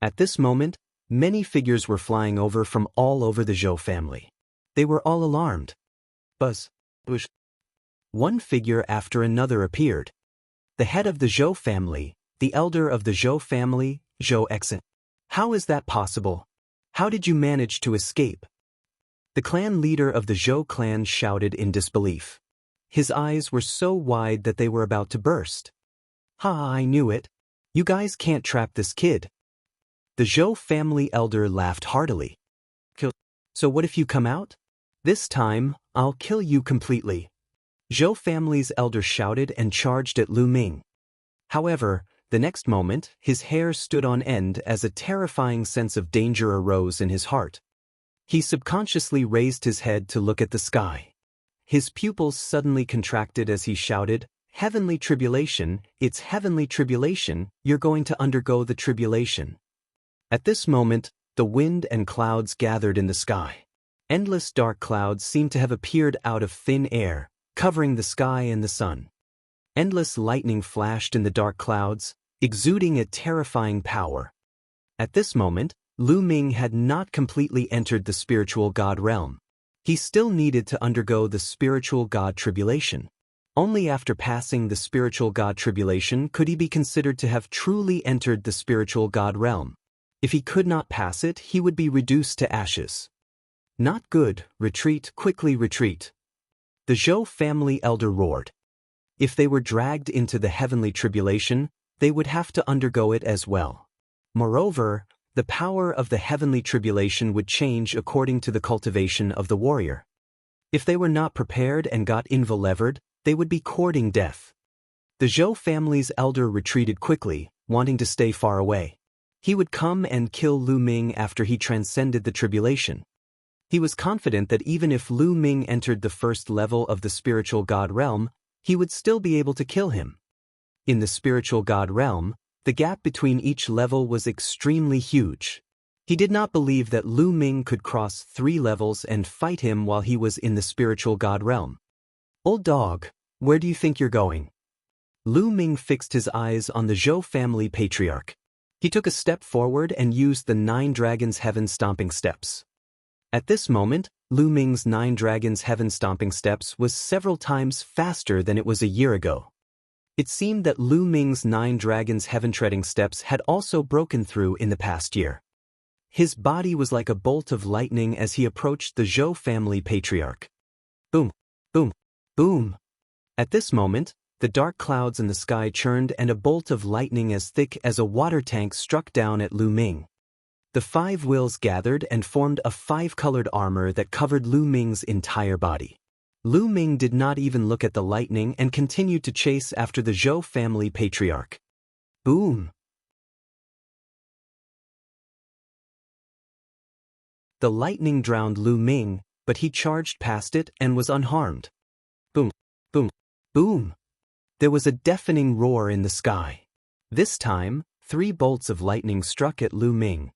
At this moment, many figures were flying over from all over the Zhou family. They were all alarmed. Buzz, bush. One figure after another appeared. The head of the Zhou family, the elder of the Zhou family, Zhou Exit. How is that possible? How did you manage to escape? The clan leader of the Zhou clan shouted in disbelief. His eyes were so wide that they were about to burst. Ha, I knew it. You guys can't trap this kid. The Zhou family elder laughed heartily. Kill. So what if you come out? This time, I'll kill you completely. Zhou family's elder shouted and charged at Lu Ming. However, the next moment, his hair stood on end as a terrifying sense of danger arose in his heart. He subconsciously raised his head to look at the sky. His pupils suddenly contracted as he shouted, "Heavenly tribulation, it's heavenly tribulation, you're going to undergo the tribulation." At this moment, the wind and clouds gathered in the sky. Endless dark clouds seemed to have appeared out of thin air, covering the sky and the sun. Endless lightning flashed in the dark clouds, exuding a terrifying power. At this moment, Lu Ming had not completely entered the spiritual god realm. He still needed to undergo the spiritual god tribulation. Only after passing the spiritual god tribulation could he be considered to have truly entered the spiritual god realm. If he could not pass it, he would be reduced to ashes. Not good, retreat, quickly retreat. The Zhou family elder roared. If they were dragged into the heavenly tribulation, they would have to undergo it as well. Moreover, the power of the heavenly tribulation would change according to the cultivation of the warrior. If they were not prepared and got envelevered, they would be courting death. The Zhou family's elder retreated quickly, wanting to stay far away. He would come and kill Lu Ming after he transcended the tribulation. He was confident that even if Lu Ming entered the first level of the spiritual god realm, he would still be able to kill him. In the spiritual god realm, the gap between each level was extremely huge. He did not believe that Lu Ming could cross 3 levels and fight him while he was in the spiritual god realm. Old dog, where do you think you're going? Lu Ming fixed his eyes on the Zhou family patriarch. He took a step forward and used the 9 dragons heaven stomping steps. At this moment, Lu Ming's 9 dragons heaven stomping steps was several times faster than it was a year ago. It seemed that Lu Ming's 9 dragons heaven treading steps had also broken through in the past year. His body was like a bolt of lightning as he approached the Zhou family patriarch. Boom, boom, boom. At this moment, the dark clouds in the sky churned and a bolt of lightning as thick as a water tank struck down at Lu Ming. The 5 wills gathered and formed a 5-colored armor that covered Lu Ming's entire body. Lu Ming did not even look at the lightning and continued to chase after the Zhou family patriarch. Boom! The lightning drowned Lu Ming, but he charged past it and was unharmed. Boom! Boom! Boom! There was a deafening roar in the sky. This time, 3 bolts of lightning struck at Lu Ming.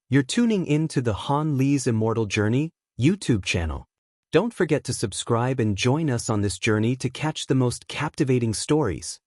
You're tuning in to the Han Li's Immortal Journey YouTube channel. Don't forget to subscribe and join us on this journey to catch the most captivating stories.